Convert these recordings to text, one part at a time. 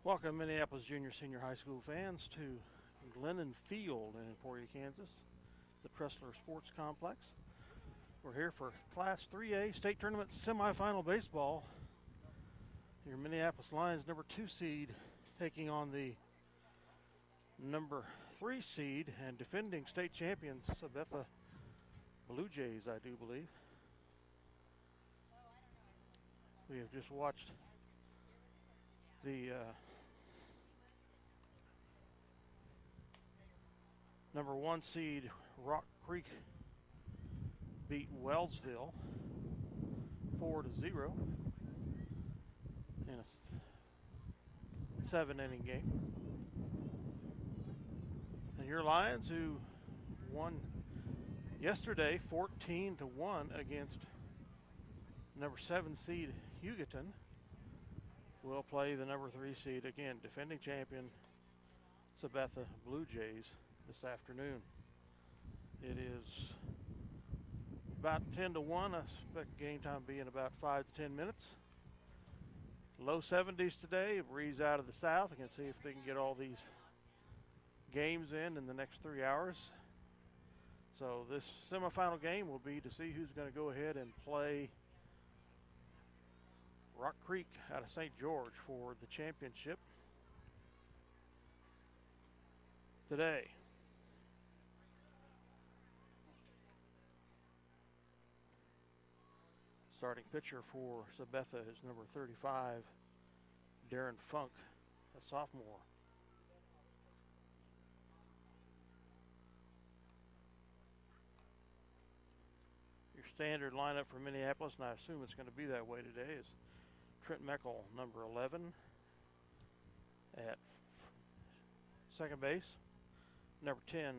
Welcome, Minneapolis Junior Senior High School fans, to Glennon Field in Emporia, Kansas, the Tressler Sports Complex. We're here for Class 3A State Tournament semifinal baseball. Your Minneapolis Lions, number 2 seed, taking on the number 3 seed and defending state champions, Sabetha Blue Jays, I do believe. We have just watched the number 1 seed Rock Creek beat Wellsville 4-0 in a 7-inning game. And your Lions, who won yesterday 14-1 against number 7 seed Hugoton, will play the number 3 seed, again, defending champion Sabetha Blue Jays this afternoon. It is about 10-1. I expect game time being about 5 to 10 minutes. Low 70s today, a breeze out of the south. I can see if they can get all these games in the next 3 hours. So this semifinal game will be to see who's going to go ahead and play Rock Creek out of St. George for the championship today. Starting pitcher for Sabetha is number 35, Darren Funk, a sophomore. Your standard lineup for Minneapolis, and I assume it's going to be that way today, is Trent Meckel, number 11, at second base. Number 10,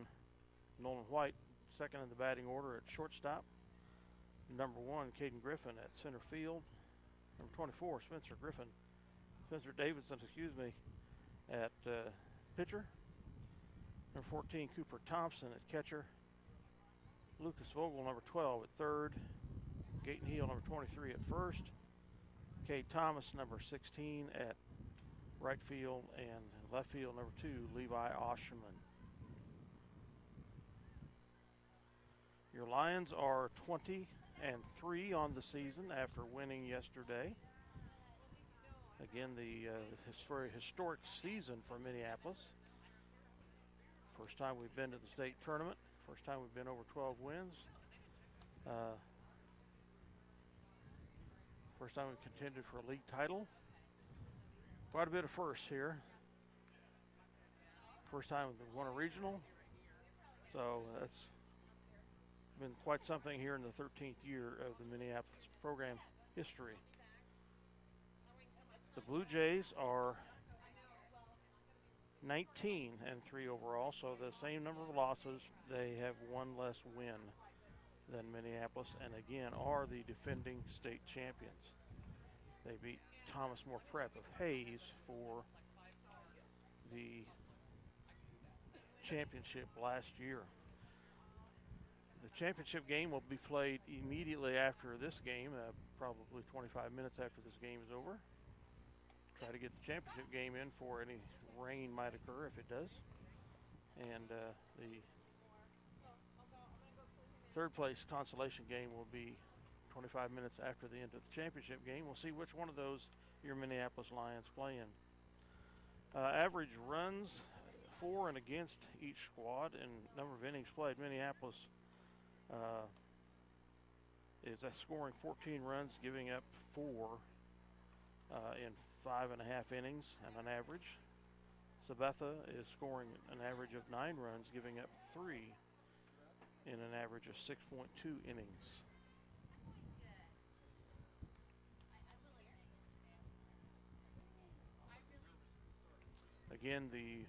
Nolan White, second in the batting order at shortstop. Number 1, Caden Griffin at center field. Number 24, Spencer Davidson, at pitcher. Number 14, Cooper Thompson at catcher. Lucas Vogel, number 12, at third. Gaten Heel, number 23, at first. Cade Thomas, number 16, at right field, and left field, number 2, Levi Osherman. Your Lions are 20-3 on the season after winning yesterday. Again, this very historic season for Minneapolis. First time we've been to the state tournament. First time we've been over 12 wins. First time we contended for a league title. Quite a bit of firsts here. First time we've won a regional. So that's been quite something here in the 13th year of the Minneapolis program history. The Blue Jays are 19-3 overall, so the same number of losses. They have one less win than Minneapolis, and again are the defending state champions. They beat Thomas More Prep of Hayes for the championship last year. The championship game will be played immediately after this game, probably 25 minutes after this game is over. Try to get the championship game in before any rain might occur, if it does. And the third place consolation game will be 25 minutes after the end of the championship game. We'll see which one of those your Minneapolis Lions play in. Average runs for and against each squad and number of innings played. Minneapolis is scoring 14 runs, giving up 4 in 5.5 innings and an average. Sabetha is scoring an average of 9 runs, giving up 3 in an average of 6.2 innings. Again, the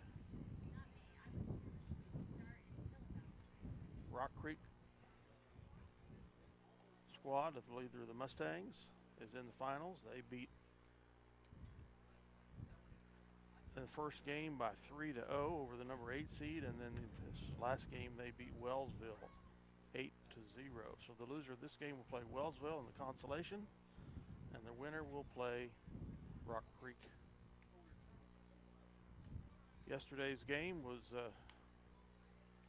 Rock Creek squad, I believe they're the Mustangs, is in the finals. They beat in the first game by 3-0 over the number 8 seed, and then in this last game they beat Wellsville 8-0. So the loser of this game will play Wellsville in the consolation, and the winner will play Rock Creek Yesterday's game was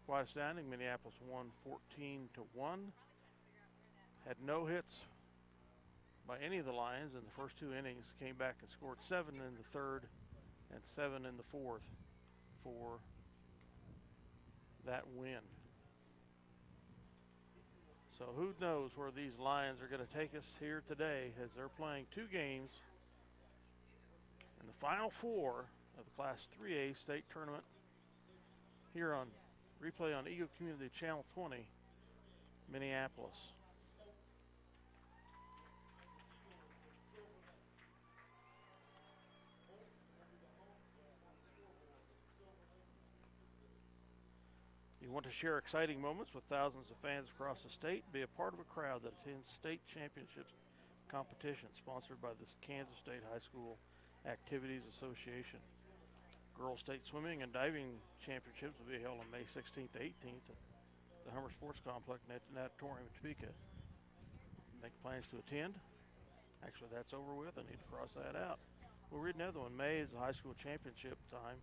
quite astounding. Minneapolis won 14-1. Had no hits by any of the Lions in the first 2 innings. Came back and scored 7 in the third and 7 in the fourth for that win. So who knows where these Lions are going to take us here today, as they're playing 2 games in the Final Four of the Class 3A state tournament here on replay on Eagle Community Channel 20, Minneapolis. You want to share exciting moments with thousands of fans across the state? Be a part of a crowd that attends state championships competition sponsored by the Kansas State High School Activities Association. Girls State Swimming and Diving Championships will be held on May 16th to 18th at the Hummer Sports Complex Natatorium in Topeka. Make plans to attend? Actually, that's over with. I need to cross that out. We'll read another one. May is the high school championship time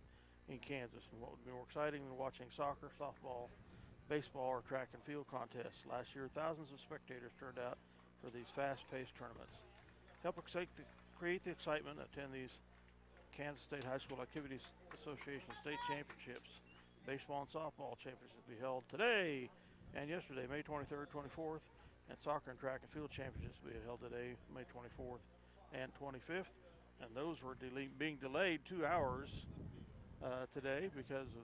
in Kansas, and what would be more exciting than watching soccer, softball, baseball, or track and field contests? Last year, thousands of spectators turned out for these fast-paced tournaments. Help create the excitement, attend these Kansas State High School Activities Association state championships. Baseball and softball championships will be held today and yesterday, May 23rd, 24th, and soccer and track and field championships will be held today, May 24th and 25th. And those were being delayed 2 hours today because of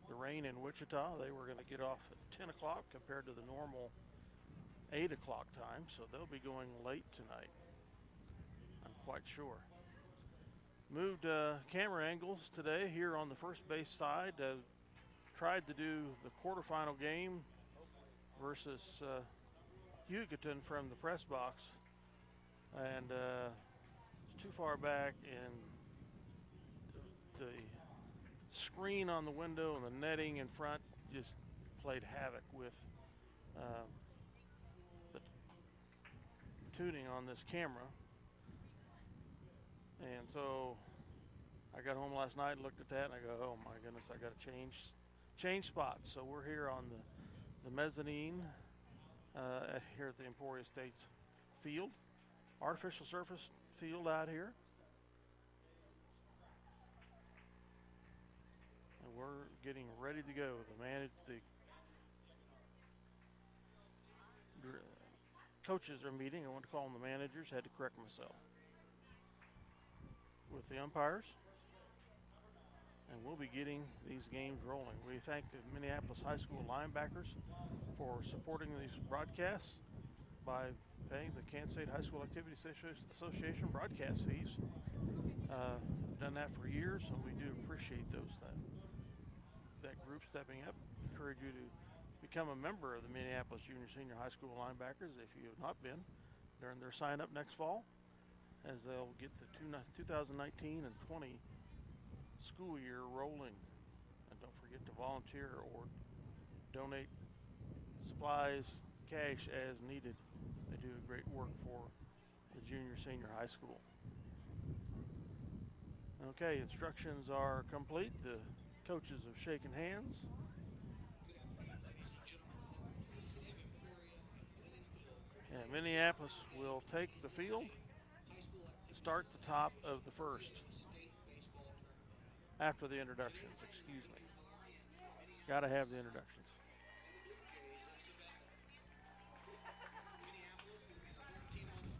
the rain in Wichita. They were going to get off at 10 o'clock compared to the normal 8 o'clock time, so they'll be going late tonight, I'm quite sure. Moved camera angles today here on the first base side. Tried to do the quarterfinal game versus Hugoton from the press box, and it's too far back, and the screen on the window and the netting in front just played havoc with the tuning on this camera. And so I got home last night and looked at that, and I go, oh my goodness, I got to change spots. So we're here on the mezzanine here at the Emporia Estates field, artificial surface field out here. And we're getting ready to go. The coaches are meeting. I want to call them the managers. Had to correct myself. With the umpires, and we'll be getting these games rolling. We thank the Minneapolis High School linebackers for supporting these broadcasts by paying the Kansas State High School Activities Association broadcast fees. We've done that for years, and we do appreciate that group stepping up. Encourage you to become a member of the Minneapolis Junior Senior High School linebackers if you have not been during their sign up next fall, as they'll get the 2019 and 20 school year rolling. And don't forget to volunteer or donate supplies, cash as needed. They do great work for the junior senior high school. Okay, instructions are complete. The coaches have shaken hands. And Minneapolis will take the field to start the top of the first. After the introductions, excuse me. Gotta have the introductions.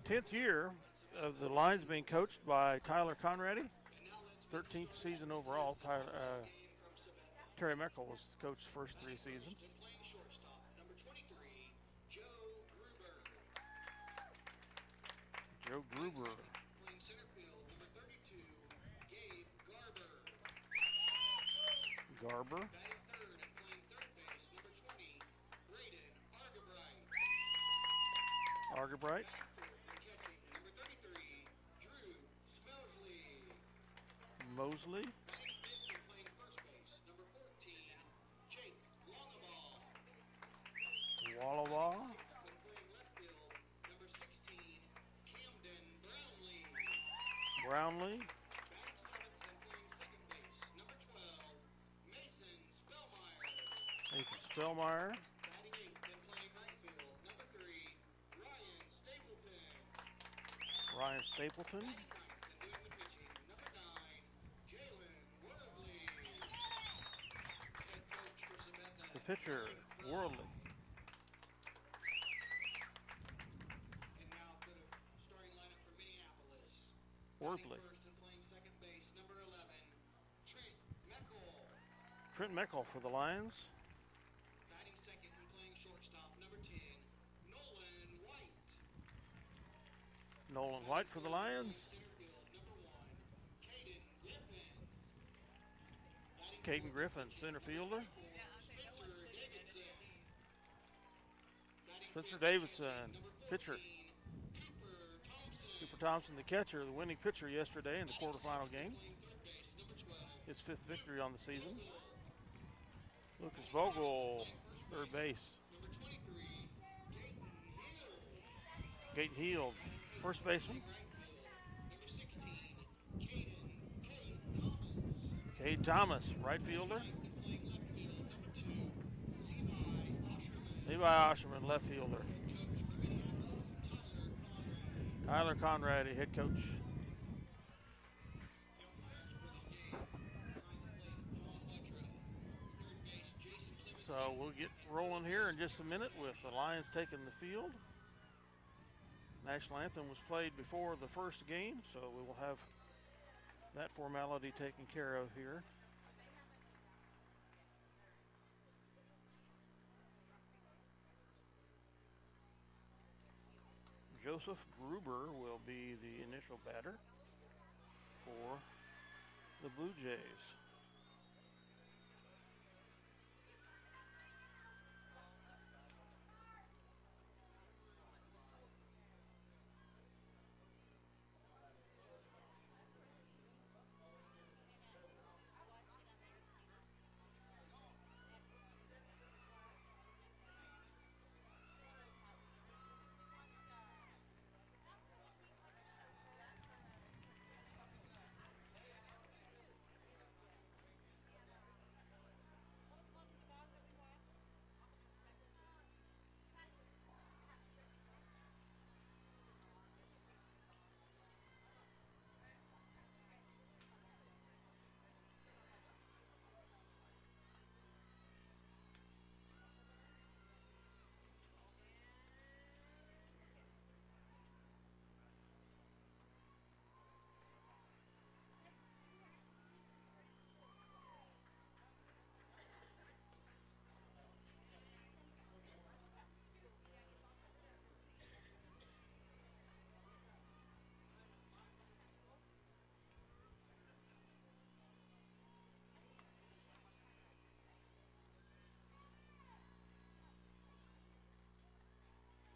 Tenth year of the Lions being coached by Tyler Conradi. 13th season overall. Terry Meckel was the coach the first 3 seasons. Joe Gruber. Garber. Argabright. Mosley. Wallawa. Brownlee. Spellmeyer. Batting eighth and playing right field, number 3, Ryan Stapleton. Ryan Stapleton. Batting ninth and doing the pitching, number 9, Jalen Worthley. Head coach for Sabetha. The pitcher, Worldly. And now for the starting lineup for Minneapolis. Worthley. Batting first and playing second base, number 11, Trent Meckel. Trent Meckel for the Lions. Batting second and playing shortstop, number 10, Nolan White. Nolan White for the Lions. Center field, number 1, Caden Griffin. Caden Griffin, center fielder. Spencer Davidson. Spencer Davidson, pitcher. Cooper Thompson. Cooper Thompson, the catcher, the winning pitcher yesterday in the quarterfinal game. Playing third base, number 12, His 5th victory on the season. Lucas Vogel, third base. number 23, Gaten Hill. Gaten Hield, first baseman. Right field, number 16, Cade Thomas. Cade Thomas, right fielder. Ninth and playing left field, number 2, Levi Osherman. Levi Osherman, left fielder. Coach for Minneapolis, Tyler Conrad, head coach. umpires for this game, behind the plate, John Luttrell. Third base, Jason Clemency. So we'll get rolling here in just a minute with the Lions taking the field. National anthem was played before the first game, so we will have that formality taken care of here. Joseph Gruber will be the initial batter for the Blue Jays.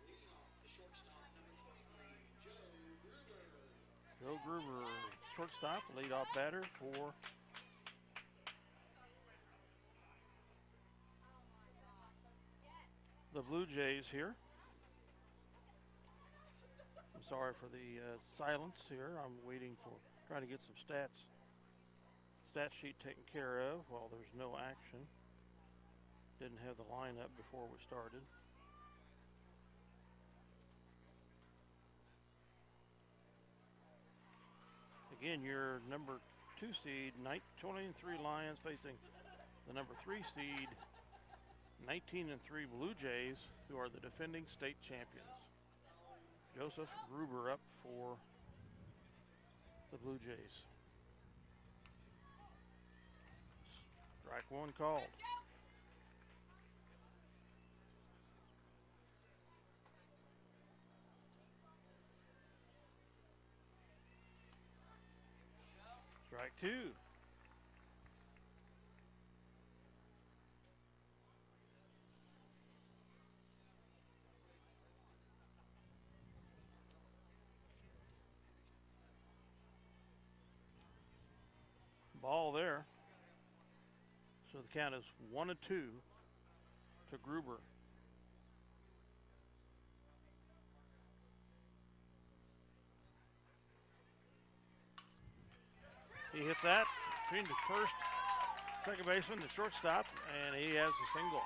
Leading off, the shortstop, number 23, Joe Gruber. Joe Gruber, shortstop, leadoff batter for the Blue Jays here. I'm sorry for the silence here. I'm waiting for, trying to get some stat sheet taken care of while there's no action. Didn't have the lineup before we started. Again, your number 2 seed, 23 Lions facing the number 3 seed, 19-3 Blue Jays, who are the defending state champions. Joseph Gruber up for the Blue Jays. Strike one called. Strike two. Ball there. So the count is 1-2 to Gruber. He hits that between the first, second baseman, the shortstop, and he has a single.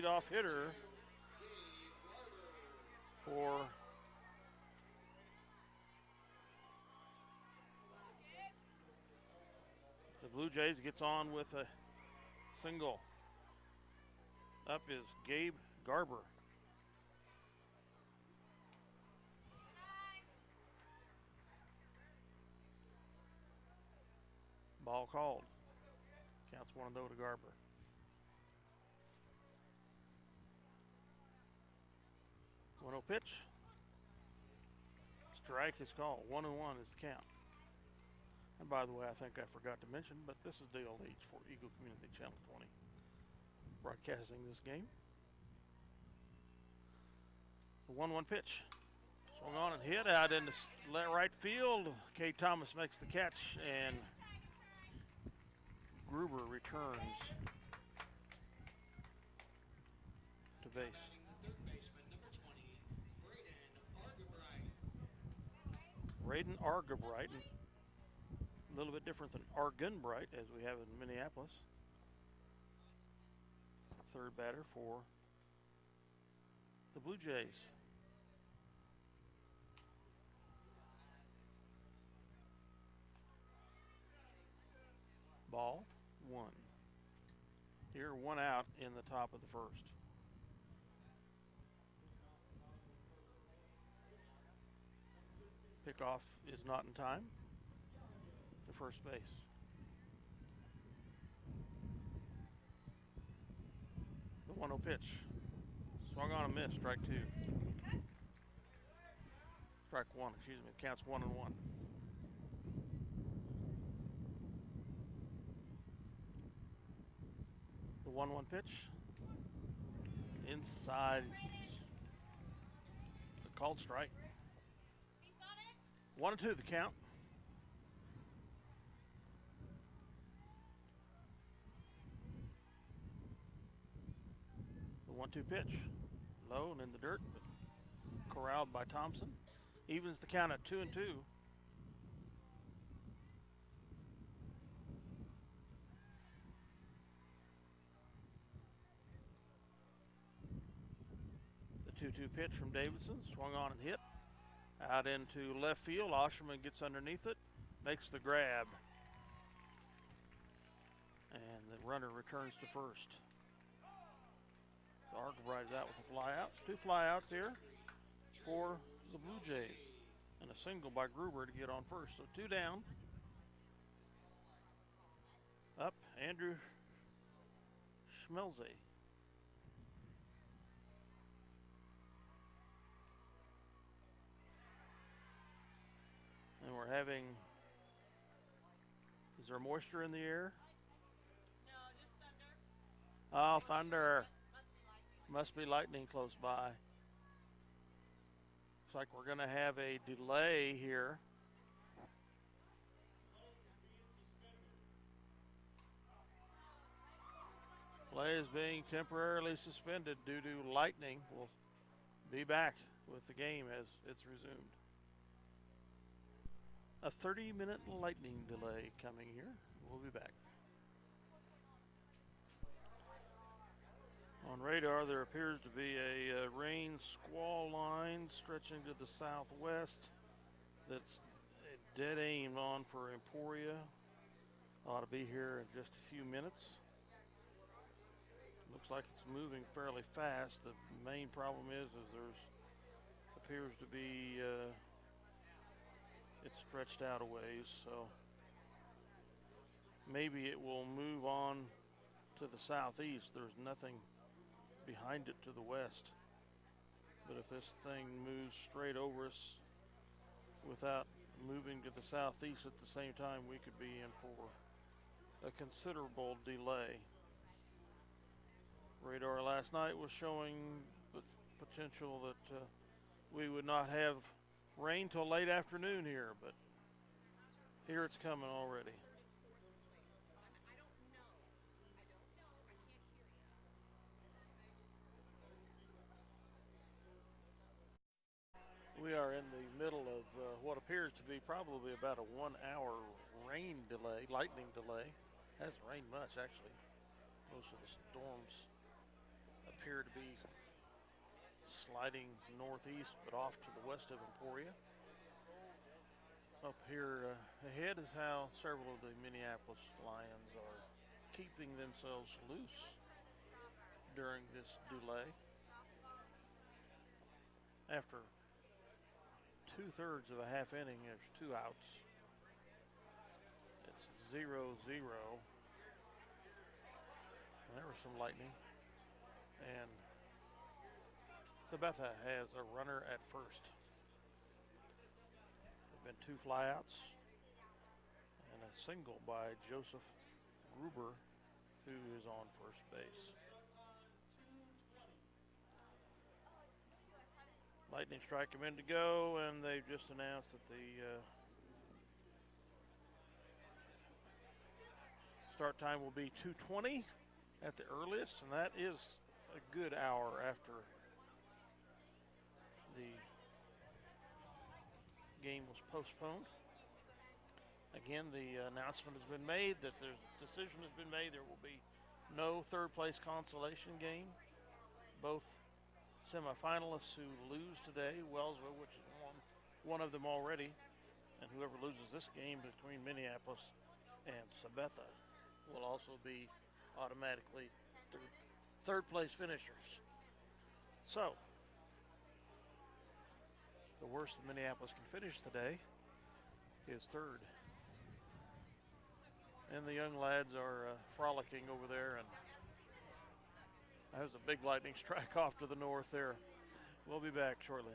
leadoff hitter for the Blue Jays. Gets on with a single. Up is Gabe Garber. Ball called. Counts 1-0 to Garber. One 0 pitch. Strike is called. 1-1 is the count. And by the way, I think I forgot to mention, but this is the old age for Eagle Community Channel 20 broadcasting this game. The 1-1 pitch. Swung on and hit out into right field. K. Thomas makes the catch, and Gruber returns to base. Third baseman, number 20, Braden Argabright, a little bit different than Argunbright as we have in Minneapolis. Third batter for the Blue Jays. Ball one. Here, one out in the top of the first. Pickoff is not in time to first base. The 1-0 pitch. Swung on and missed. Strike two. Strike one, excuse me. It counts 1-1. The 1-1 pitch. Inside. The called strike. 1-2 the count. The 1-2 pitch. Low and in the dirt, but corralled by Thompson. Evens the count at 2-2. The 2-2 pitch from Davidson. Swung on and hit. Out into left field. Osherman gets underneath it. Makes the grab. And the runner returns to first. So Argabright is out with a flyout. Two flyouts here for the Blue Jays. And a single by Gruber to get on first. So two down. Up, Andrew Schmelze. And we're having, is there moisture in the air? No, just thunder. Oh, thunder. Must be lightning close by. Looks like we're going to have a delay here. Play is being temporarily suspended due to lightning. We'll be back with the game as it's resumed. A 30-minute lightning delay coming here. We'll be back. On radar, there appears to be a rain squall line stretching to the southwest that's dead aimed on for Emporia. Ought to be here in just a few minutes. Looks like it's moving fairly fast. The main problem is there's appears to be it's stretched out a ways, so maybe it will move on to the southeast. There's nothing behind it to the west, but if this thing moves straight over us without moving to the southeast at the same time, we could be in for a considerable delay. Radar last night was showing the potential that we would not have rain till late afternoon here, but here it's coming already. We are in the middle of what appears to be probably about a 1 hour rain delay, lightning delay. Hasn't rained much actually. Most of the storms appear to be sliding northeast, but off to the west of Emporia. Up here ahead is how several of the Minneapolis Lions are keeping themselves loose during this delay. After 2/3 of a half inning, there's 2 outs. It's 0-0. And there was some lightning. And Sabetha has a runner at first. Been 2 flyouts and a single by Joseph Gruber, who is on first base. Lightning strike a minute ago, and they've just announced that the start time will be 2:20 at the earliest, and that is a good hour after the game was postponed. Again, the announcement has been made that the decision has been made. There will be no third place consolation game. Both semifinalists who lose today, Wellsville, which is one of them already, and whoever loses this game between Minneapolis and Sabetha will also be automatically third place finishers. So, the worst that Minneapolis can finish today is third. And the young lads are frolicking over there, and there's a big lightning strike off to the north there. We'll be back shortly.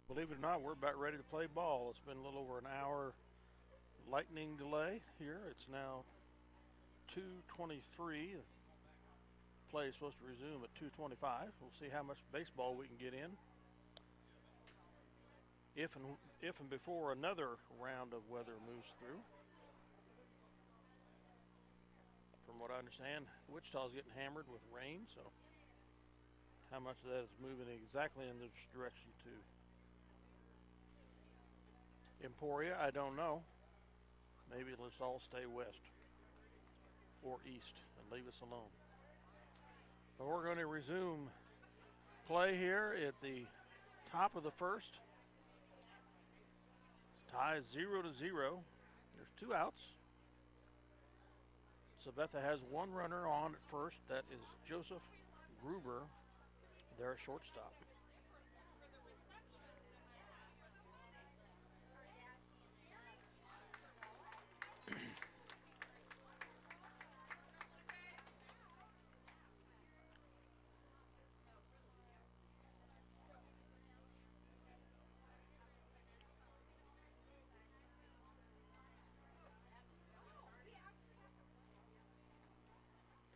Believe it or not, we're about ready to play ball. It's been a little over an hour lightning delay here. It's now 2:23. Play is supposed to resume at 2:25. We'll see how much baseball we can get in. If and before another round of weather moves through. From what I understand, Wichita's getting hammered with rain, so how much of that is moving exactly in this direction to Emporia, I don't know. Maybe let's all stay west or east and leave us alone. But we're going to resume play here at the top of the first. It's tied 0-0. There's 2 outs. Sabetha has 1 runner on at first. That is Joseph Gruber, their shortstop.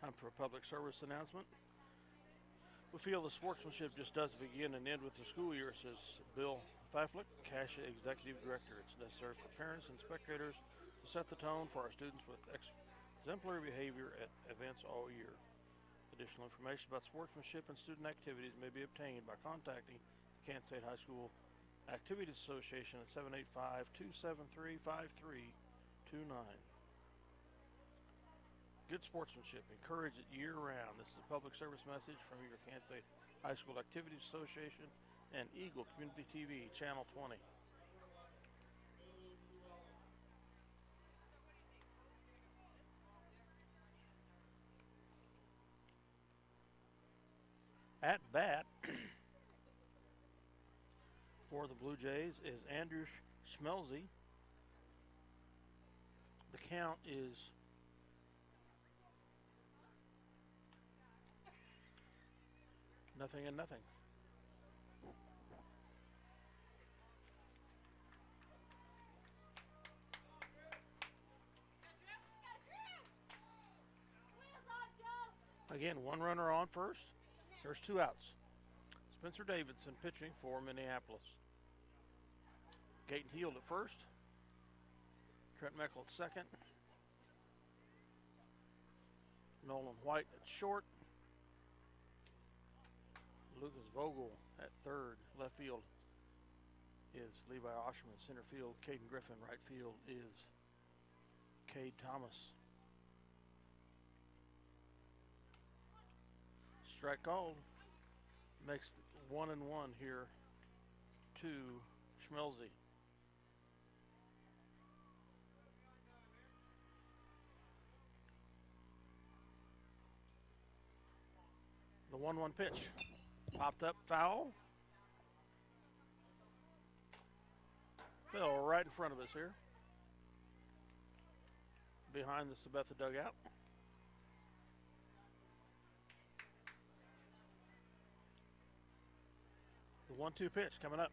Time for a public service announcement. We feel the sportsmanship just doesn't begin and end with the school year, says Bill Pfeiflick, CASHA Executive Director. It's necessary for parents and spectators to set the tone for our students with exemplary behavior at events all year. Additional information about sportsmanship and student activities may be obtained by contacting the Kansas State High School Activities Association at 785-273-5329. Good sportsmanship. Encourage it year-round. This is a public service message from your Kansas State High School Activities Association and Eagle Community TV, Channel 20. At bat for the Blue Jays is Andrew Schmelze. The count is 0-0. Again, 1 runner on first. There's 2 outs. Spencer Davidson pitching for Minneapolis. Gaten Heald at first. Trent Meckel at second. Nolan White at short. Lucas Vogel at third. Left field is Levi Osherman. Center field, Caden Griffin. Right field is Cade Thomas. Strike called. Makes 1-1 here to Schmelze. The 1-1 pitch. Popped up, foul. Fell right in front of us here. Behind the Sabetha dugout. The 1-2 pitch coming up.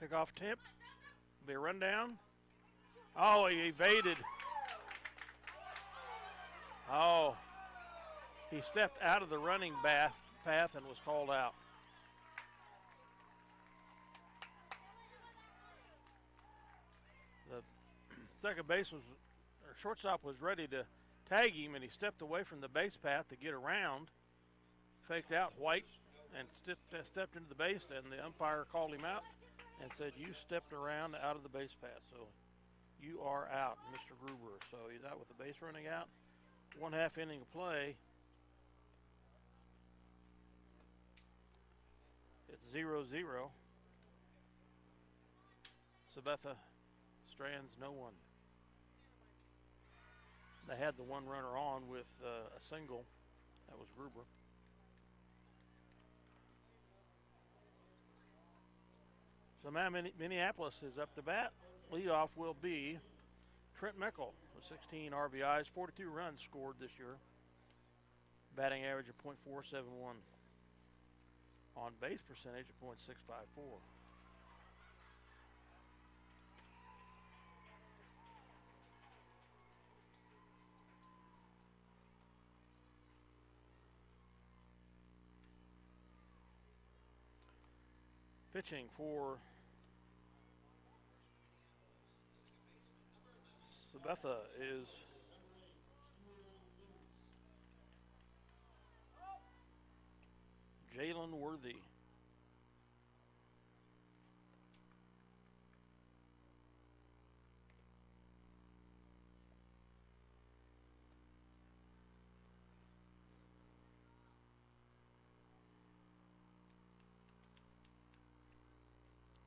Pick off tip. Be a rundown. Oh, he evaded. Oh, he stepped out of the running path and was called out. The second base or shortstop was ready to tag him, and he stepped away from the base path to get around. Faked out White and stepped into the base, and the umpire called him out and said, "You stepped around out of the base path, so you are out, Mr. Gruber." So he's out with the base running out. 1/2 inning of play. It's 0-0. Sabetha strands no one. They had the one runner on with a single. That was Gruber. So now Minneapolis is up to bat. Leadoff will be Trent Mickle with 16 RBIs, 42 runs scored this year. Batting average of .471. On base percentage of .654. Pitching for Sabetha is Jalen Worthy.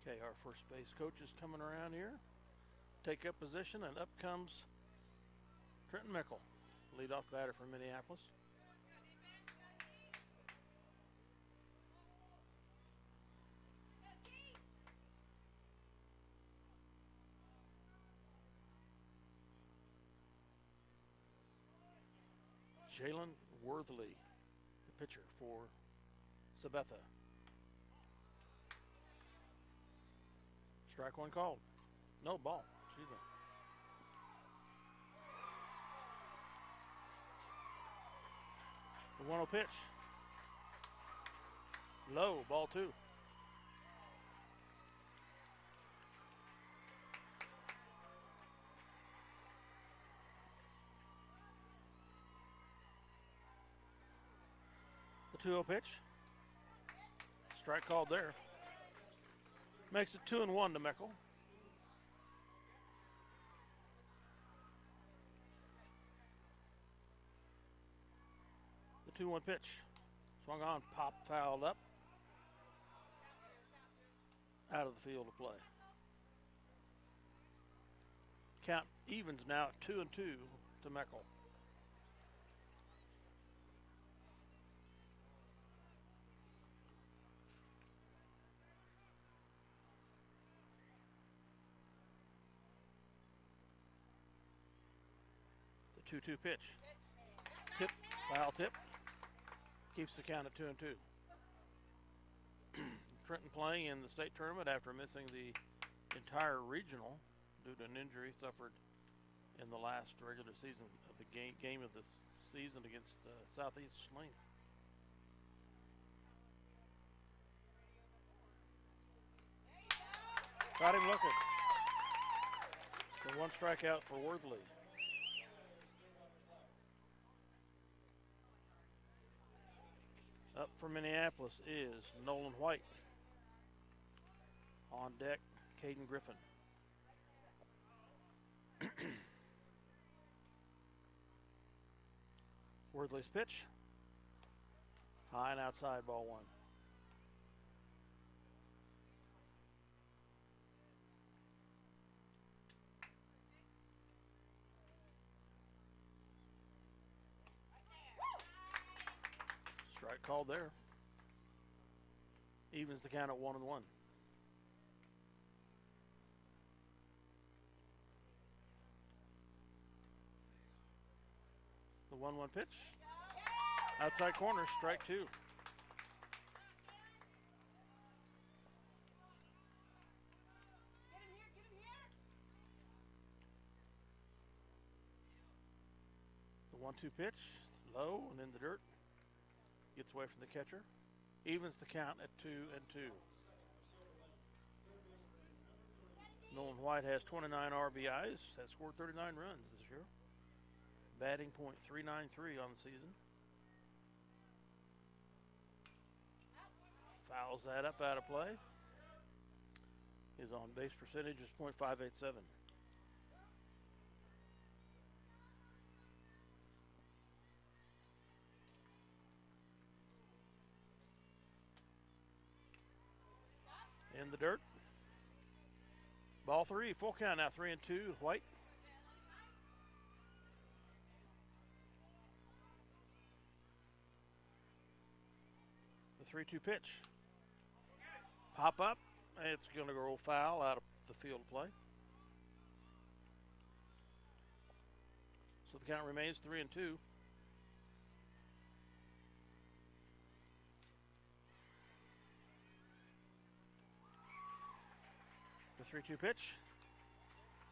Okay, our first base coach is coming around here. Take up position, and up comes Trenton Mickle, leadoff batter for Minneapolis. Jalen Worthley, the pitcher for Sabetha. Strike one called. No, ball. Excuse me. The 1-0 pitch. Low, ball 2. The 2-0 pitch. Strike called there. Makes it 2-1 to Mickle. The 2-1 pitch. Swung on, popped, fouled up. Out of the field of play. Count evens now at 2-2 to Mickle. The 2-2 pitch. Tip, foul tip. Keeps the count at 2-2. Trenton playing in the state tournament after missing the entire regional due to an injury suffered in the last regular season of the game of the season against Southeast Saline. Got him looking. So 1 strikeout for Worthley. Up for Minneapolis is Nolan White. On deck, Caden Griffin. Worthley's pitch. High and outside, ball one. Strike called there. Evens the count at 1-1. The 1-1 pitch. Outside corner, strike two. The 1-2 pitch, low and in the dirt. Gets away from the catcher. Evens the count at 2-2. Nolan White has 29 RBIs, has scored 39 runs this year. Batting .393 on the season. Fouls that up out of play. His on base percentage is .587. In the dirt. Ball three, full count now, 3-2, White. The 3-2 pitch. Pop up, it's going to go foul out of the field of play. So the count remains 3-2. The 3-2 pitch.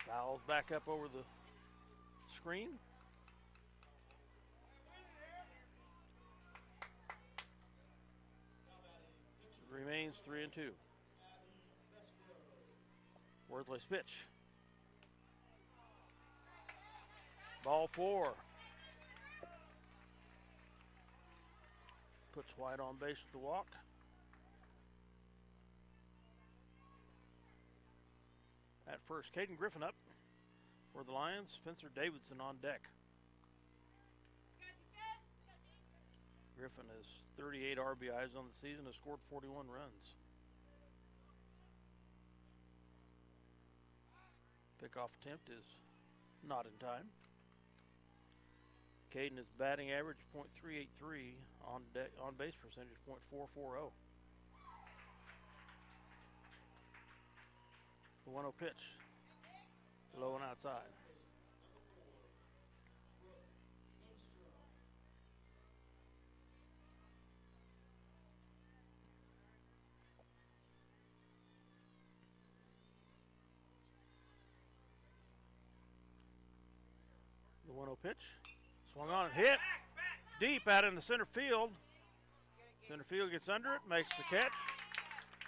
Fouls back up over the screen. Remains 3-2. Worthless pitch. Ball four. Puts White on base with the walk. At first, Caden Griffin up for the Lions. Spencer Davidson on deck. Griffin has 38 RBIs on the season, has scored 41 runs. Pickoff attempt is not in time. Caden is batting average .383, on base percentage .440. The 1-0 pitch, low and outside. The 1-0 pitch, swung on and hit deep out in the center field. Center field gets under it, makes the catch,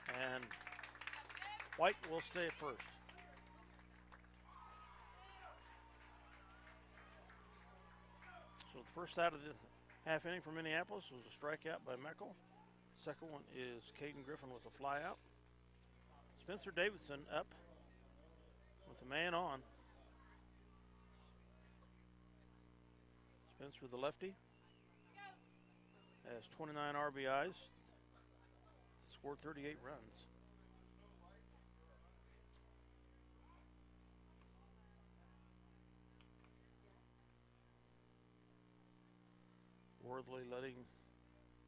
and White will stay at first. So the first out of the half inning for Minneapolis was a strikeout by Meckel. Second one is Caden Griffin with a flyout. Spencer Davidson up with a man on. Spencer, the lefty, has 29 RBIs, scored 38 runs. Worthley letting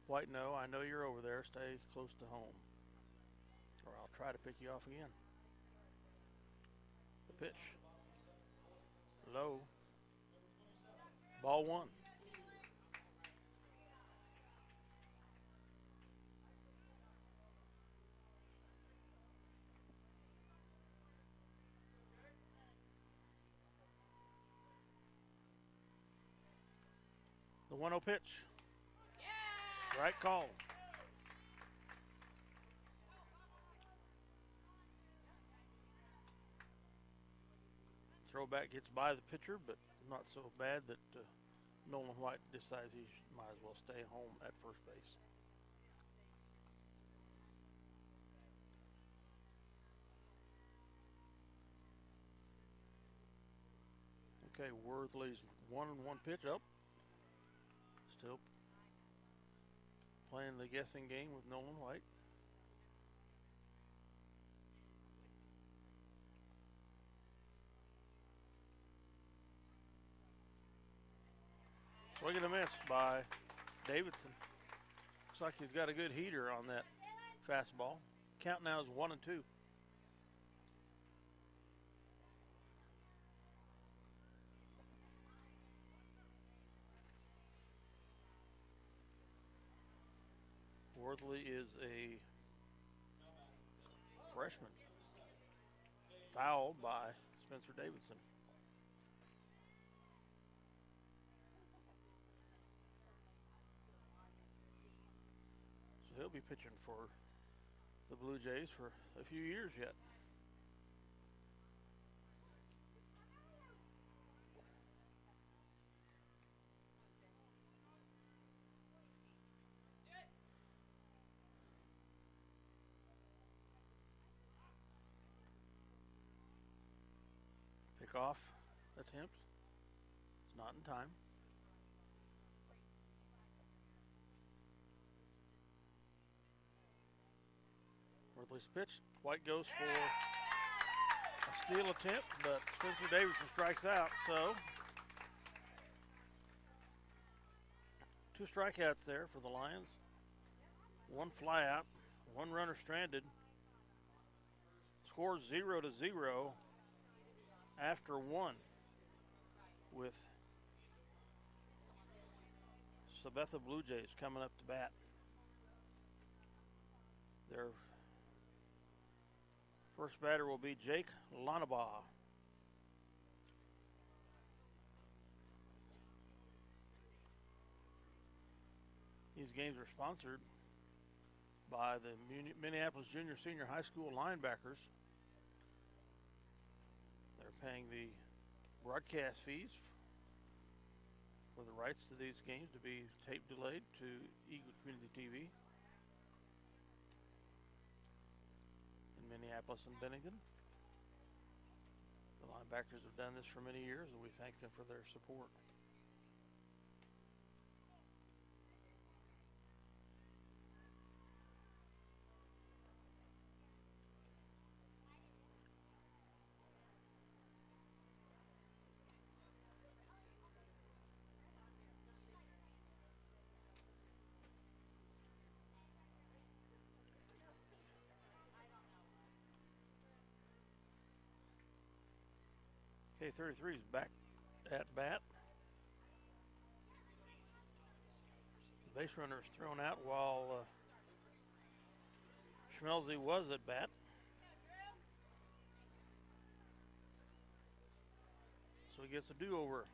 White know, I know you're over there, stay close to home, or I'll try to pick you off again. The pitch, low, ball one. The 1-0 pitch. Strike call. Throwback gets by the pitcher, but not so bad that Nolan White decides he might as well stay home at first base. Okay, Worthley's 1-1 pitch up. Still playing the guessing game with Nolan White. Swing and a miss by Davidson. Looks like he's got a good heater on that fastball. Count now is 1-2. Worthley is a freshman. Fouled by Spencer Davidson. So he'll be pitching for the Blue Jays for a few years yet. Off attempt. It's not in time. Worthley's pitch. White goes for a steal attempt, but Spencer Davidson strikes out. So 2 strikeouts there for the Lions. 1 fly out, 1 runner stranded. Score 0-0. After 1 with Sabetha Blue Jays coming up to bat. Their first batter will be Jake Lanabaugh. These games are sponsored by the Minneapolis Junior Senior High School linebackers. They're paying the broadcast fees for the rights to these games to be tape delayed to Eagle Community TV in Minneapolis and Bennington. The linebackers have done this for many years, and we thank them for their support. K33 is back at bat. The base runner is thrown out while Schmelze was at bat. So he gets a do-over.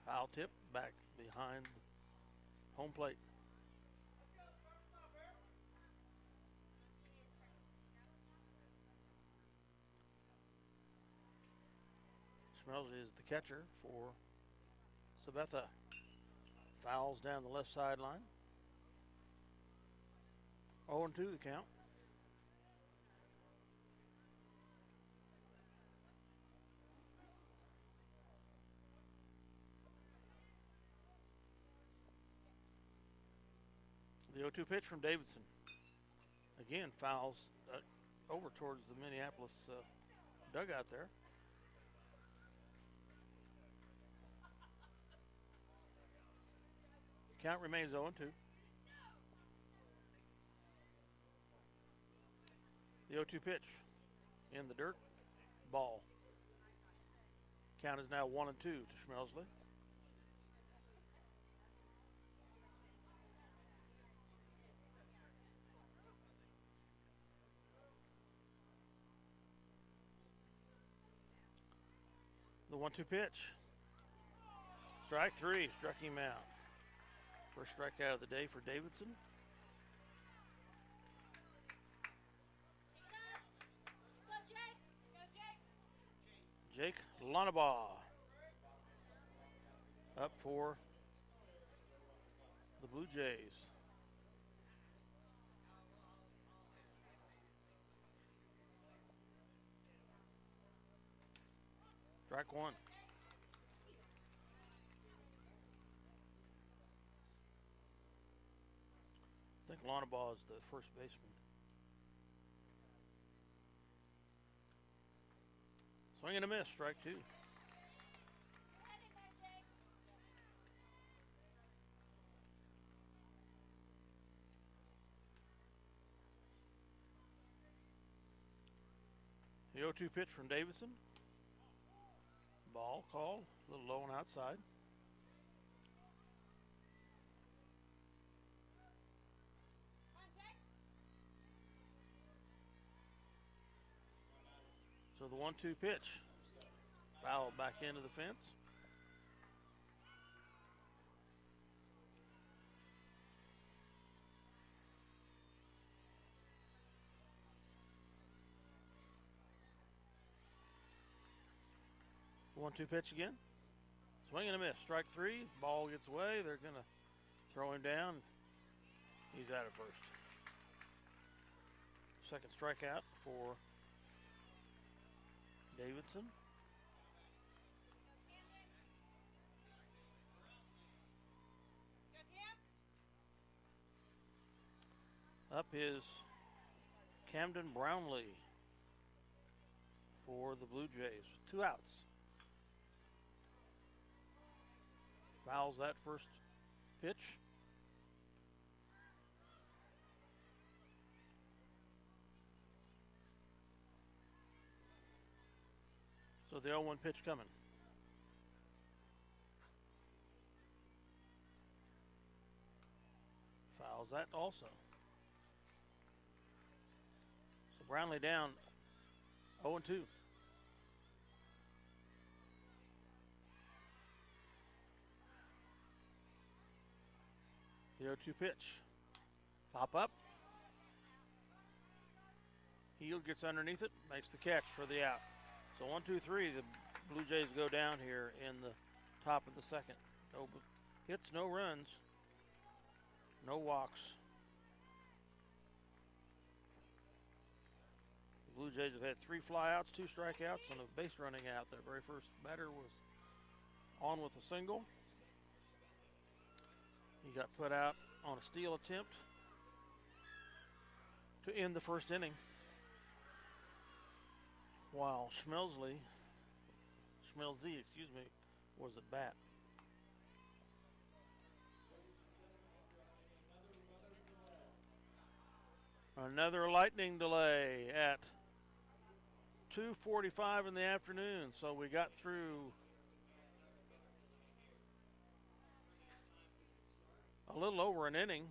Foul tip back behind home plate. Schmelze is the catcher for Sabetha. Fouls down the left sideline. 0-2 the count. The 0-2 pitch from Davidson. Again, fouls over towards the Minneapolis dugout there. Count remains 0-2. The 0-2 pitch in the dirt. Ball. Count is now 1-2 to Schmelze. The 1-2 pitch. Strike 3, struck him out. First strikeout of the day for Davidson. Jake Lanabaugh up for the Blue Jays. Strike one. I think Lonnabaugh is the first baseman. Swing and a miss, strike two. The 0-2 pitch from Davidson. Ball called, a little low and outside. So the 1-2 pitch, foul back into the fence. One-two pitch again. Swing and a miss. Strike three. Ball gets away. They're going to throw him down. He's out at first. Second strikeout for Davidson. Up is Camden Brownlee for the Blue Jays. 2 outs. Fouls that first pitch. So the 0-1 pitch coming. Fouls that also. So Brownlee down 0-2. The 0-2 pitch. Pop up. Heel gets underneath it, makes the catch for the out. So 1-2-3, the Blue Jays go down here in the top of the second. No hits, no runs, no walks. The Blue Jays have had 3 flyouts, 2 strikeouts, and a base running out. Their very first batter was on with a single. He got put out on a steal attempt to end the first inning, while Schmelzy, was at bat. Another lightning delay at 2:45 in the afternoon, so we got through a little over an inning.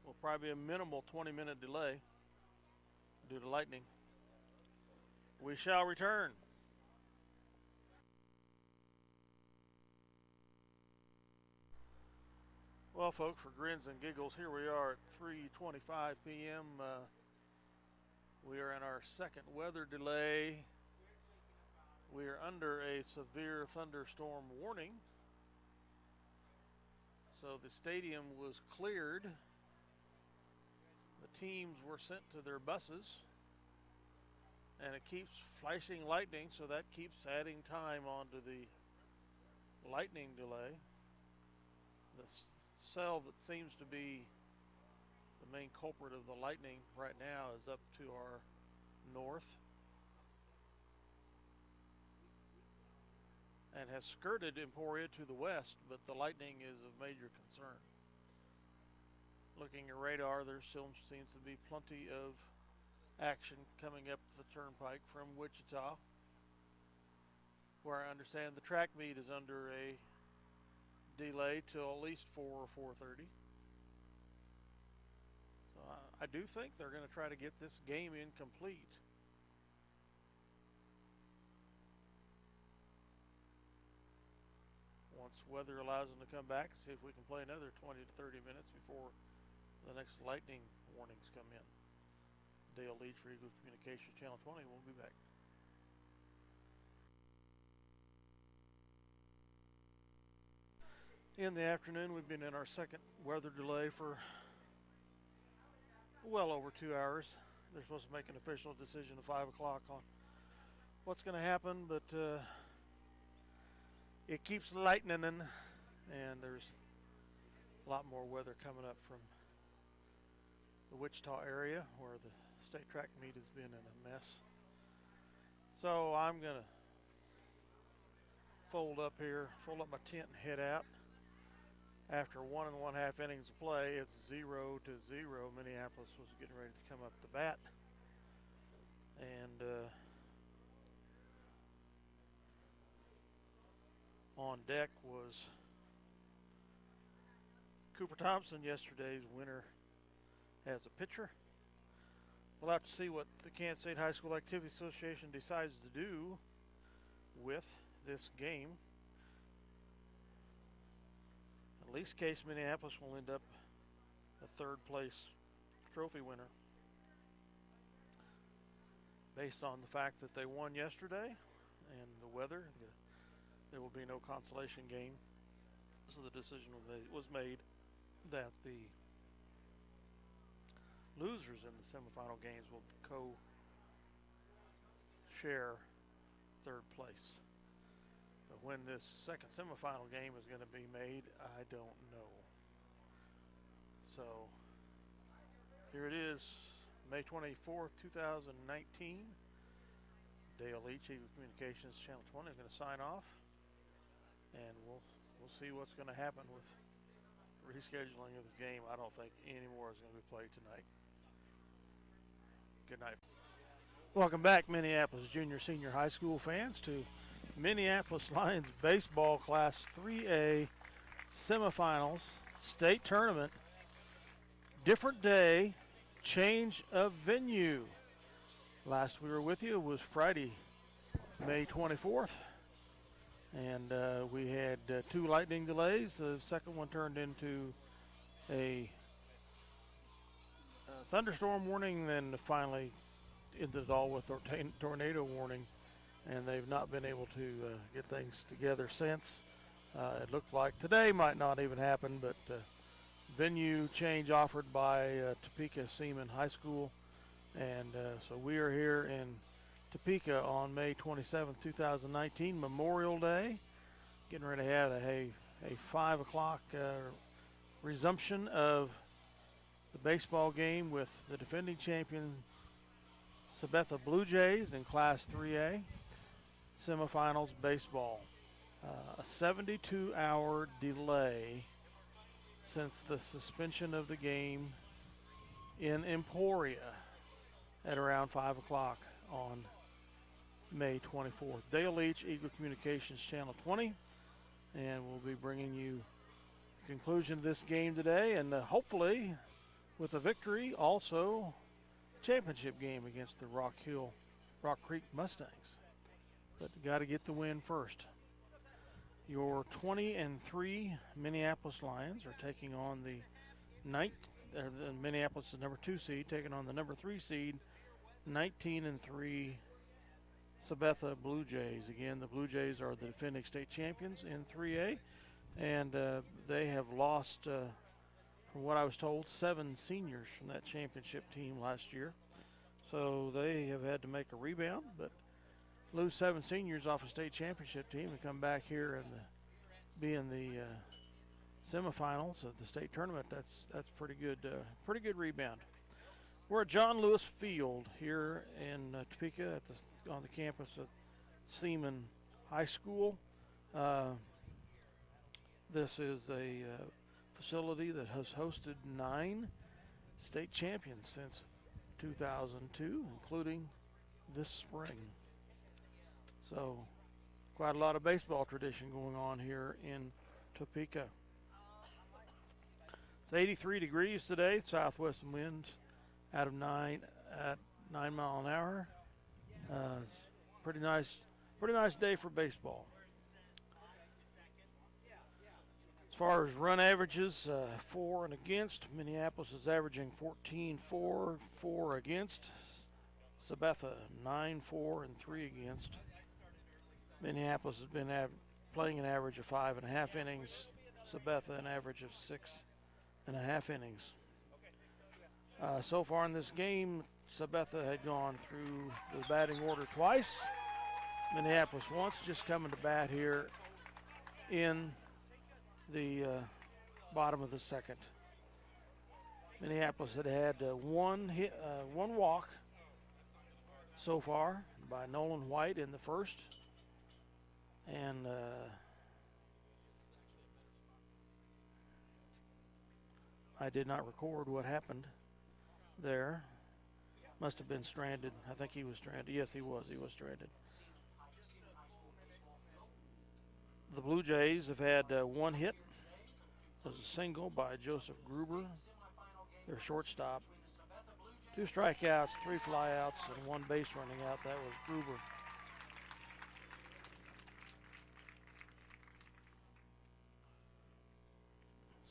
Will probably be a minimal 20-minute delay due to lightning. We shall return. Well, folks, for grins and giggles, here we are at 3:25 p.m. We are in our second weather delay. We are under a severe thunderstorm warning. So the stadium was cleared. The teams were sent to their buses. And it keeps flashing lightning, so that keeps adding time onto the lightning delay. The cell that seems to be the main culprit of the lightning right now is up to our north and has skirted Emporia to the west, but the lightning is of major concern. Looking at radar, there still seems to be plenty of action coming up the turnpike from Wichita, where I understand the track meet is under a delay till at least 4 or 4:30. So I do think they're going to try to get this game incomplete. Once weather allows them to come back, see if we can play another 20 to 30 minutes before the next lightning warnings come in. Dale Leach for Eagle Communications, Channel 20. We'll be back. In the afternoon, we've been in our second weather delay for well over 2 hours. They're supposed to make an official decision at 5 o'clock on what's going to happen, but it keeps lightning, and there's a lot more weather coming up from the Wichita area where the state track meet has been in a mess. So I'm going to fold up my tent and head out. After 1 1/2 innings of play, it's 0-0. Minneapolis was getting ready to come up the bat. And on deck was Cooper Thompson, yesterday's winner, as a pitcher. We'll have to see what the Kansas State High School Activity Association decides to do with this game. In least case, Minneapolis will end up a third place trophy winner, based on the fact that they won yesterday and the weather. There will be no consolation game, so the decision was made that the losers in the semifinal games will co-share third place. But when this second semifinal game is going to be made, I don't know. So here it is, May 24th, 2019. Dale Leach, Eagle Communications Channel 20, is going to sign off, and we'll see what's going to happen with rescheduling of this game. I don't think any more is going to be played tonight. Good night. Welcome back, Minneapolis Junior Senior High School fans, to Minneapolis Lions Baseball Class 3A Semifinals State Tournament. Different day, change of venue. Last we were with you was Friday, May 24th. And we had 2 lightning delays. The second one turned into a thunderstorm warning, then finally ended it all with tornado warning. And they've not been able to get things together since. It looked like today might not even happen, but venue change offered by Topeka Seaman High School. And so we are here in Topeka on May 27th, 2019, Memorial Day. Getting ready to have a 5 o'clock resumption of the baseball game with the defending champion Sabetha Blue Jays in Class 3A. Semifinals baseball. A 72-hour delay since the suspension of the game in Emporia at around 5 o'clock on May 24th. Dale Leach, Eagle Communications Channel 20, and we'll be bringing you the conclusion of this game today, and hopefully with a victory also championship game against the Rock Creek Mustangs. But got to get the win first. Your 20-3 Minneapolis Lions are taking on the Minneapolis is number 2 seed, taking on the number 3 seed, 19-3 Sabetha Blue Jays. Again, the Blue Jays are the defending state champions in 3A, and they have lost, from what I was told, 7 seniors from that championship team last year. So they have had to make a rebound, but lose 7 seniors off a state championship team and come back here and be in the semifinals of the state tournament. That's pretty good rebound. We're at John Lewis Field here in Topeka on the campus of Seaman High School. This is a facility that has hosted 9 state champions since 2002, including this spring. So quite a lot of baseball tradition going on here in Topeka. It's 83 degrees today, southwest winds out of 9 at 9 mile an hour. It's pretty nice day for baseball. As far as run averages, for and against, Minneapolis is averaging 14-4, 4 against. Sabetha 9-4 and 3 against. Minneapolis has been playing an average of 5.5 innings. Sabetha an average of 6.5 innings. So far in this game, Sabetha had gone through the batting order twice. Minneapolis once, just coming to bat here in the bottom of the second. Minneapolis had had one walk so far by Nolan White in the first, and I did not record what happened there. Must have been stranded. I think he was stranded. Yes, he was. He was stranded. The Blue Jays have had one hit. It was a single by Joseph Gruber, their shortstop. 2 strikeouts, 3 flyouts, and 1 base running out. That was Gruber.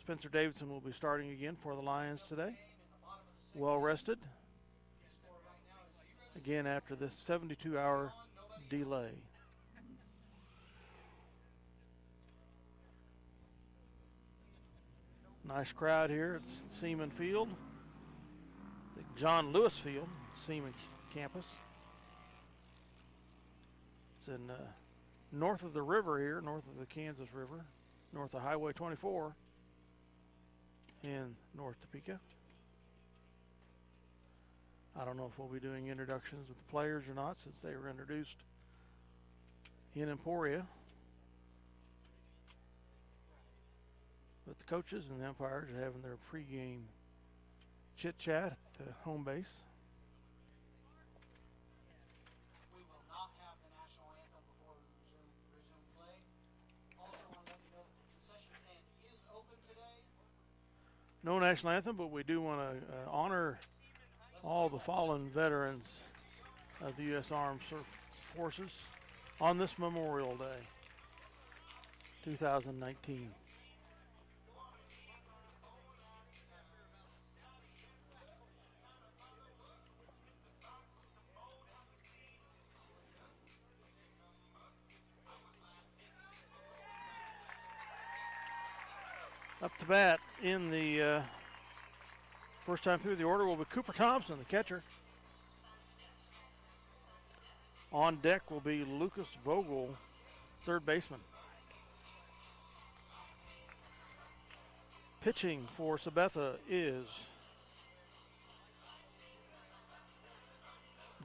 Spencer Davidson will be starting again for the Lions today. Well rested. Again after this 72-hour delay. Nice crowd here at Seaman Field. The John Lewis Field, Seaman campus. It's in north of the river here, north of the Kansas River, north of Highway 24 in North Topeka. I don't know if we'll be doing introductions of the players or not, since they were introduced in Emporia. But the coaches and the umpires are having their pregame chit-chat at the home base. We will not have the national anthem before we resume play. Also want to let you know that the concession stand is open today. No national anthem, but we do want to honor all the fallen veterans of the U.S. Armed Forces on this Memorial Day, 2019. Up to bat in the first time through the order will be Cooper Thompson, the catcher. On deck will be Lucas Vogel, third baseman. Pitching for Sabetha is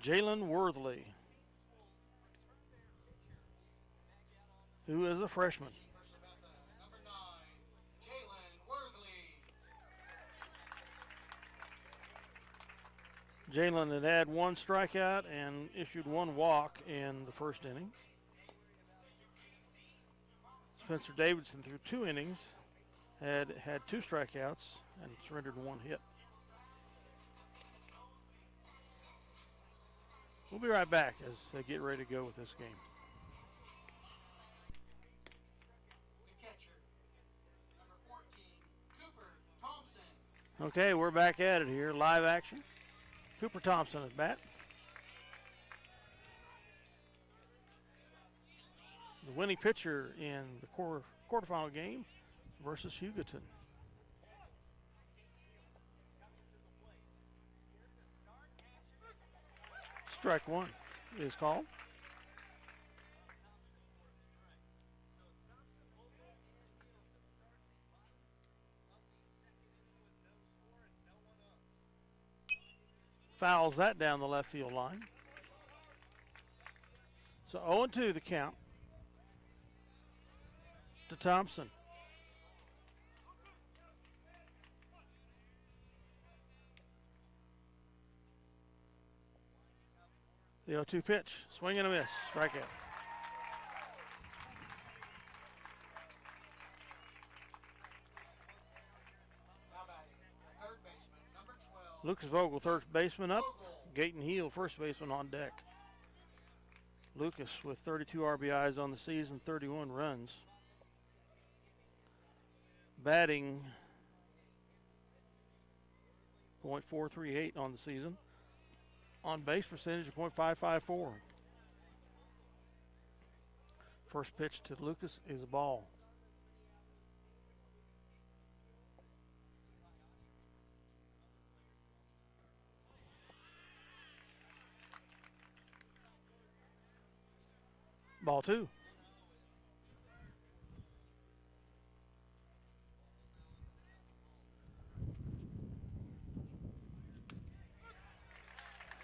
Jalen Worthley, who is a freshman. Jalen had had 1 strikeout and issued 1 walk in the first inning. Spencer Davidson, through 2 innings, had 2 strikeouts and surrendered 1 hit. We'll be right back as they get ready to go with this game. The catcher, number 14, Cooper Thompson. Okay, we're back at it here, live action. Cooper Thompson at bat. The winning pitcher in the quarterfinal game versus Hugoton. Strike 1 is called. Fouls that down the left field line. So 0-2 the count to Thompson. The 0-2 pitch, swing and a miss, strikeout. Lucas Vogel, third baseman up. Gaten Heel, first baseman on deck. Lucas with 32 RBIs on the season, 31 runs. Batting .438 on the season. On base percentage of .554. First pitch to Lucas is a ball. Ball 2.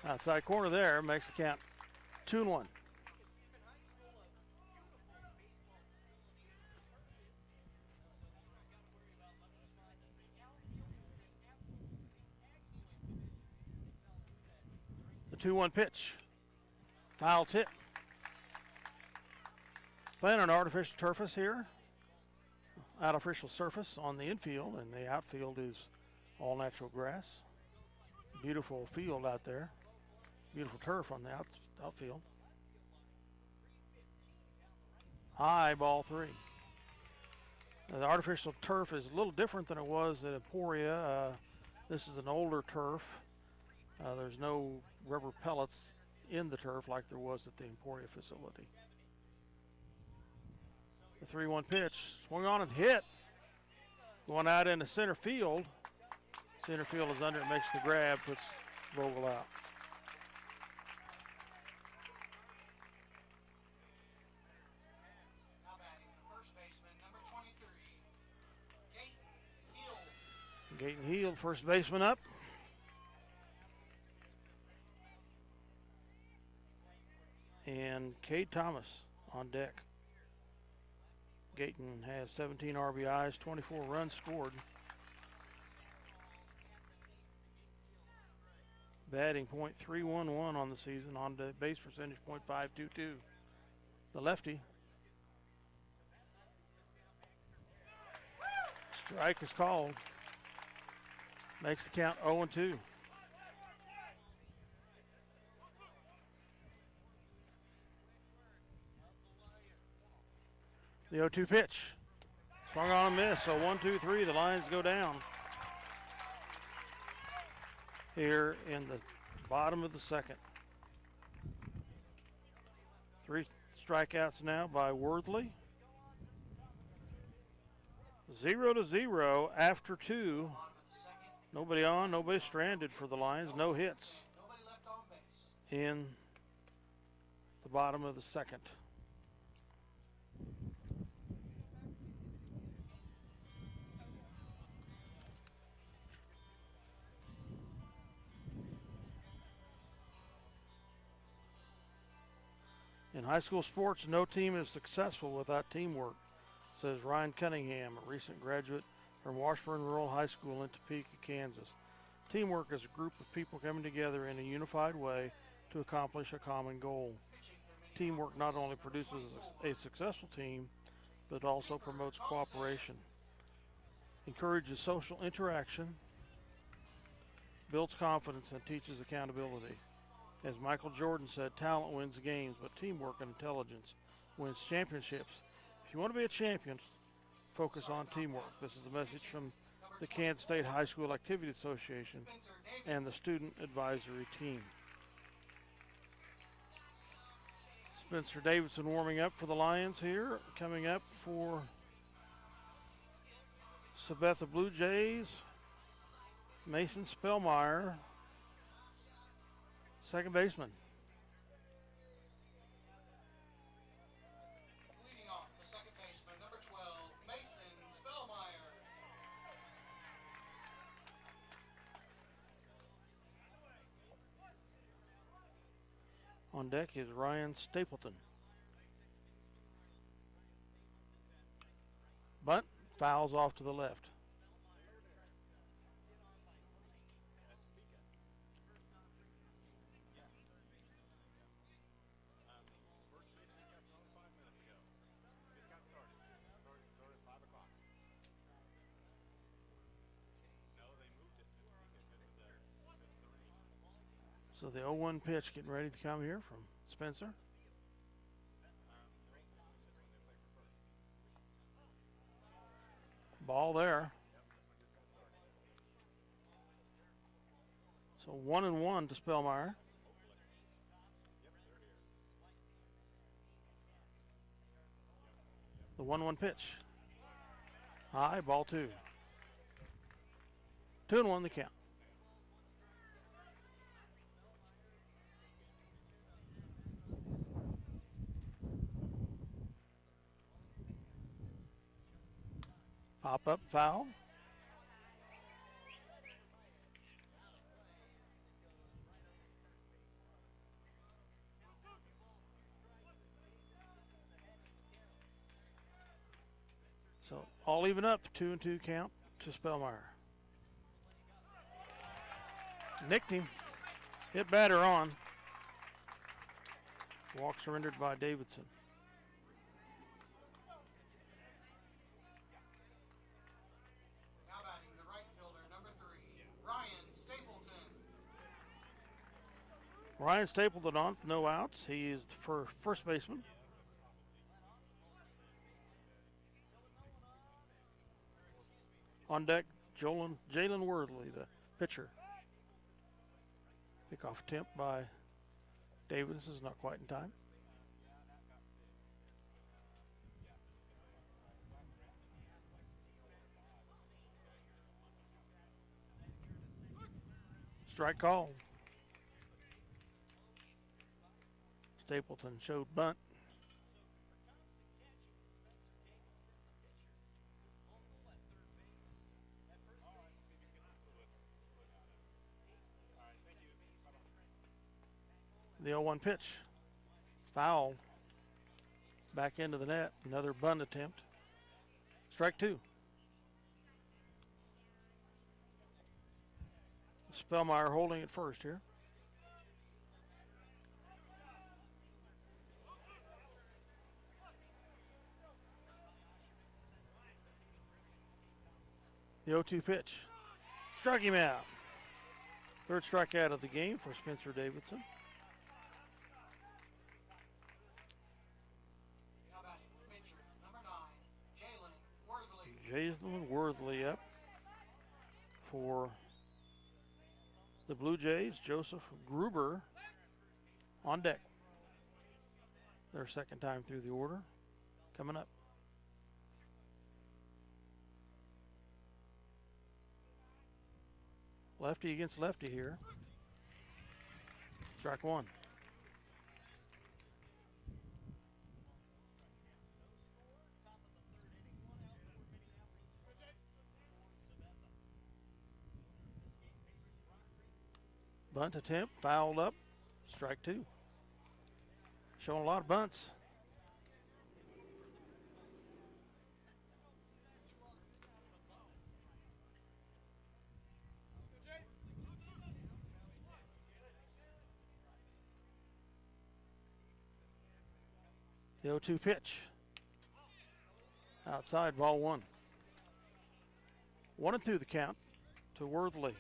Outside corner there makes the count 2-1. The 2-1 pitch. Foul tip. Playing on artificial surface here. Artificial surface on the infield, and the outfield is all natural grass. Beautiful field out there. Beautiful turf on the outfield. High, ball 3. Now, the artificial turf is a little different than it was at Emporia. This is an older turf. There's no rubber pellets in the turf like there was at the Emporia facility. The 3-1 pitch, swung on and hit. Going out into center field. Center field is under it, makes the grab, puts Vogel out. Now batting the first baseman, number 23, Gaten Heald. Gaten Heald, first baseman up. And Cade Thomas on deck. Gaten has 17 RBIs, 24 runs scored. Batting .311 on the season, on the base percentage .522. The lefty. Strike is called. Makes the count 0-2. The 0-2 pitch. Swung on a miss, so 1-2-3, the lines go down. Here in the bottom of the second. 3 strikeouts now by Worthley. 0-0 after 2. Nobody on, nobody stranded for the Lions. No hits Nobody left on base. in the bottom of the second. In high school sports, no team is successful without teamwork, says Ryan Cunningham, a recent graduate from Washburn Rural High School in Topeka, Kansas. Teamwork is a group of people coming together in a unified way to accomplish a common goal. Teamwork not only produces a successful team, but also promotes cooperation, encourages social interaction, builds confidence, and teaches accountability. As Michael Jordan said, talent wins games, but teamwork and intelligence wins championships. If you want to be a champion, focus on teamwork. This is a message from the Kansas State High School Activity Association and the Student Advisory Team. Spencer Davidson warming up for the Lions here. Coming up for Sabetha Blue Jays, Mason Spellmeyer, second baseman. Leading off the second baseman, number 12, Mason Spellmeyer. On deck is Ryan Stapleton. Bunt fouls off to the left. So the 0-1 pitch getting ready to come here from Spencer. Ball there. So 1-1 to Spellmeyer. The 1-1 pitch. High, ball 2. 2-1 the count. Pop-up foul. So all even up, 2-2 count to Spellmeyer. Nicked him. Hit batter on. Walk surrendered by Davidson. Now batting the right fielder, number 3, Ryan Stapleton. Ryan Stapleton on, no outs. He is the first baseman. On deck, Jalen Worthley, the pitcher. Pickoff attempt by Davis is not quite in time. Strike called. Stapleton showed bunt. The 0-1 pitch. Foul. Back into the net. Another bunt attempt. Strike 2. Spellmeyer holding at first here. The 0-2 pitch. Struck him out. Third strikeout of the game for Spencer Davidson. Now batting the pitcher, number 9, Jalen Worthley. Jalen Worthley up for the Blue Jays. Joseph Gruber on deck. Their second time through the order coming up. Lefty against lefty here. Strike 1. Bunt attempt, fouled up. Strike 2. Showing a lot of bunts. The 0-2 pitch. Outside, ball 1. 1-2 the count to Worthley.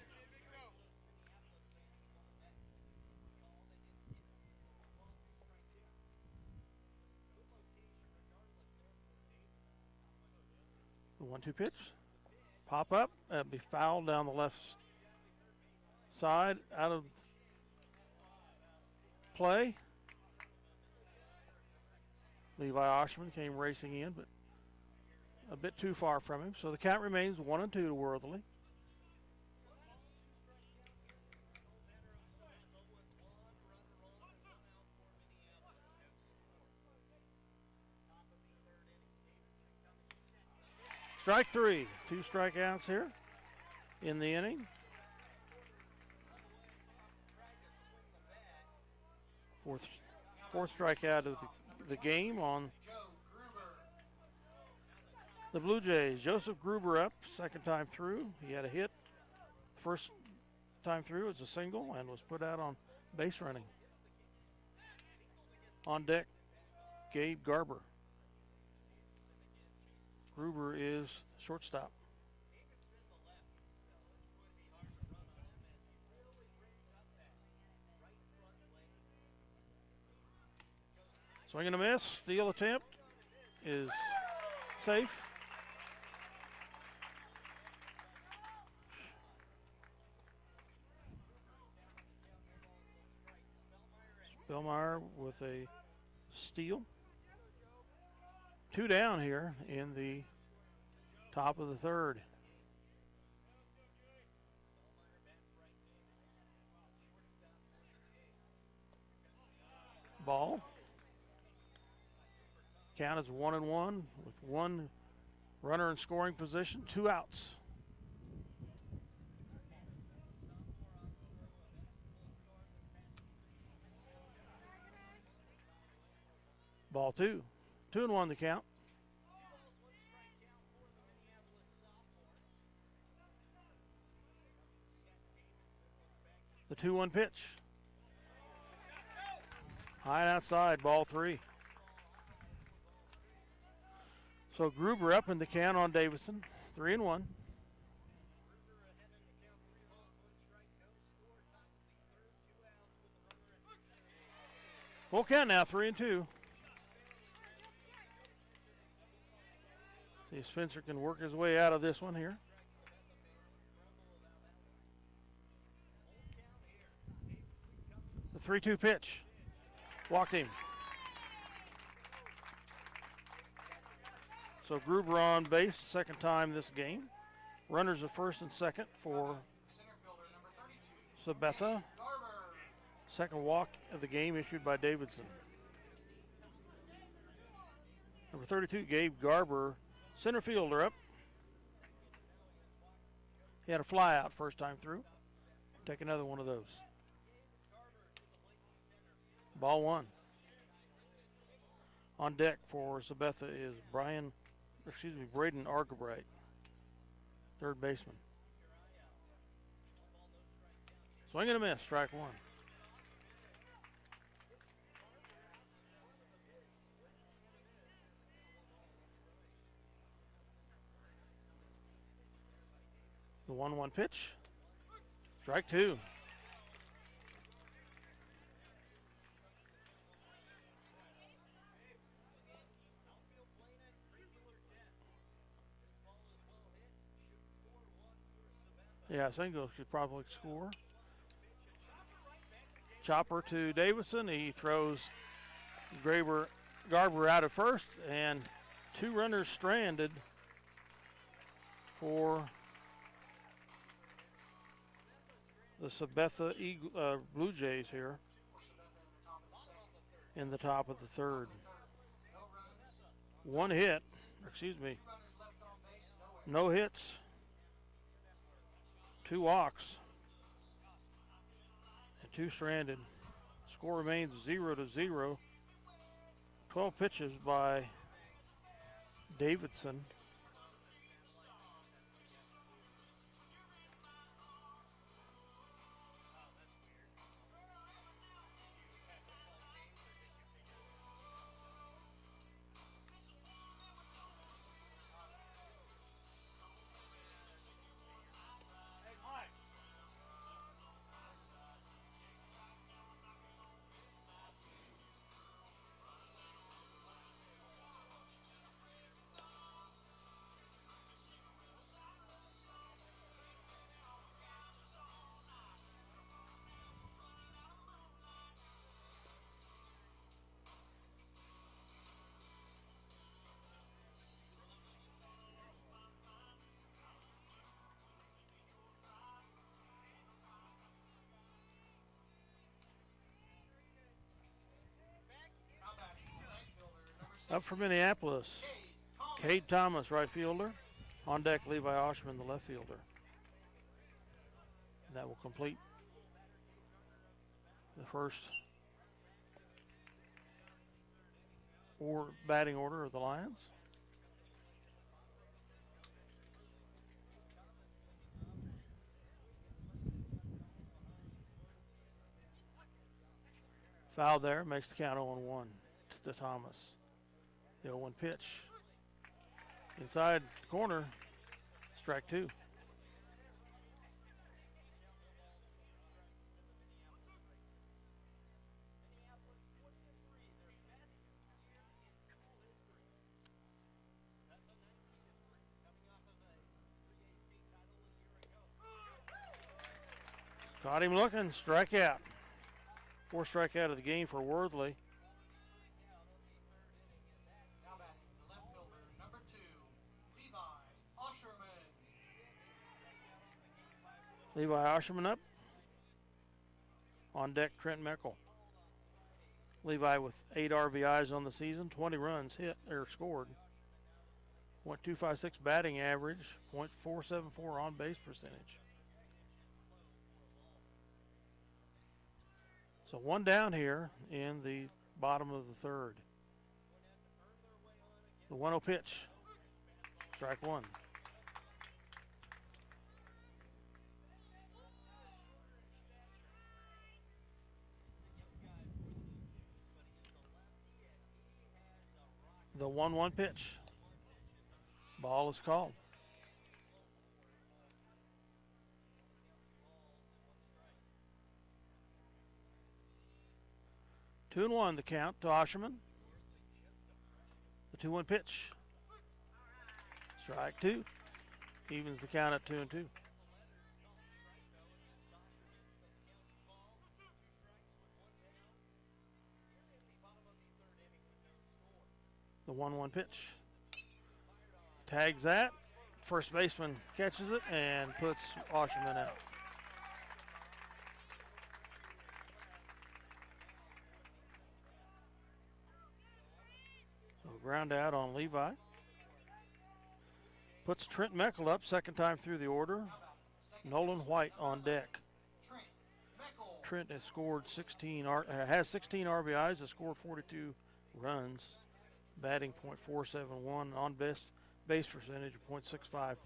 The 1-2 pitch. Pop up. That'd be fouled down the left side. Out of play. Levi Oshman came racing in, but a bit too far from him. So the count remains 1-2 to Worthley. Strike 3. 2 strikeouts here in the inning. Fourth strikeout of the game on the Blue Jays. Joseph Gruber up, second time through. He had a hit. First time through was a single and was put out on base running. On deck, Gabe Garber. Gruber is the shortstop. Swing and a miss. Steal attempt is safe. Spellmeyer with a steal. 2 down here in the top of the third. Ball. Count is 1-1 with 1 Runner in scoring position, 2 outs. Ball 2. 2-1 the count. The 2-1 pitch. High and outside, ball 3. So Gruber up in the count on Davidson, 3-1. Full count now, 3-2. See if Spencer can work his way out of this one here. The 3-2 pitch. Walked him. So Gruber on base, second time this game. Runners at first and second for Sabetha. Second walk of the game issued by Davidson. Number 32, Gabe Garber, center fielder up. He had a fly out first time through. Take another one of those. Ball 1. On deck for Sabetha is Braden Argabright, third baseman. Swing and a miss, strike 1. The 1-1 pitch, strike 2. Yeah, Single should probably score. Chopper to Davidson. He throws Garber out at first, and 2 runners stranded for the Sabetha Blue Jays here in the top of the third. 1 hit, no hits. 2 walks and 2 stranded. Score remains 0-0. 12 pitches by Davidson. Up for Minneapolis, Cade Thomas, right fielder. On deck, Levi Oshman, the left fielder. And that will complete the first batting order of the Lions. Foul there, makes the count 0-1 to Thomas. The 0-1 pitch. Inside corner, strike 2. Caught him looking, strikeout. 4th strikeout of the game for Worthley. Levi Osherman up. On deck, Trent Meckel. Levi with 8 RBIs on the season, 20 runs hit or scored. .256 batting average, .474 on base percentage. So one down here in the bottom of the third. The 1-0 pitch. Strike one. The 1-1 pitch. Ball is called. Two and one the count to Osherman. The 2-1 pitch. Strike two. Evens the count at 2-2. The 1-1 pitch. Tags that. First baseman catches it and puts Osherman out. So ground out on Levi. Puts Trent Meckel up second time through the order. Nolan White on deck. Trent has scored 16 RBIs, has scored 42 runs, batting .471, on base percentage of .654.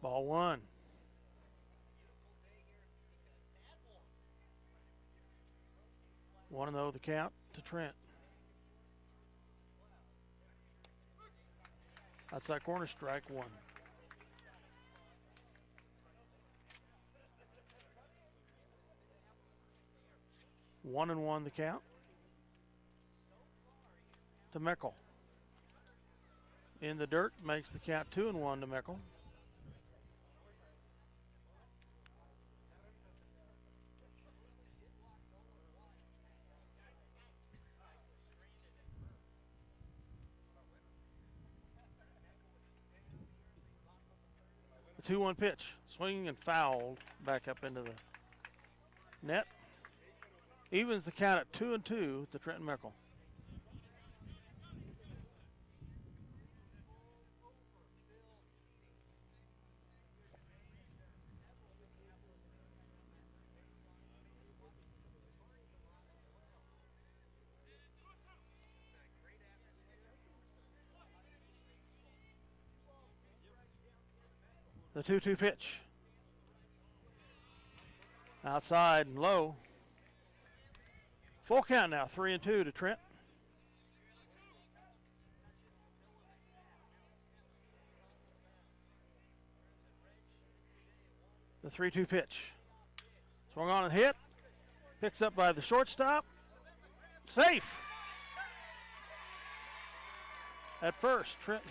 Ball one. 1-0 the count to Trent. Outside corner, strike one. One and one the count to Meckel. In the dirt makes the count 2-1 to Meckel. The 2-1 pitch, swinging and fouled back up into the net. Evens the count at 2-2 to Trenton Meckel. The 2-2 pitch. Outside and low. Full count now, 3-2 to Trent. The 3-2 pitch. Swung on and hit. Picks up by the shortstop. Safe. At first, Trent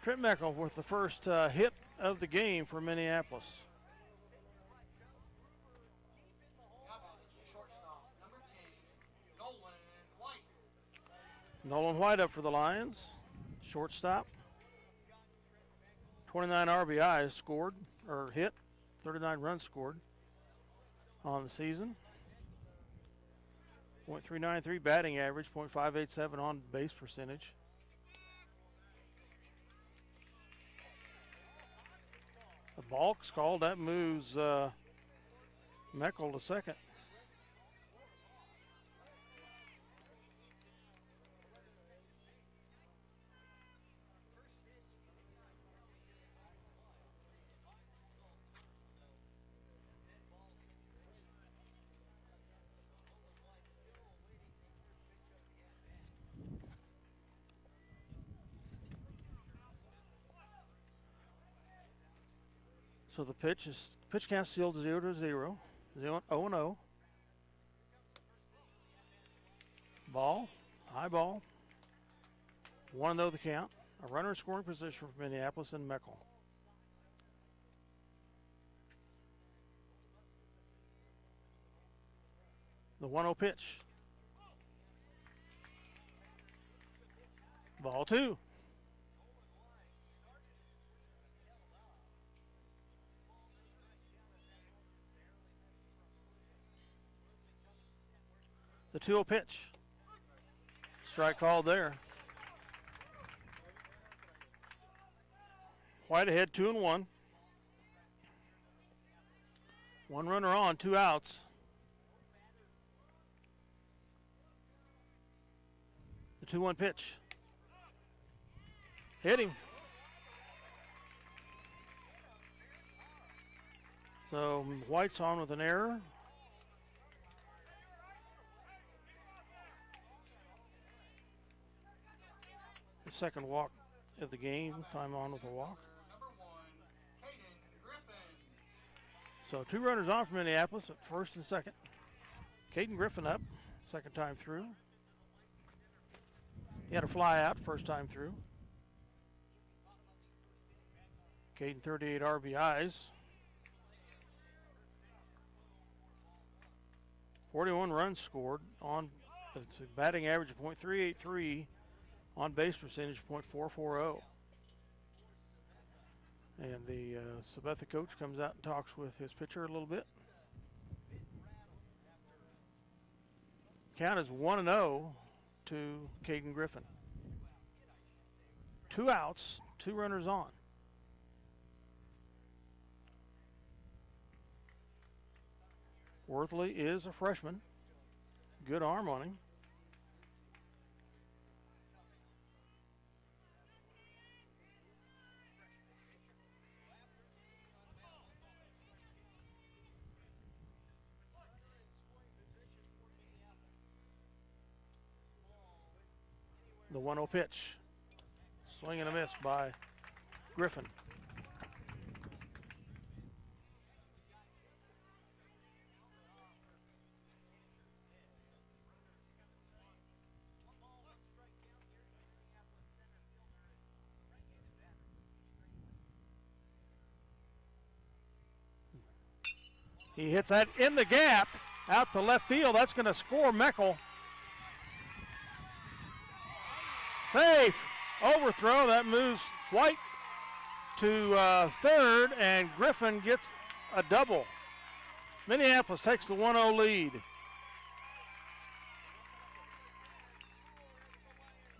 Meckel with the first hit of the game for Minneapolis. Nolan White up for the Lions. Shortstop. 29 RBIs scored, or hit. 39 runs scored on the season. .393 batting average, .587 on base percentage. The balk's called. That moves Meckel to second. So the pitch count sealed 0-0, 0-0. Ball, high ball. 1-0 the count. A runner in scoring position for Minneapolis and Meckel. The 1-0 pitch. Ball two. The 2-0 pitch. Strike called there. White ahead 2-1. One runner on, 2 outs. The 2-1 pitch. Hit him. So White's on with an error. The second walk of the game, time on with a walk. So 2 runners on for Minneapolis at first and second. Caden Griffin up, second time through. He had a fly out first time through. Caden 38 RBIs. 41 runs scored on a batting average of .383, on base percentage of .440. And the Sabetha coach comes out and talks with his pitcher a little bit. Count is 1-0 to Caden Griffin. 2 outs, 2 runners on. Worthley is a freshman. Good arm on him. The 1-0 pitch. Swing and a miss by Griffin. He hits that in the gap, out to left field. That's going to score Meckel. Safe. Overthrow. That moves White to third, and Griffin gets a double. Minneapolis takes the 1-0 lead.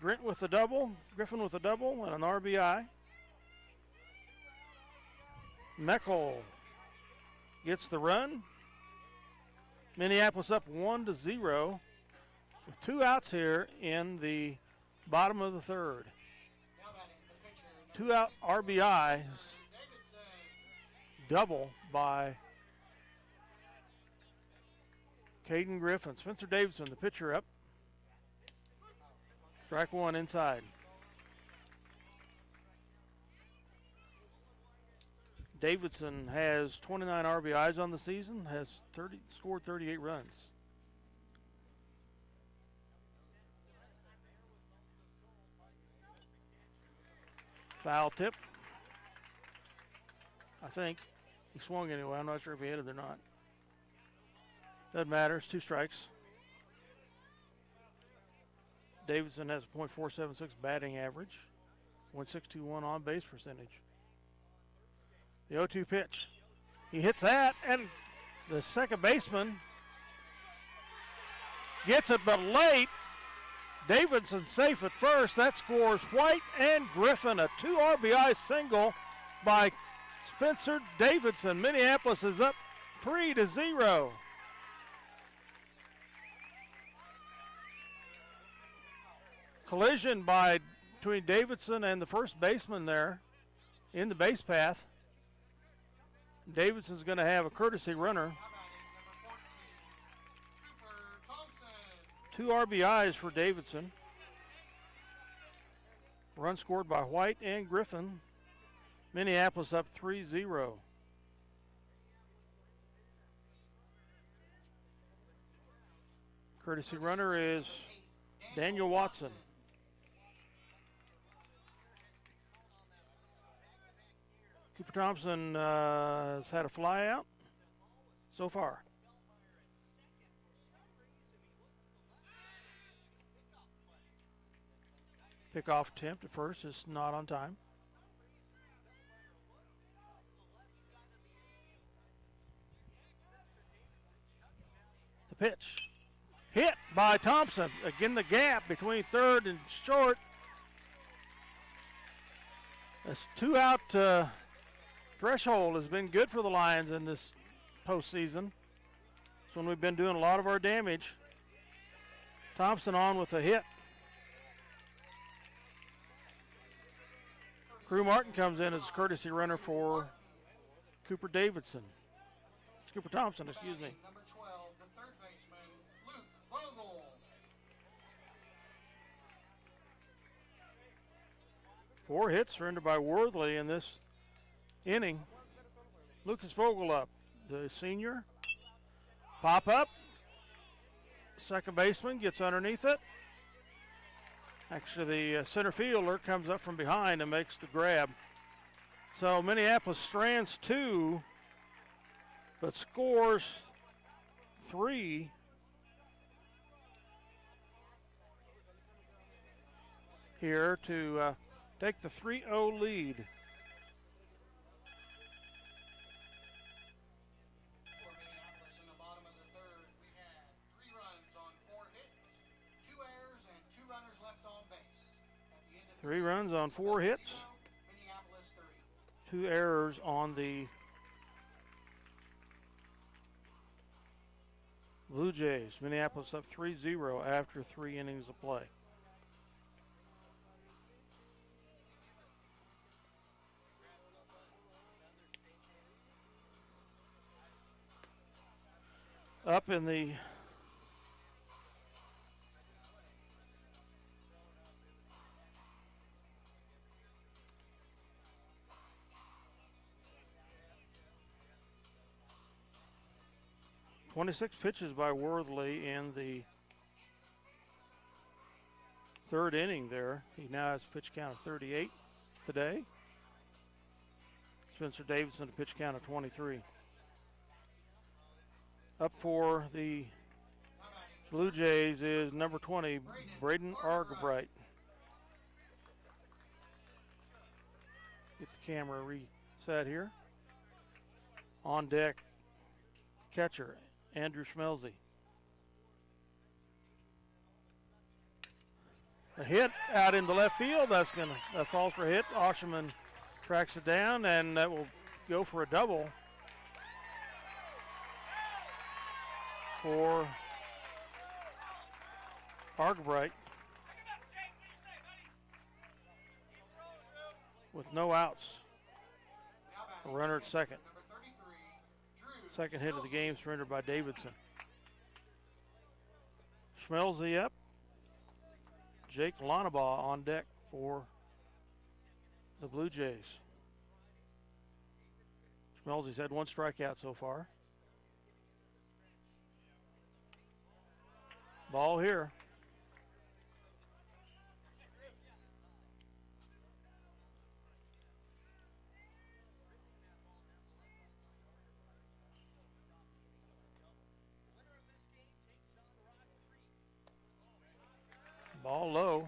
Grint with the double, Griffin with a double, and an RBI. Meckel gets the run. Minneapolis up 1-0 with 2 outs here in the bottom of the third. 2 out RBI, double by Caden Griffin. Spencer Davidson, the pitcher, up. Strike 1 inside. Davidson has 29 RBIs on the season, has scored 38 runs. Foul tip. I think. He swung anyway. I'm not sure if he hit it or not. Doesn't matter. It's 2 strikes. Davidson has a .476 batting average. .621 on base percentage. The 0-2 pitch. He hits that, and the second baseman gets it, but late. Davidson safe at first. That scores White and Griffin. A 2 RBI single by Spencer Davidson. Minneapolis is up 3-0. Collision between Davidson and the first baseman there in the base path. Davidson's going to have a courtesy runner. 2 RBIs for Davidson. Run scored by White and Griffin. Minneapolis up 3-0. Courtesy runner is Daniel Watson. Cooper Thompson has had a fly out so far. Pickoff attempt at first is not on time. The pitch. hit by Thompson. Again, the gap between third and short. This two-out threshold has been good for the Lions in this postseason. It's when we've been doing a lot of our damage. Thompson on with a hit. Crew Martin comes in as a courtesy runner for Cooper Davidson. Cooper Thompson, excuse me. Number 12, the third baseman, Luke Vogel. 4 hits surrendered by Worthley in this inning. Lucas Vogel up, the senior. Pop up. Second baseman gets underneath it. Actually, the center fielder comes up from behind and makes the grab. So Minneapolis strands 2, but scores 3. Here to take the 3-0 lead. For Minneapolis in the bottom of the third, we had 3 runs on 4 hits, 2 errors, and 2 runners left on base. At the end of the 3 runs on 4 hits, Minneapolis 30. 2 errors on the Blue Jays. Minneapolis up 3-0 after 3 innings of play. Up in the .26 pitches by Worthley in the third inning there. He now has a pitch count of 38 today. Spencer Davidson a pitch count of 23. Up for the Blue Jays is number 20, Braden Argabright. Get the camera reset here. On deck, catcher, Andrew Schmelze. A hit out into left field. That falls for a hit. Osherman tracks it down, and that will go for a double for Argabright with no outs. A runner at second. Second hit of the game surrendered by Davidson. Schmelze up. Jake Lonabaugh on deck for the Blue Jays. Schmelze's had 1 strikeout so far. Ball here. Ball low.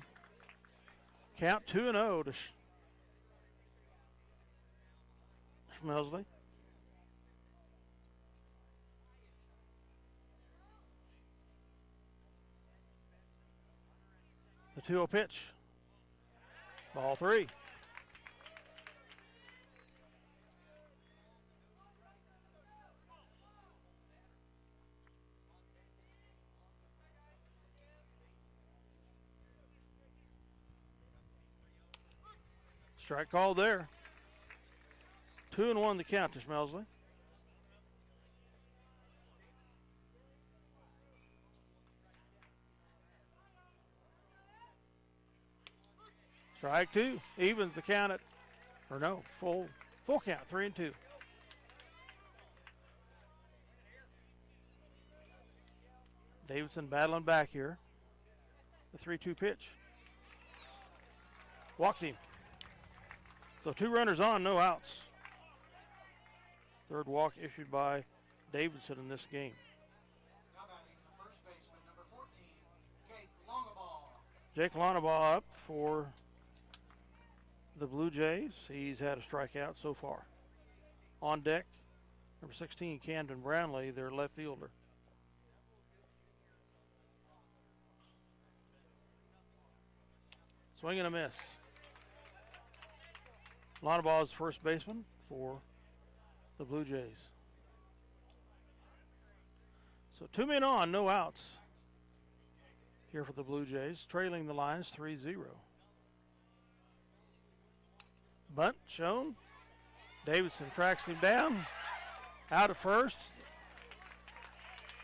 Count 2-0 to Schmelze. The 2-0 pitch. Ball 3. Strike called there. 2-1 the count to Schmelze. Strike 2 evens the count at, or no, full count, 3-2. Davidson battling back here. The 3-2 pitch. Walked him. So 2 runners on, no outs. Third walk issued by Davidson in this game. Now batting the first baseman, number 14, Jake Longabaugh. Jake Lonabaugh up for the Blue Jays. He's had a strikeout so far. On deck, number 16, Camden Brownlee, their left fielder. Swing and a miss. Lonnebaugh is first baseman for the Blue Jays. So 2 men on, no outs here for the Blue Jays, trailing the Lions 3-0. Bunt shown. Davidson tracks him down. Out at first.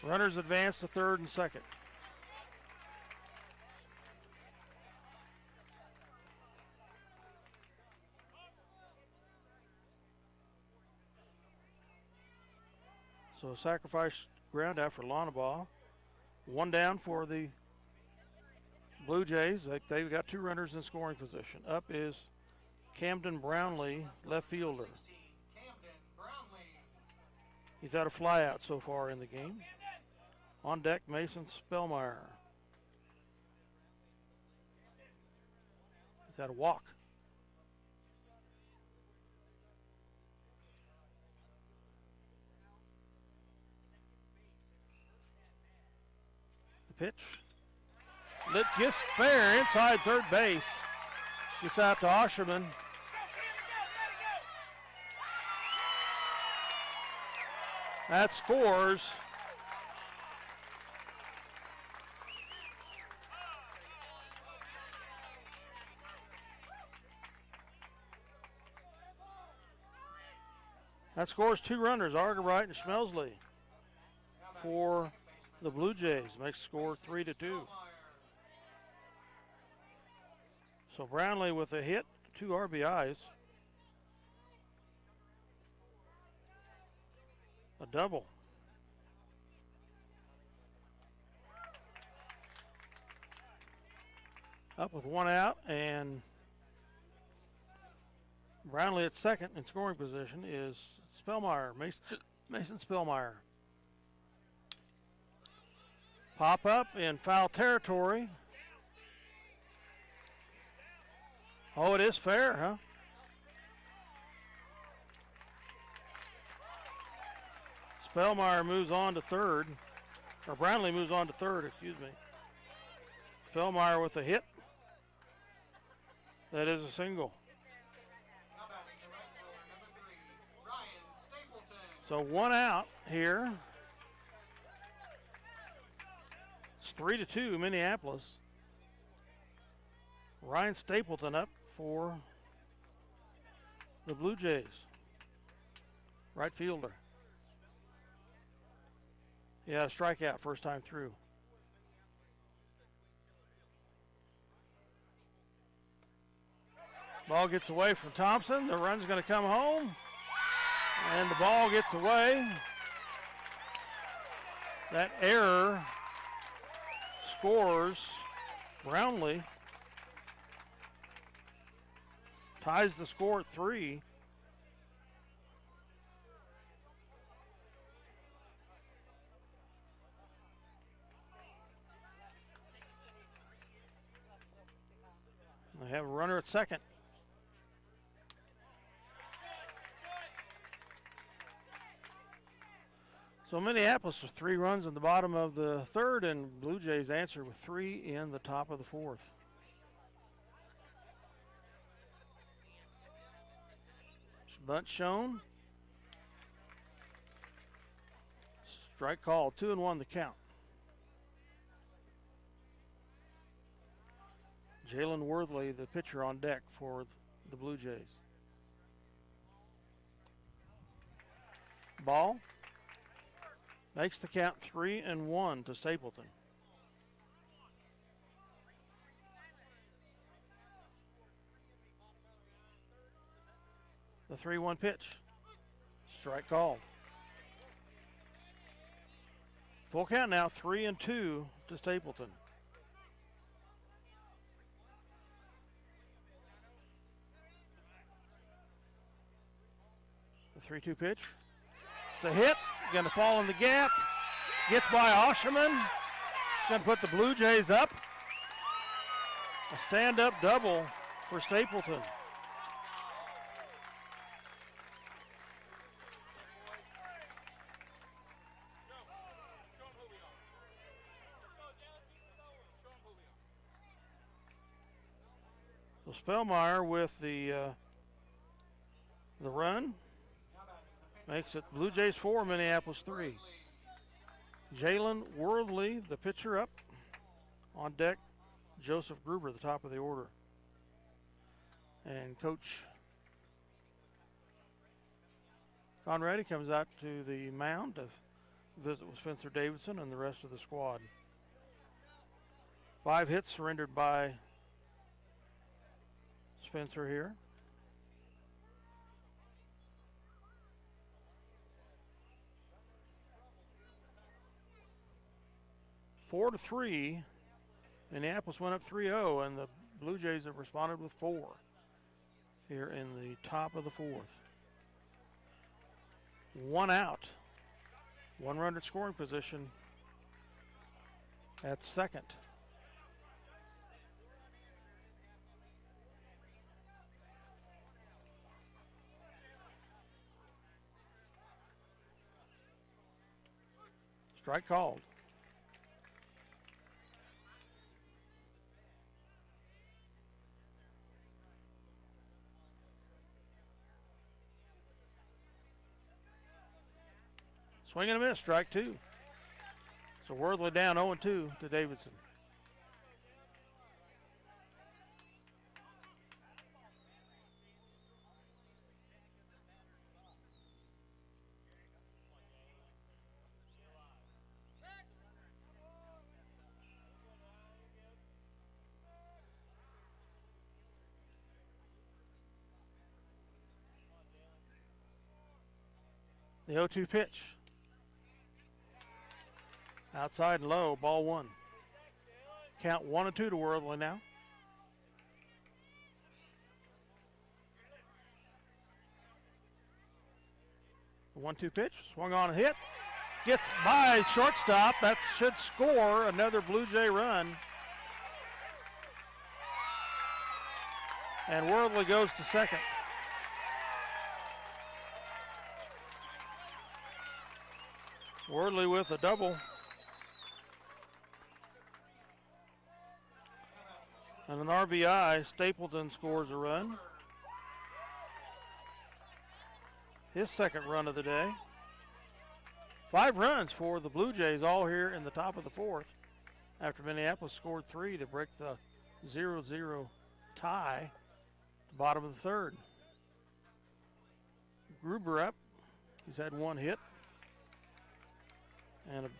Runners advance to third and second. So a sacrifice ground out for Lonnebaugh. One down for the Blue Jays. They've got 2 runners in scoring position. Up is Camden Brownlee, left fielder. He's had a flyout so far in the game. On deck, Mason Spellmeyer. He's had a walk. The pitch. Lit just fair inside third base. Gets out to Osherman. That scores. That scores 2 runners, Argerbright and Schmelsley, for the Blue Jays. Makes the score 3-2. So Brownlee with a hit, 2 RBIs. A double. Up with 1 out, and Brownlee at second in scoring position is Spellmeyer, Mason Spellmeyer. Pop up in foul territory. Oh, it is fair, huh? Spellmeyer moves on to third, or Brownlee moves on to third, excuse me. Spellmeyer with a hit. That is a single. So 1 out here. It's 3-2 Minneapolis. Ryan Stapleton up for the Blue Jays. Right fielder. Yeah, strikeout first time through. Ball gets away from Thompson. The run's going to come home. And the ball gets away. That error scores Brownlee. Ties the score at 3. They have a runner at second. So Minneapolis with 3 runs in the bottom of the third, and Blue Jays answer with 3 in the top of the fourth. Bunt shown. Strike call, 2-1 the count. Jalen Worthley, the pitcher, on deck for the Blue Jays. Ball makes the count 3-1 to Stapleton. The 3-1 pitch. Strike called. Full count now, 3-2 to Stapleton. The 3-2 pitch. It's a hit. Going to fall in the gap. Gets by Osherman. It's going to put the Blue Jays up. A stand-up double for Stapleton. So Spellmeyer with the run makes it Blue Jays 4, Minneapolis 3. Jalen Worthley, the pitcher, up. On deck, Joseph Gruber, the top of the order. And Coach Conradi comes out to the mound to visit with Spencer Davidson and the rest of the squad. 5 hits surrendered by Spencer here. Four to 3. Minneapolis went up 3-0, and the Blue Jays have responded with 4 here in the top of the 4th. 1 out. 1 runner at scoring position at second. Strike called. Swing and a miss, strike 2. So Worthley down 0-2 to Davidson. The 0-2 pitch. Outside and low, ball 1. Count 1-2 to Worthley now. The 1-2 pitch, swung on and hit. Gets by shortstop. That should score another Blue Jay run. And Worthley goes to second. Worthley with a double. And an RBI, Stapleton scores a run. His second run of the day. 5 runs for the Blue Jays, all here in the top of the 4th, after Minneapolis scored 3 to break the 0-0 tie at the bottom of the 3rd. Gruber up. He's had 1 hit. And it's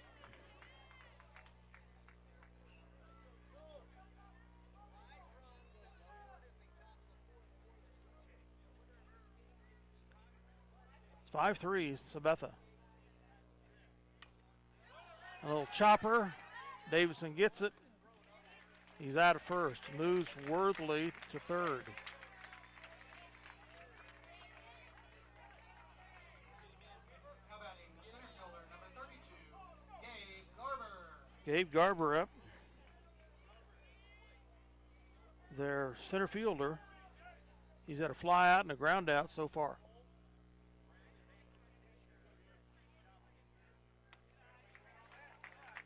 5-3, Sabetha. A little chopper. Davidson gets it. He's out of first. Moves Worthley to third. Gabe Garber up. Their center fielder. He's had a fly out and a ground out so far.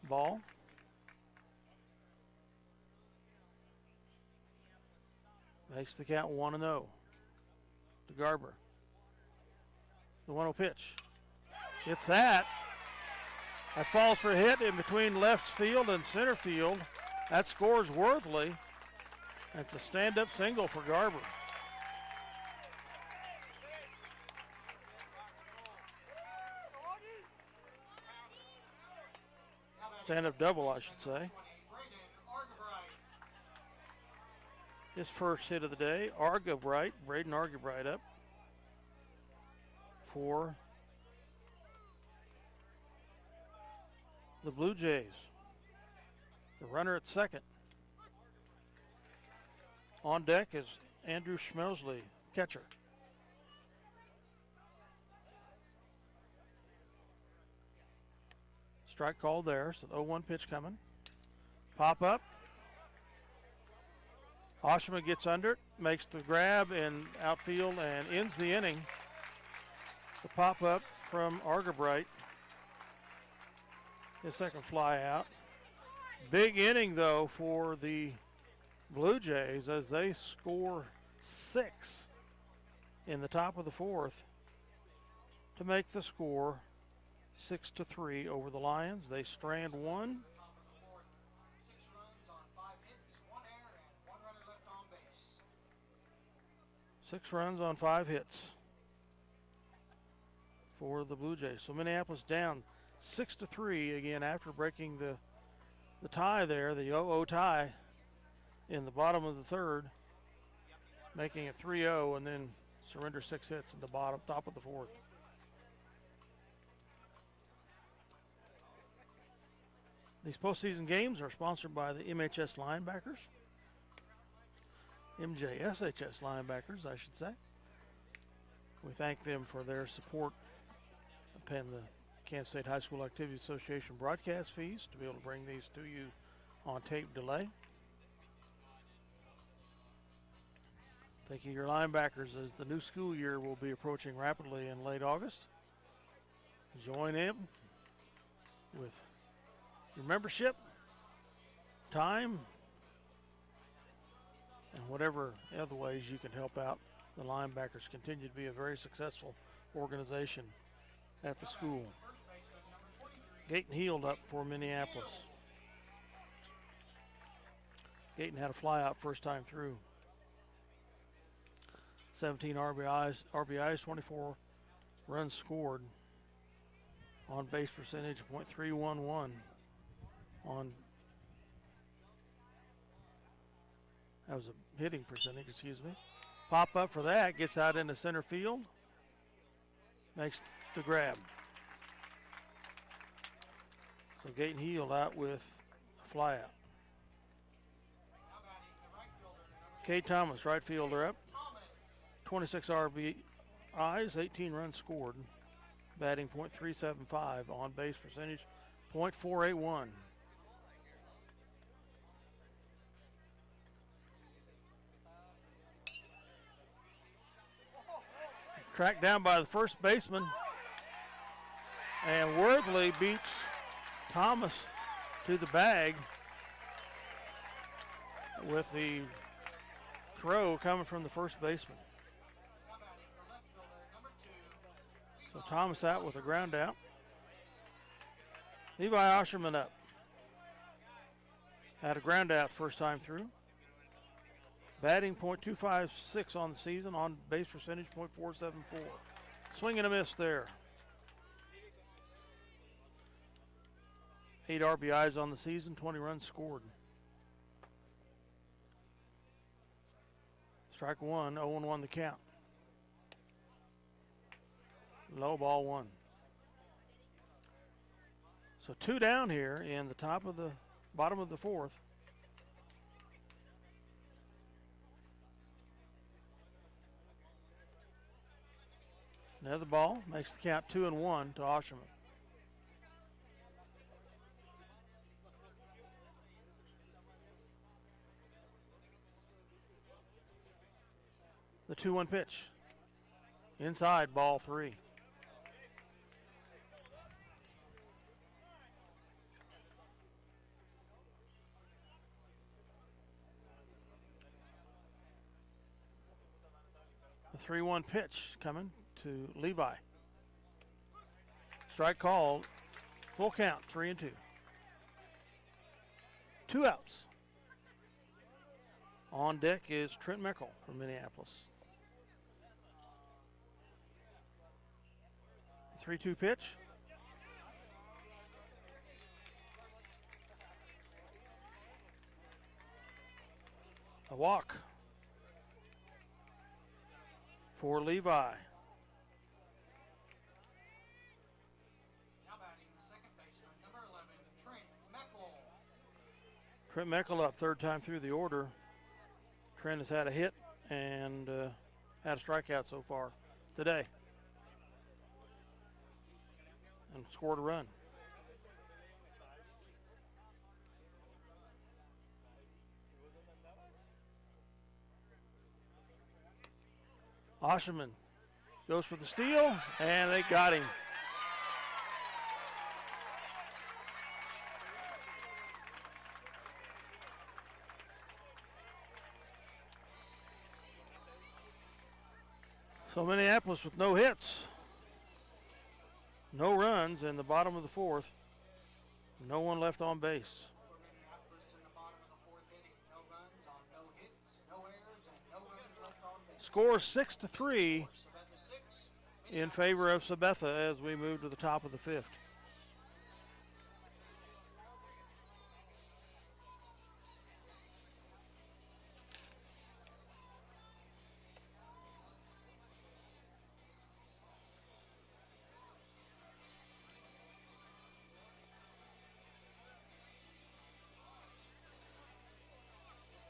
Ball. Makes the count 1-0 to Garber. The 1-0 pitch. It's that. That falls for a hit in between left field and center field. That scores Worthley. It's a stand-up single for Garber. Stand-up double, I should say. His first hit of the day, Braden Argabright up for the Blue Jays. The runner at second. On deck is Andrew Schmelsley, catcher. Strike called there, so the 0-1 pitch coming. Pop up. Oshima gets under it, makes the grab in outfield and ends the inning. The pop up from Argabright. His second fly out. Big inning though for the Blue Jays as they score 6 in the top of the fourth to make the score 6-3 over the Lions. They strand one. Top of the fourth. 6 runs on 5 hits, 1 error, and 1 runner left on base. 6 runs on 5 hits for the Blue Jays. So Minneapolis down 6-3 again after breaking the tie there, the 0-0 tie in the bottom of the third, making it 3-0, and then surrender 6 hits in the top of the fourth. These postseason games are sponsored by the MHS Linebackers. MJSHS Linebackers, I should say. We thank them for their support of paying the Kansas State High School Activity Association broadcast fees to be able to bring these to you on tape delay. Thanking your linebackers as the new school year will be approaching rapidly in late August. Join in with your membership, time, and whatever other ways you can help out. The linebackers continue to be a very successful organization at the school. Gayton Heald up for Minneapolis. Gayton had a flyout first time through. 17 RBIs, 24 runs scored. On base percentage .311 on, that was a hitting percentage, excuse me. Pop up for that, gets out into center field, makes the grab. So Gayton Heald out with a flyout. Kate Thomas, right fielder, up. 26 RBIs, 18 runs scored. Batting .375, on base percentage .481. Tracked down by the first baseman, and Worthley beats Thomas to the bag with the throw coming from the first baseman. So Thomas out with a ground out. Levi Osherman up. Had a ground out first time through. Batting .256 on the season, on base percentage .474. Swing and a miss there. 8 RBIs on the season, 20 runs scored. Strike one, 0-1 the count. Low ball one. So 2 down here in the bottom of the fourth. Another ball makes the count 2-1 to Osherman. The 2-1 pitch. Inside, ball 3. The 3-1 pitch coming to Levi. Strike called. Full count, 3-2. 2 outs. On deck is Trent Meckel from Minneapolis. 3-2 pitch. A walk for Levi. Now batting the second baseman, number 11, Trent Meckel. Trent Meckel up third time through the order. Trent has had a hit and had a strikeout so far today. And scored a run. Osherman goes for the steal, and they got him. So Minneapolis with no hits, no runs in the bottom of the fourth. No one left on base. For Minneapolis in the bottom of the fourth inning. No runs on no hits, no errors, and no runners left on base. Score 6-3 Sabetha 6. in favor of Sabetha as we move to the top of the fifth.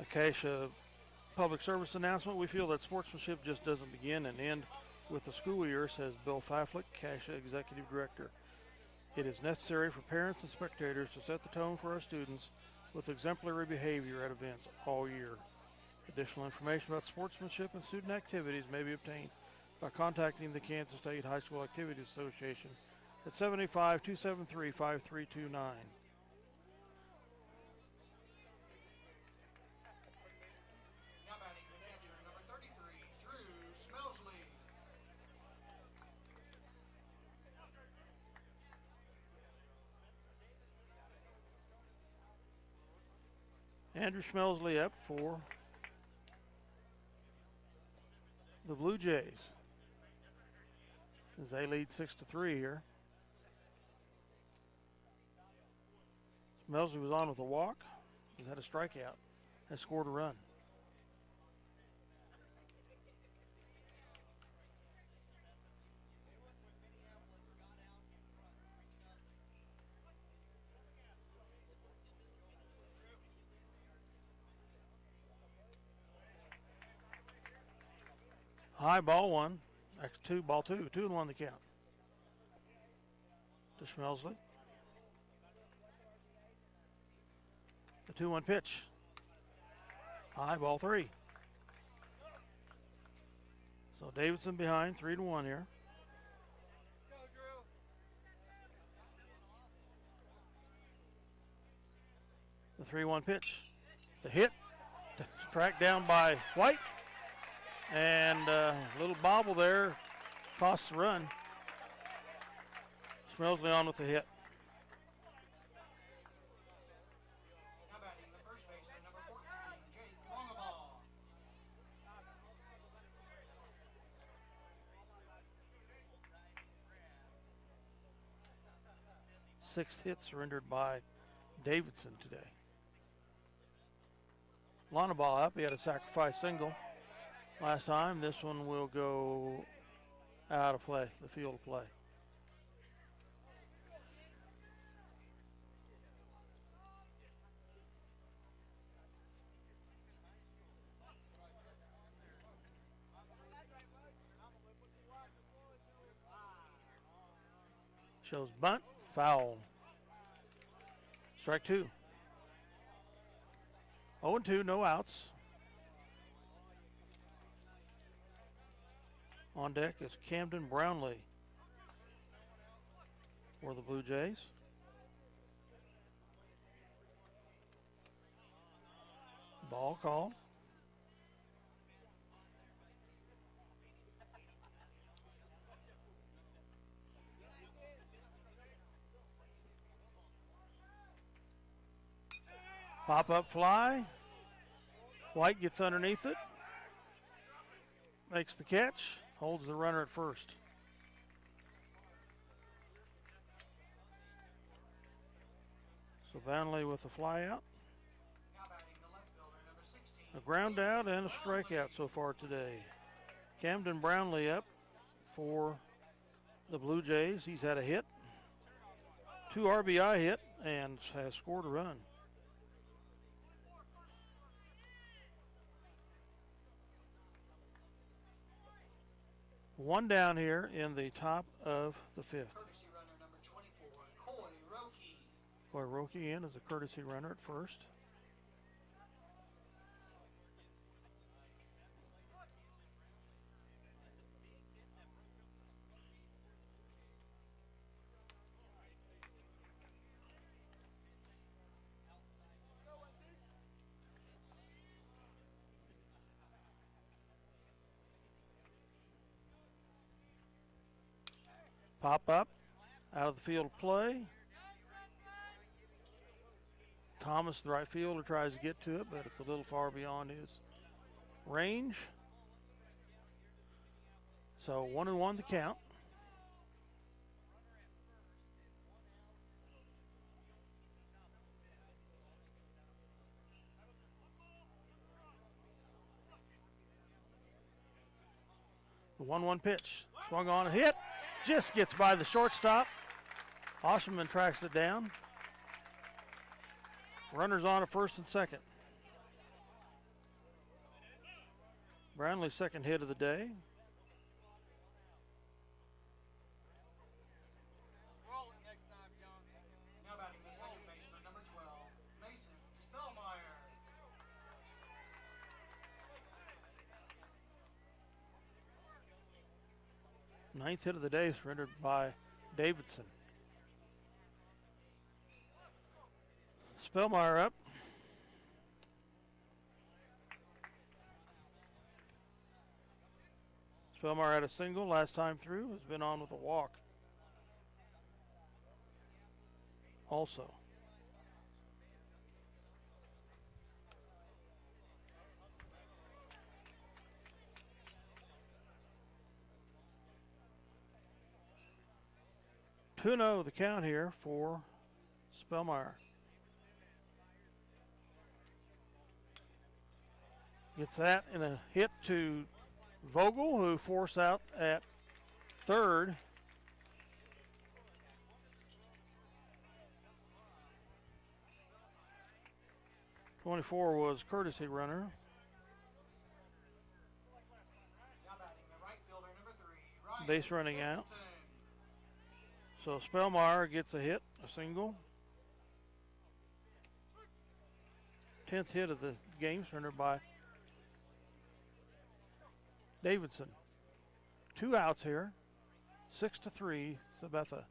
Acacia public service announcement. We feel that sportsmanship just doesn't begin and end with the school year, says Bill Pfeiflick, Acacia Executive Director. It is necessary for parents and spectators to set the tone for our students with exemplary behavior at events all year. Additional information about sportsmanship and student activities may be obtained by contacting the Kansas State High School Activities Association at 785-273-5329. Andrew Schmelsley up for the Blue Jays as they lead 6-3 here. Schmelsley was on with a walk. He's had a strikeout. Has scored a run. High ball one. Actually, ball two. 2-1 the count to Schmelsley. The 2-1 pitch. High ball 3. So Davidson behind 3-1 here. The 3-1 pitch. The hit. Tracked down by White. And a little bobble there costs the run. Schmelsley on with the hit. Now batting the first baseman, number 14, Jake Longaball. 6 hits surrendered by Davidson today. Lonaball up. He had a sacrifice single last time. This one will go out of play, the field of play. Shows bunt, foul. Strike 2. 0-2, no outs. On deck is Camden Brownlee for the Blue Jays. Ball called. Pop-up fly. White gets underneath it. Makes the catch. Holds the runner at first. So Brownlee with the fly out. Now batting the left fielder, number 16. A ground out and a strikeout so far today. Camden Brownlee up for the Blue Jays. He's had a hit, 2 RBI hit, and has scored a run. One down here in the top of the fifth. Courtesy runner, number 24, Coy Roki. Coy Roki in as a courtesy runner at first. Pop up, out of the field of play. Thomas, the right fielder, tries to get to it, but it's a little far beyond his range. So 1-1 the count. The 1-1 pitch, swung on, a hit, just gets by the shortstop. Osherman tracks it down. Runners on at first and second. Brownlee's second hit of the day. Now batting the second baseman, number 12, Mason Spellmeyer. Ninth hit of the day surrendered by Davidson. Spellmeyer up. Spellmeyer had a single last time through, has been on with a walk also. Trny the count here for Spellmeyer. Gets that in a hit to Vogel, who forced out at third. '24 was courtesy runner. Now batting the right fielder, number 3, Ryan Base running out. Stapleton. So Spellmeyer gets a hit, a single. 10th hit of the game, surrendered by Davidson. 2 outs here. 6-3, Sabetha.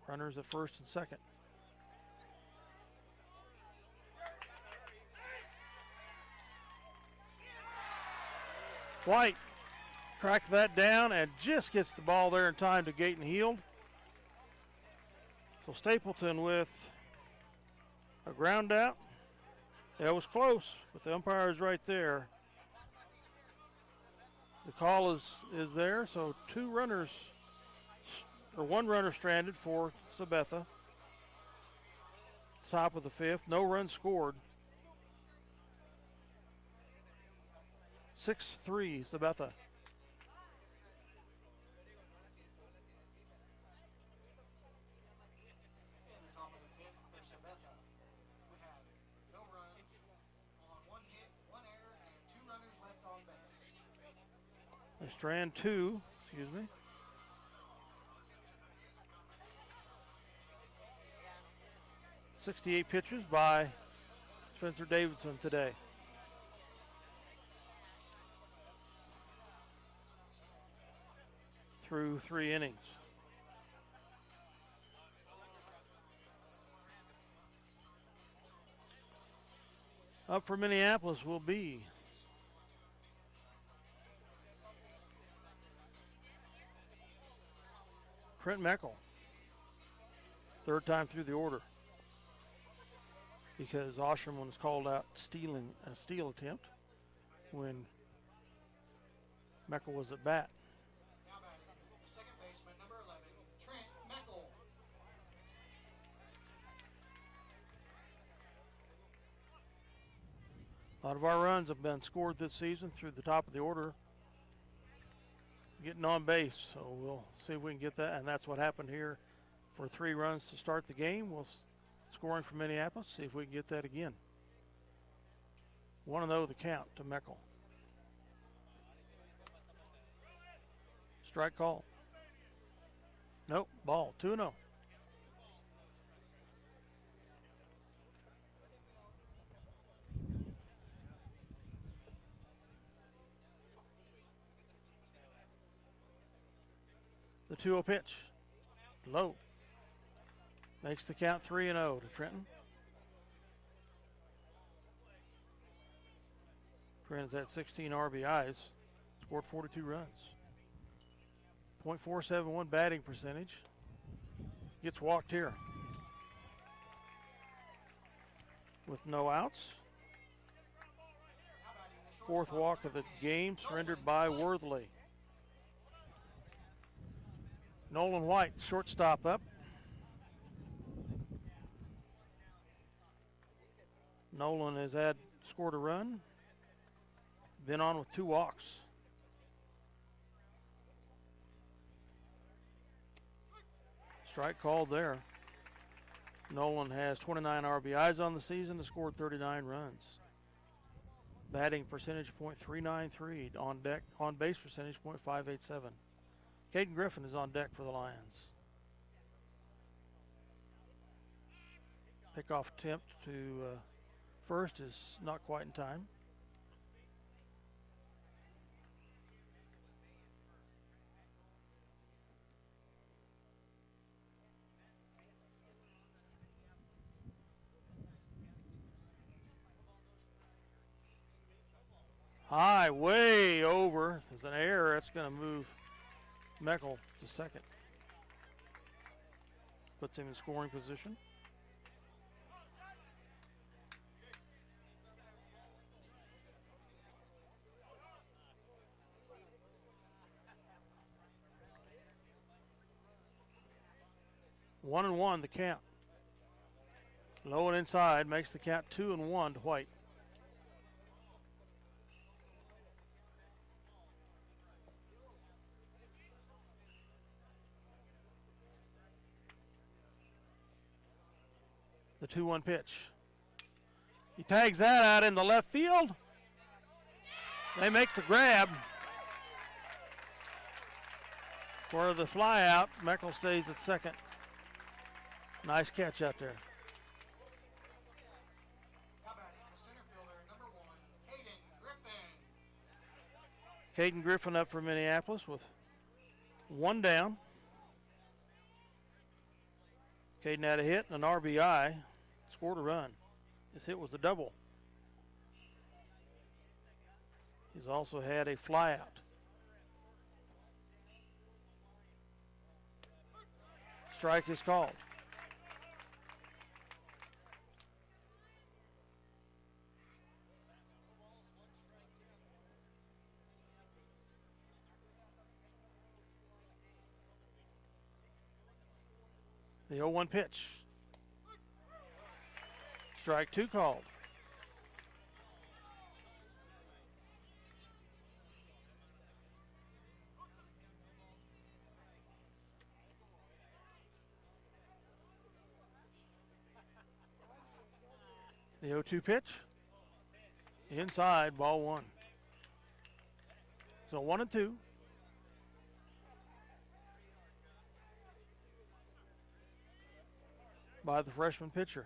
Runners at first and second. White tracked that down and just gets the ball there in time to Gate and Heald. So Stapleton with a ground out. That was close, but the umpire is right there. The call is there, so 2 runners, or 1 runner stranded for Sabetha. Top of the 5th, no runs scored. 6-3, Sabetha. In the top of the 5th for Sabetha, we have no runs on 1 hit, 1 error, and 2 runners left on base. They strand 2, excuse me. .68 pitches by Spencer Davidson today. Through 3 innings. Up for Minneapolis will be Trent Meckel. 3rd time through the order, because Osherman was called out stealing a steal attempt when Meckel was at bat. Now batting the second baseman, number 11, Trent Meckel. A lot of our runs have been scored this season through the top of the order, getting on base. So we'll see if we can get that, and that's what happened here for 3 runs to start the game. We'll scoring from Minneapolis, see if we can get that again. 1-0 the count to Meckel. Strike call. Nope, ball, 2-0. The 2-0 pitch, low. Makes the count 3-0 to Trenton. Trenton's had 16 RBIs, scored 42 runs. .471 batting percentage. Gets walked here. With no outs. Fourth walk of the game surrendered by Worthley. Nolan White, shortstop up. Nolan has scored a run. Been on with 2 walks. Strike called there. Nolan has 29 RBIs on the season and scored 39 runs. Batting percentage .393. On base percentage .587. Caden Griffin is on deck for the Lions. Pickoff attempt to first is not quite in time. High, way over. There's an error. That's going to move Meckel to second. Puts him in scoring position. One and one, the count. Low and inside makes the count 2-1 to White. The 2-1 pitch. He tags that out in the left field. They make the grab. For the fly out, Meckel stays at second. Nice catch out there. Now batting the center fielder, number 1, Caden Griffin. Caden Griffin up for Minneapolis with 1 down. Caden had a hit and an RBI. Scored a run. His hit was a double. He's also had a fly out. Strike is called. The 0-1 pitch. Strike 2 called. The 0-2 pitch. Inside, ball 1. So 1 and 2. By the freshman pitcher.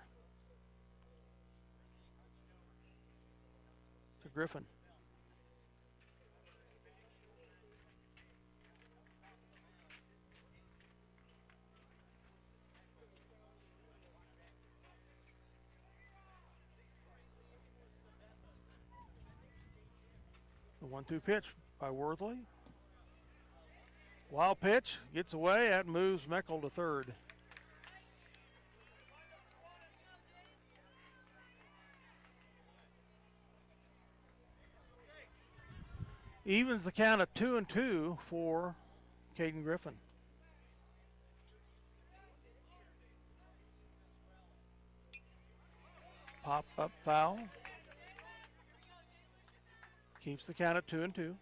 To Griffin. The 1-2 pitch by Worthley. Wild pitch, gets away, that moves Meckel to third. Evens the count of 2-2 for Caden Griffin. Pop up foul. Keeps the count at 2-2.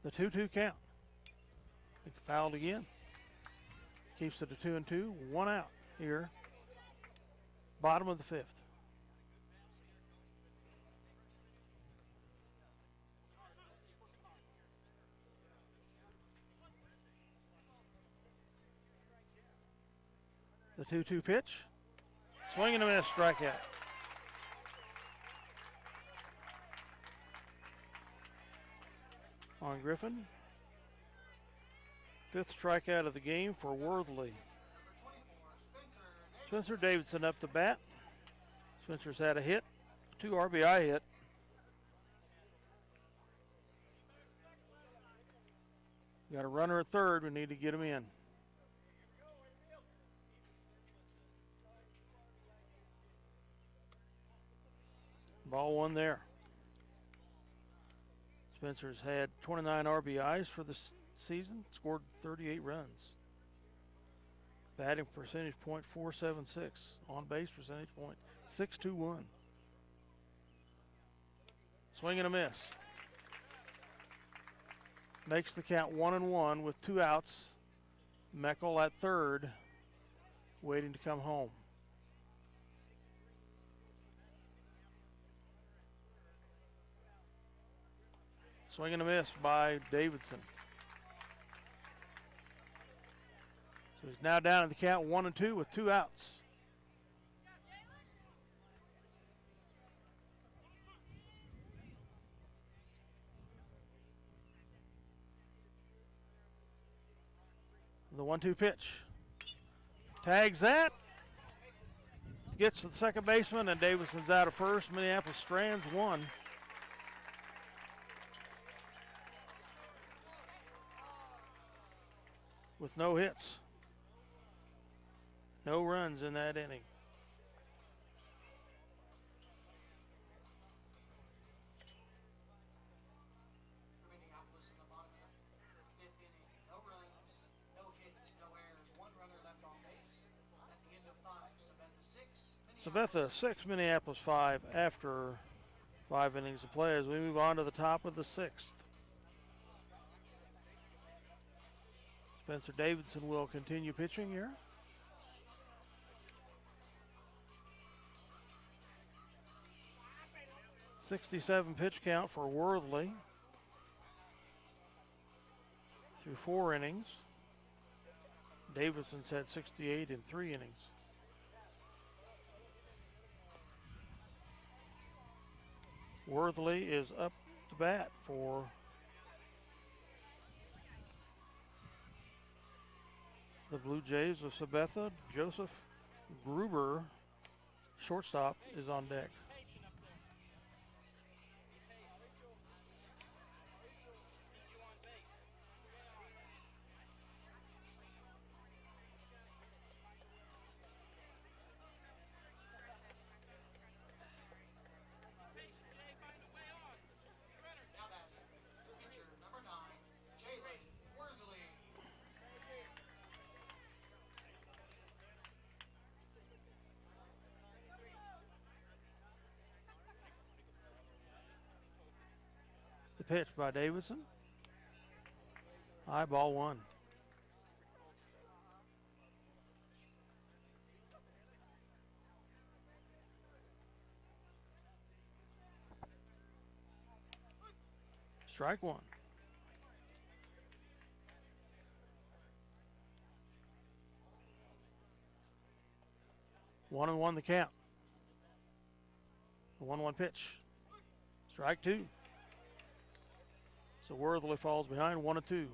The 2-2 count. Fouled again. Keeps it at 2-2. 1 out here. Bottom of the 5th. The 2-2 pitch. Swing and a miss, strikeout. On Griffin. Fifth strikeout of the game for Worthley. Number 24, Spencer Davidson up to bat. Spencer's had a hit, 2 RBI hit. Got a runner at third. We need to get him in. Ball one there. Spencer's had 29 RBIs for the season, scored 38 runs. Batting percentage .476, on base percentage .621. Swing and a miss. Makes the count 1-1 with 2 outs. Meckel at third, waiting to come home. Swing and a miss by Davidson. So he's now down at the count 1-2 with 2 outs. The 1-2 pitch. Tags that. Gets to the second baseman, and Davidson's out of first. Minneapolis strands 1. With no hits. No runs in that inning. Minneapolis in the bottom of the 5th inning. No runs, no hits, no errors. 1 runner left on base. At the end of 5, Sabetha 6. Sabetha 6, Minneapolis 5 after 5 innings of play as we move on to the top of the 6th. Spencer Davidson will continue pitching here. .67 pitch count for Worthley through 4 innings. Davidson's had 68 in 3 innings. Worthley is up to bat for the Blue Jays of Sabetha. Joseph Gruber, shortstop, is on deck. Now batting, pitcher number 9, Jalen Worthley. The pitch by Davidson. High ball 1. Strike 1. One and 1 the count. The 1-1 pitch. Strike 2. So Worthley falls behind 1-2.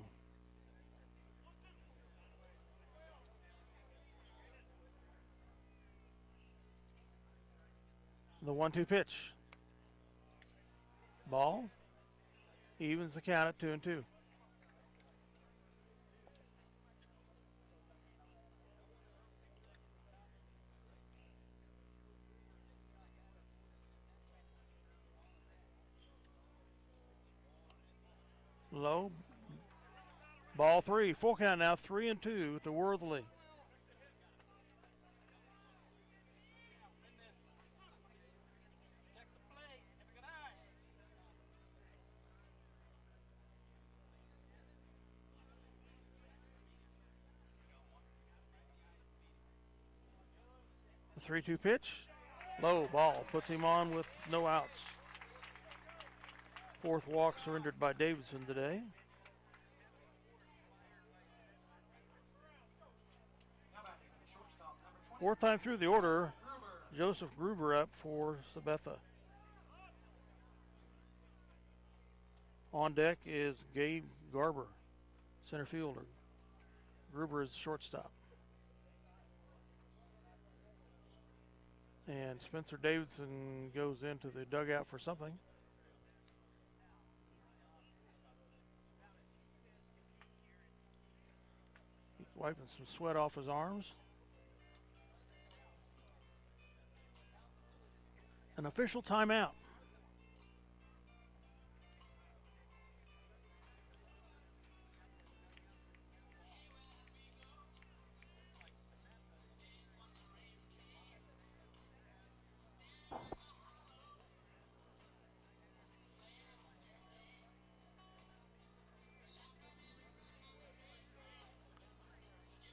The 1-2 pitch. Ball. Evens the count at 2-2. Low. Ball 3. Full count now. 3-2 to Worthley. The 3-2 pitch. Low ball. Puts him on with no outs. 4th walk surrendered by Davidson today. Now batting, shortstop number 20, 4th time through the order. Gruber. Joseph Gruber up for Sabetha. On deck is Gabe Garber, center fielder. Gruber is shortstop. And Spencer Davidson goes into the dugout for something. He's wiping some sweat off his arms. An official timeout.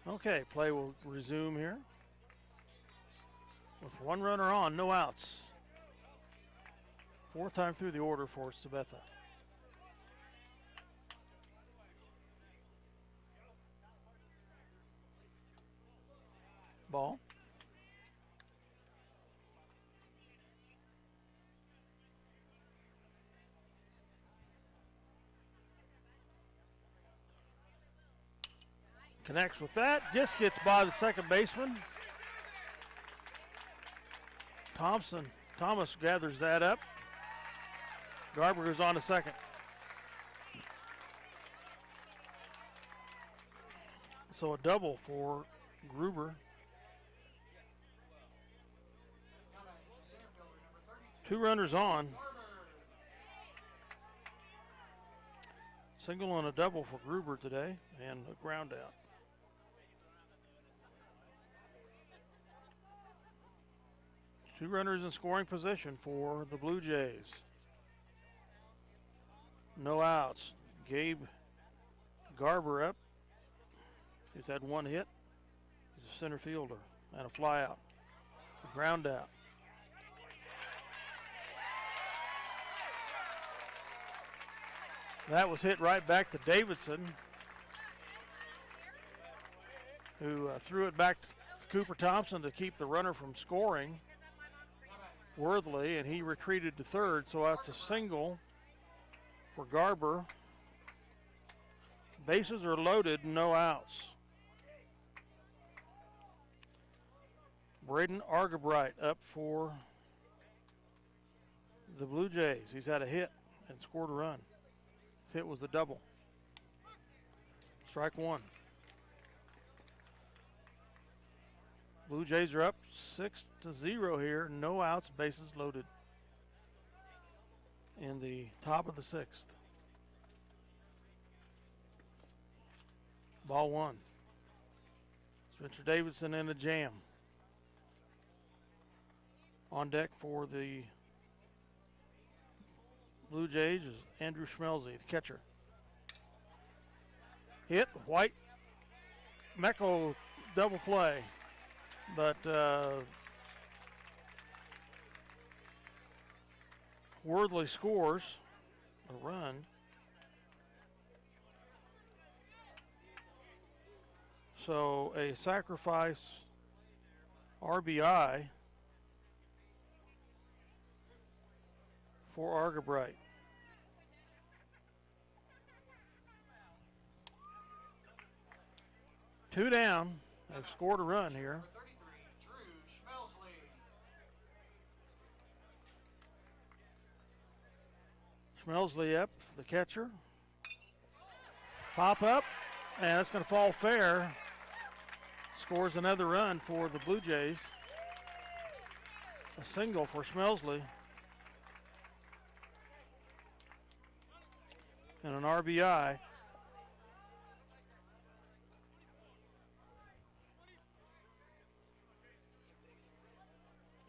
Okay, play will resume here. With one runner on, no outs. Fourth time through the order for Sabetha. Ball. Connects with that, just gets by the second baseman. Thomas gathers that up. Garber goes on to second. So a double for Gruber. Two runners on. Single and a double for Gruber today, and a ground out. Two runners in scoring position for the Blue Jays. No outs. Gabe Garber up. He's had one hit. He's a center fielder and a fly out. A ground out. That was hit right back to Davidson, who threw it back to Cooper Thompson to keep the runner from scoring. Worthily, and he retreated to third, so that's a single for Garber. Bases are loaded, no outs. Braden Argabright up for the Blue Jays. He's had a hit and scored a run. His hit was a double. Strike one. Blue Jays are up 6-0 here. No outs, bases loaded in the top of the sixth. Ball one. Spencer Davidson in a jam. On deck for the Blue Jays is Andrew Schmelze, the catcher. Hit, White, Mecco double play. But Worthily scores a run. So a sacrifice RBI for Argabright. Two down. They've scored a run here. Schmelsley up, the catcher. Pop up, and it's going to fall fair. Scores another run for the Blue Jays. A single for Schmelsley. And an RBI.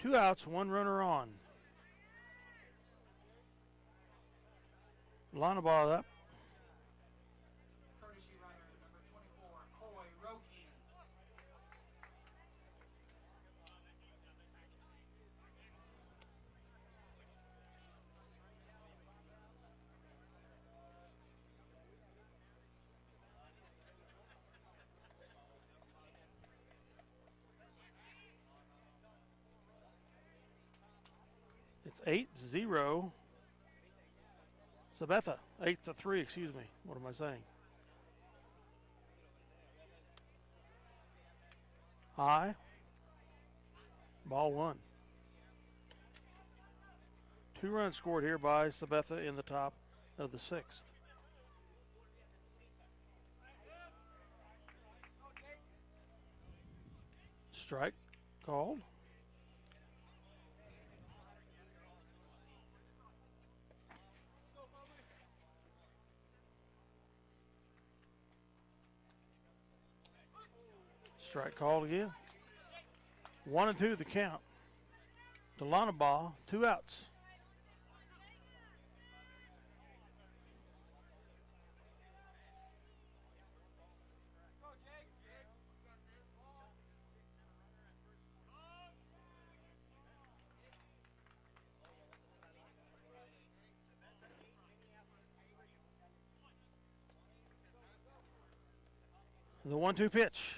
Two outs, one runner on. Lonaball up. Courtesy runner number 24, Coy Roki. It's 8-0. Sabetha, 8-3, excuse me. What am I saying? High. Ball one. 2 runs scored here by Sabetha in the top of the 6th. Strike called. Strike called again. 1-2 the count. Delanabaugh, 2 outs. The 1-2 pitch.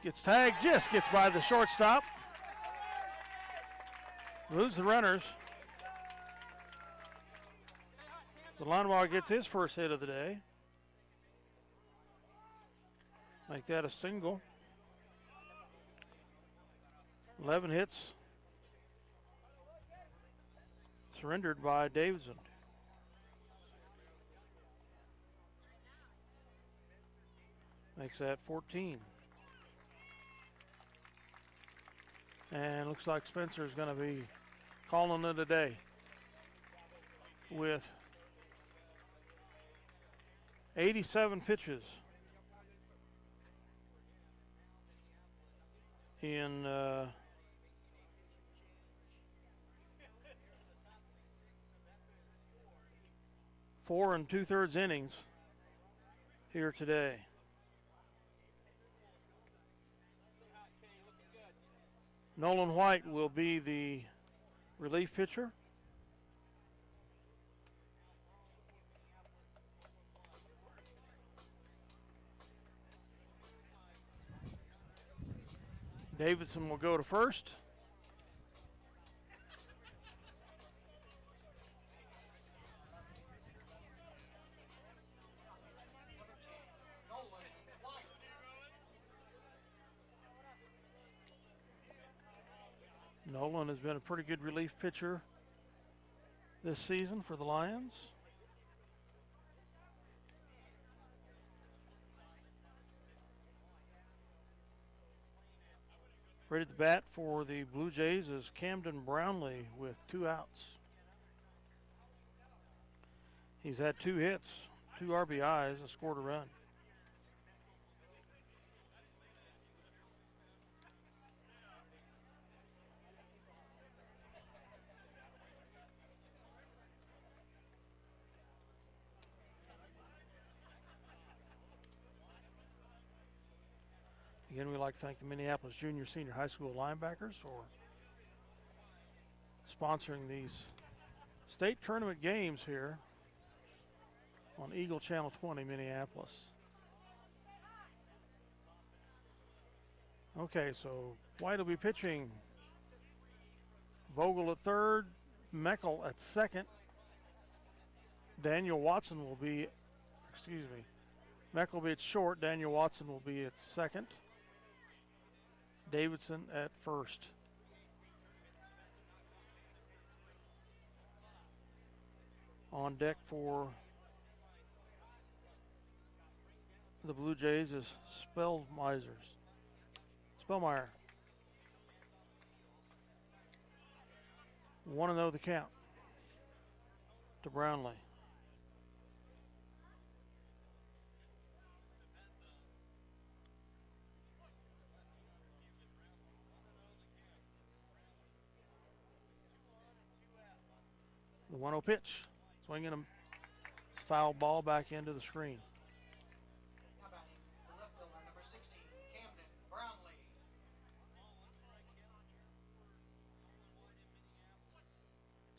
Gets tagged, just gets by the shortstop. Moves the runners. Delanabaugh gets his first hit of the day. Make that a single. 11 hits. Surrendered by Davidson. Makes that 14. And looks like Spencer's going to be calling it a day with 87 pitches in 4 2/3 innings here today. Nolan White will be the relief pitcher. Davidson will go to first. Nolan has been a pretty good relief pitcher this season for the Lions. Ready to bat for the Blue Jays is Camden Brownlee with 2 outs. He's had 2 hits, 2 RBIs, and scored a run. Again, we'd like to thank the Minneapolis Junior Senior High School linebackers for sponsoring these state tournament games here on Eagle Channel 20, Minneapolis. Okay, so White will be pitching. Vogel at third, Meckel at second. Daniel Watson will be, Meckel will be at short. Daniel Watson will be at second. Davidson at first. On deck for the Blue Jays is Spellmeyer. 1-0 the count to Brownlee. The 1-0 pitch. Swinging a foul ball back into the screen. How about him? The left fielder, number 16, Camden Brownlee.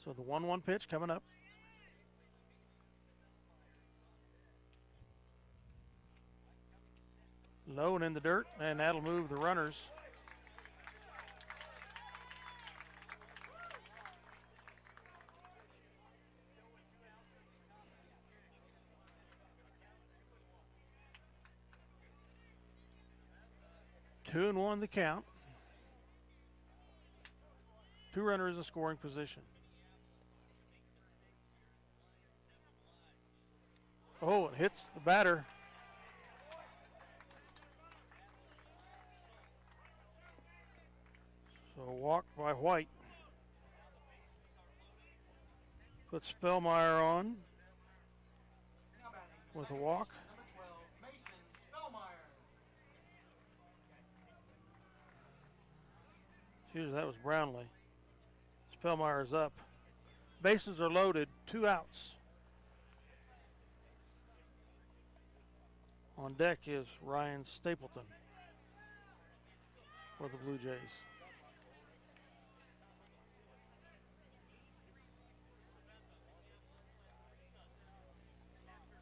So the 1-1 pitch coming up. Low and in the dirt, and that'll move the runners. 2-1 the count. 2 runners in scoring position. Oh, it hits the batter. So a walk by White. Puts Spellmeyer on Now batting the with a second walk. baseman, number 12, Mason Spellmeyer. Excuse me, that was Brownlee. Spellmeyer is up. Bases are loaded, 2 outs. On deck is Ryan Stapleton for the Blue Jays.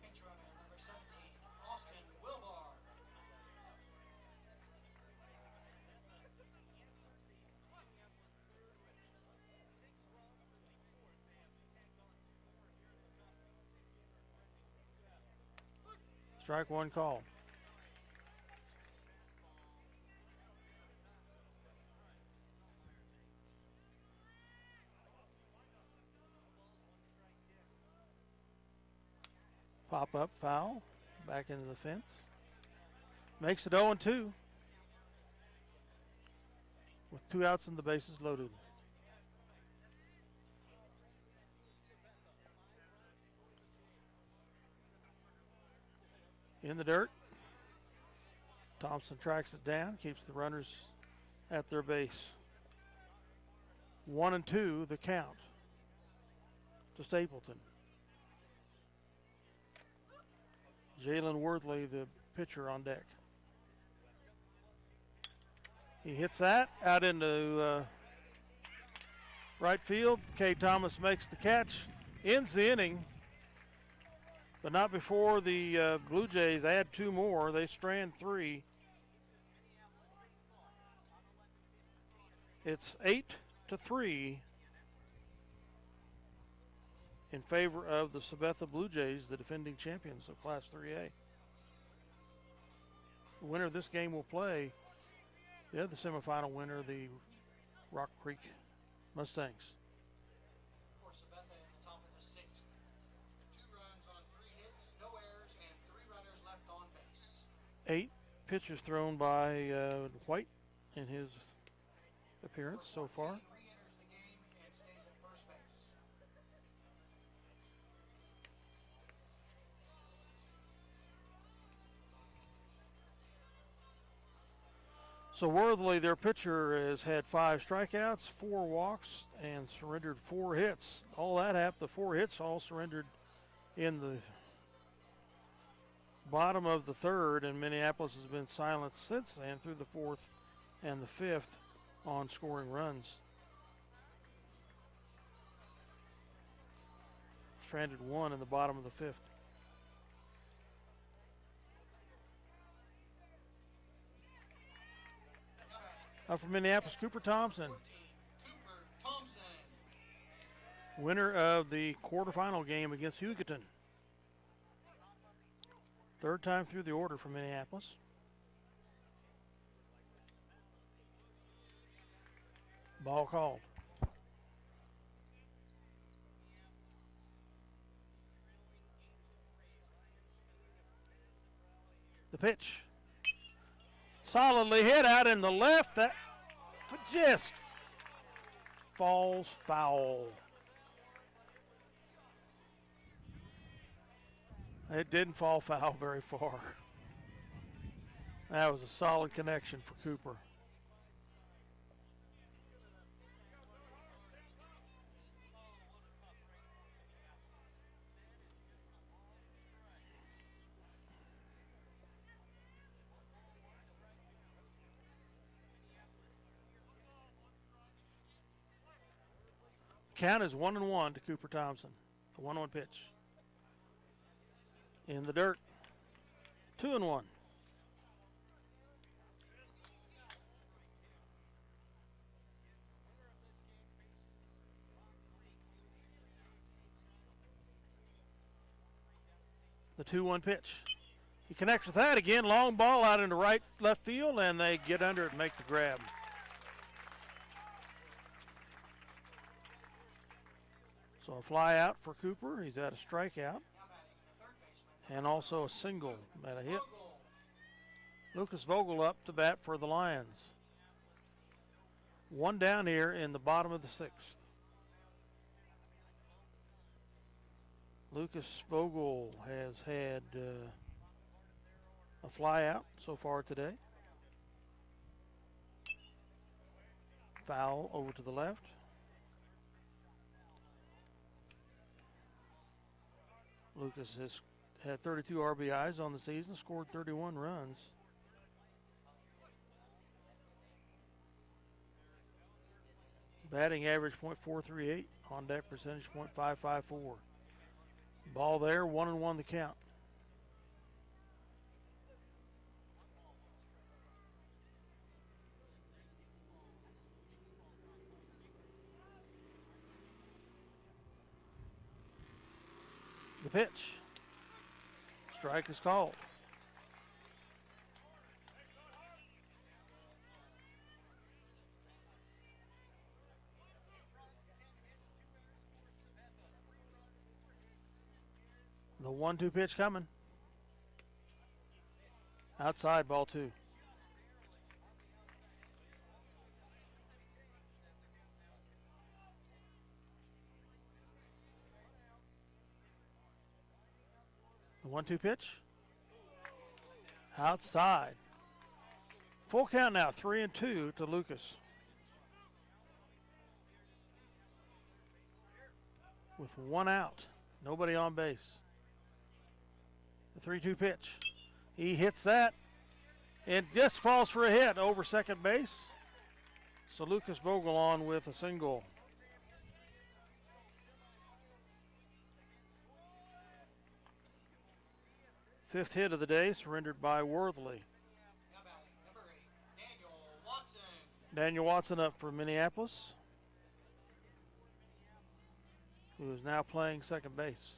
Pinch runner, number 17, Austin Wilbar. Strike one call. Pop up foul. Back into the fence. Makes it 0-2. With 2 outs and the bases loaded. In the dirt. Thompson tracks it down, keeps the runners at their base. 1-2 the count to Stapleton. Jalen Worthley, the pitcher, on deck. He hits that out into right field. K. Thomas makes the catch, ends the inning, but not before the Blue Jays add 2 more. They strand 3. It's 8-3 in favor of the Sabetha Blue Jays, the defending champions of Class 3A. The winner of this game will play the other semifinal winner, the Rock Creek Mustangs. For Sabetha in the top of the 6th. 2 runs on 3 hits, no errors, and 3 runners left on base. 8 pitches thrown by White in his appearance so far. Re-enters the game and stays at first base. So Worthley, their pitcher, has had 5 strikeouts, 4 walks, and surrendered 4 hits. All that happened, the 4 hits all surrendered in the bottom of the 3rd, and Minneapolis has been silent since then through the 4th and the 5th on scoring runs. Stranded 1 in the bottom of the 5th. Up from Minneapolis, Cooper Thompson, 14, Cooper Thompson. winner of the quarterfinal game against Hugoton. 3rd time through the order for Minneapolis. Ball called. The pitch. Solidly hit out in the left. That just falls foul. It didn't fall foul very far. That was a solid connection for Cooper. Count is 1-1 to Cooper Thompson. The 1-1 pitch. In the dirt. 2-1. The 2-1 pitch. He connects with that again. Long ball out into left field, and they get under it and make the grab. So a fly out for Cooper. He's at a strikeout. And also a single at a hit. Lucas Vogel up to bat for the Lions. One down here in the bottom of the sixth. Lucas Vogel has had a fly out so far today. Foul over to the left. Lucas has had 32 RBIs on the season, scored 31 runs. Batting average .438, on deck percentage .554. Ball there, 1-1 the count. The pitch. Strike is called. The 1-2 pitch coming. Outside, ball 2. The 1-2 pitch. Outside. Full count now, 3-2 to Lucas. With one out, nobody on base. The 3-2 pitch. He hits that. It just falls for a hit over second base. So Lucas Vogel on with a single. Fifth hit of the day, surrendered by Worthley. Daniel Watson up for Minneapolis, who is now playing second base.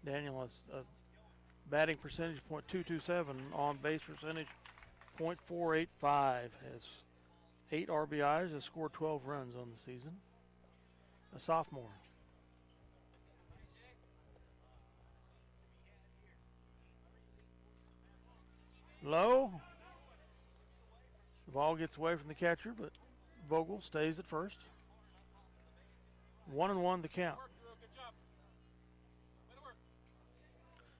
Daniel has a batting percentage .227, on base percentage .485, has 8 RBIs, has scored 12 runs on the season. A sophomore. Low. The ball gets away from the catcher, but Vogel stays at first. 1-1 the count.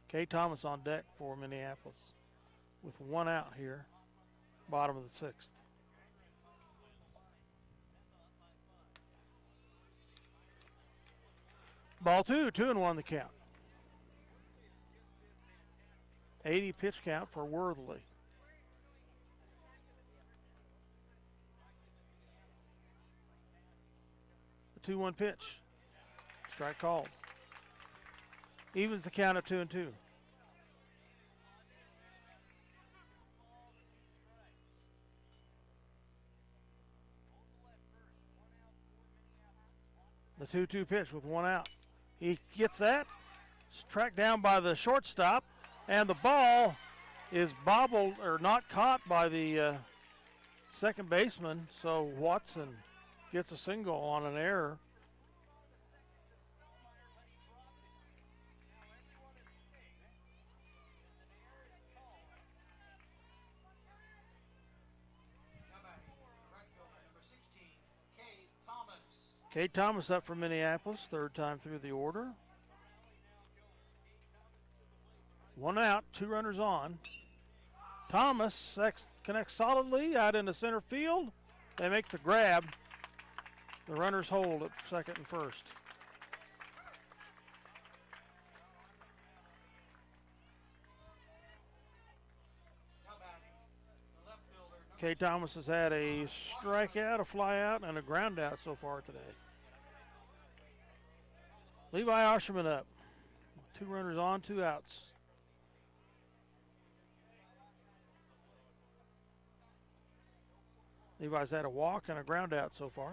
K. Thomas on deck for Minneapolis with one out here, bottom of the sixth. Ball 2, 2-1 the count. 80 pitch count for Worthley. The 2-1 pitch. Strike called. Evens the count at 2-2. The 2-2 pitch with one out. He gets that. It's tracked down by the shortstop, and the ball is bobbled or not caught by the second baseman. So Watson gets a single on an error. K. Thomas up for Minneapolis, third time through the order. One out, 2 runners on. Thomas connects solidly out into center field. They make the grab. The runners hold at second and first. K. Thomas has had a strikeout, a flyout, and a ground out so far today. Levi Osherman up. 2 runners on, 2 outs. Levi's had a walk and a ground out so far.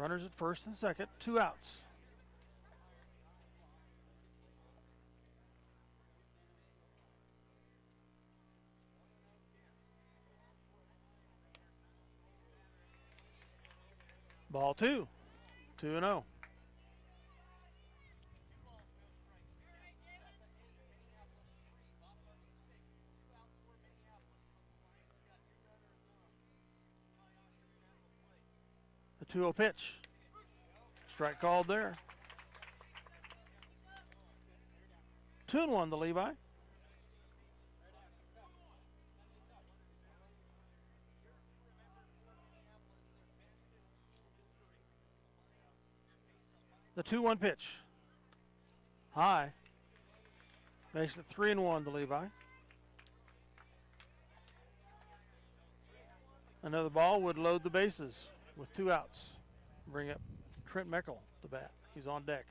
Runners at first and second, 2 outs. Ball 2, 2-0. The 2-0 pitch. Strike called there. 2-1 to Levi. The 2-1 pitch. High. Makes it 3-1 to Levi. Another ball would load the bases with 2 outs. Bring up Trent Meckel to bat. He's on deck.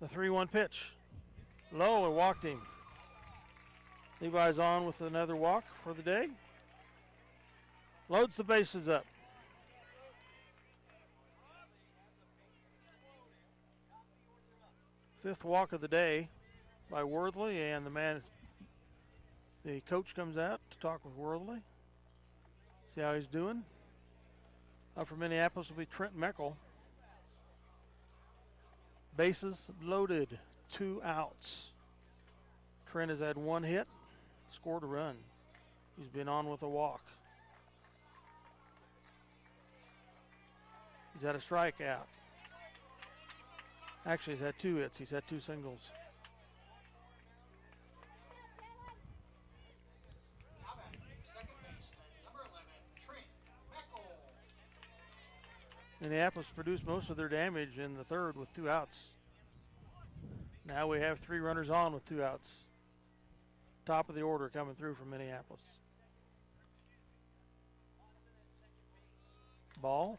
The 3-1 pitch. Low and walked him. Levi's on with another walk for the day. Loads the bases up. Fifth walk of the day by Worthley, and the coach comes out to talk with Worthley. See how he's doing. Up for Minneapolis will be Trent Meckel. Bases loaded, 2 outs. Trent has had 1 hit, scored a run. He's been on with a walk. He's had a strikeout. Actually, he's had 2 hits. He's had 2 singles. Now back, second baseman, number 11, Trent Meckel. Minneapolis produced most of their damage in the third with 2 outs. Now we have 3 runners on with 2 outs. Top of the order coming through from Minneapolis. Ball.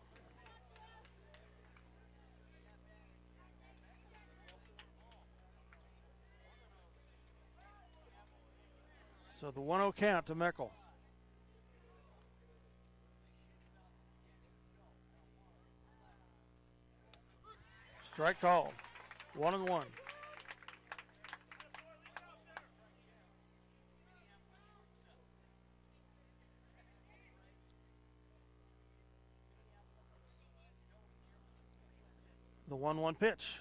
So the 1-0 count to Meckel. Strike called. 1-1. The 1-1 pitch.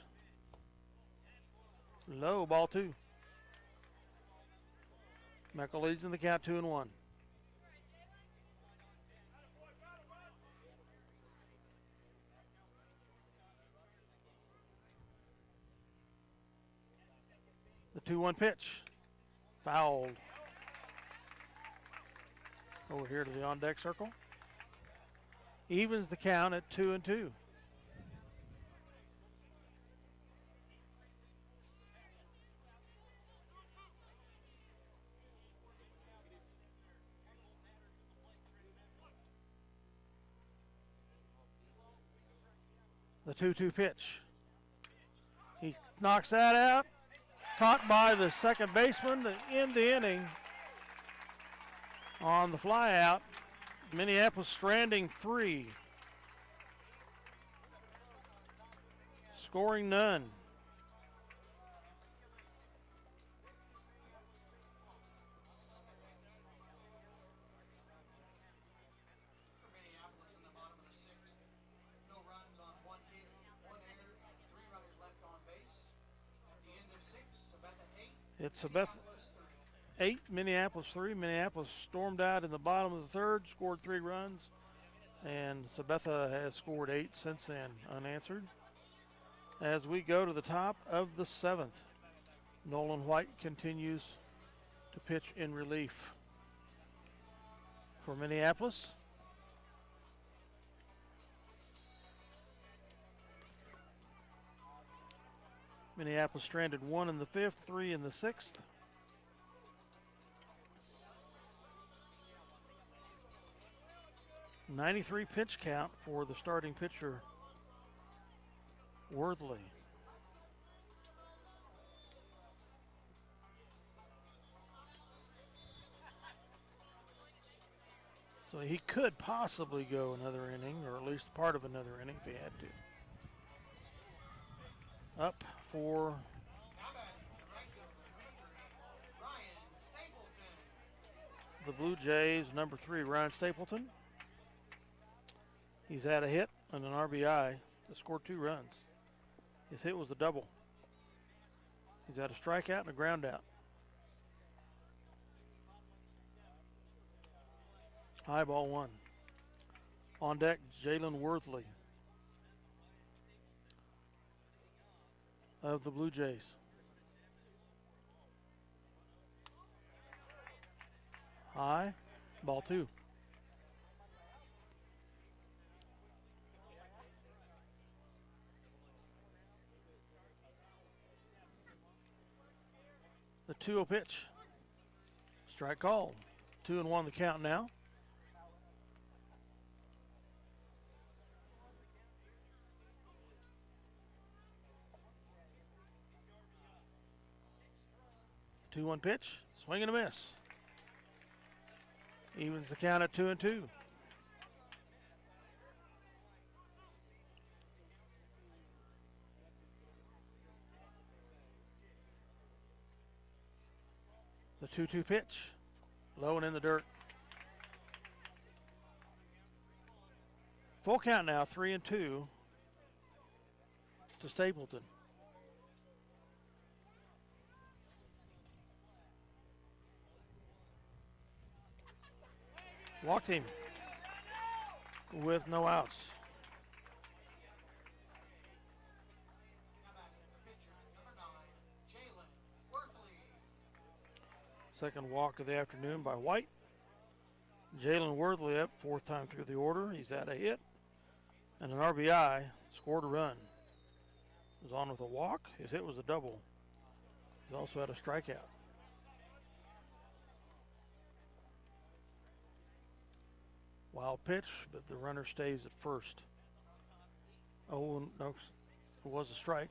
Low, ball 2. Meckel leads in the count 2-1. The 2-1 pitch. Fouled. Over here to the on deck circle. Evens the count at 2-2. The 2-2 pitch. He knocks that out. Caught by the second baseman to end the inning on the fly out. Minneapolis stranding 3. Scoring none. For Minneapolis in the bottom of the 6th. No runs on 1 hit, 1 error, and 3 runners left on base. At the end of 6, Sabetha 8. It's Sabetha 8, Minneapolis 3. Minneapolis stormed out in the bottom of the third, scored 3 runs, and Sabetha has scored 8 since then, unanswered. As we go to the top of the 7th, Nolan White continues to pitch in relief for Minneapolis. Minneapolis stranded 1 in the 5th, 3 in the 6th. .93 pitch count for the starting pitcher, Worthley. So he could possibly go another inning, or at least part of another inning if he had to. Up for Now batting, the right fielder, number 3, Ryan Stapleton. the Blue Jays, number 3, Ryan Stapleton. He's had a hit and an RBI that scored 2 runs. His hit was a double. He's had a strikeout and a ground out. High ball 1. On deck, Jalen Worthley of the Blue Jays. High, ball 2. The 2-0 pitch. Strike called. 2-1 the count now. The 2-1 pitch. Swing and a miss. Evens the count at 2-2. The 2-2 pitch. Low and in the dirt. Full count now, 3-2 to Stapleton. Walked him with no outs. Now batting, the pitcher, number 9, Jalen Worthley. Second walk of the afternoon by White. Jalen Worthley up, 4th time through the order. He's had a hit and an RBI, scored a run. Was on with a walk. His hit was a double. He's also had a strikeout. Wild pitch, but the runner stays at first. Oh, no, it was a strike.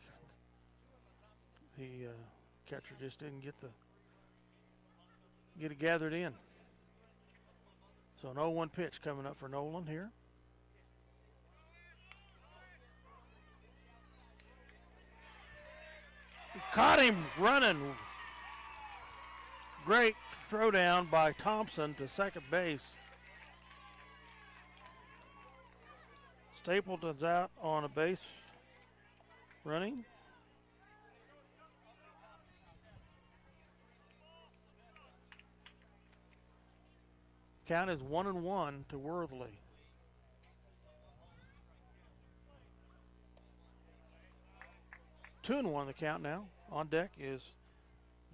The catcher just didn't get it gathered in. So an 0-1 pitch coming up for Nolan here. Caught him running. Great throw down by Thompson to second base. Stapleton's out on a base running. Count is 1-1 to Worthley. Two and 1 the count now. On deck is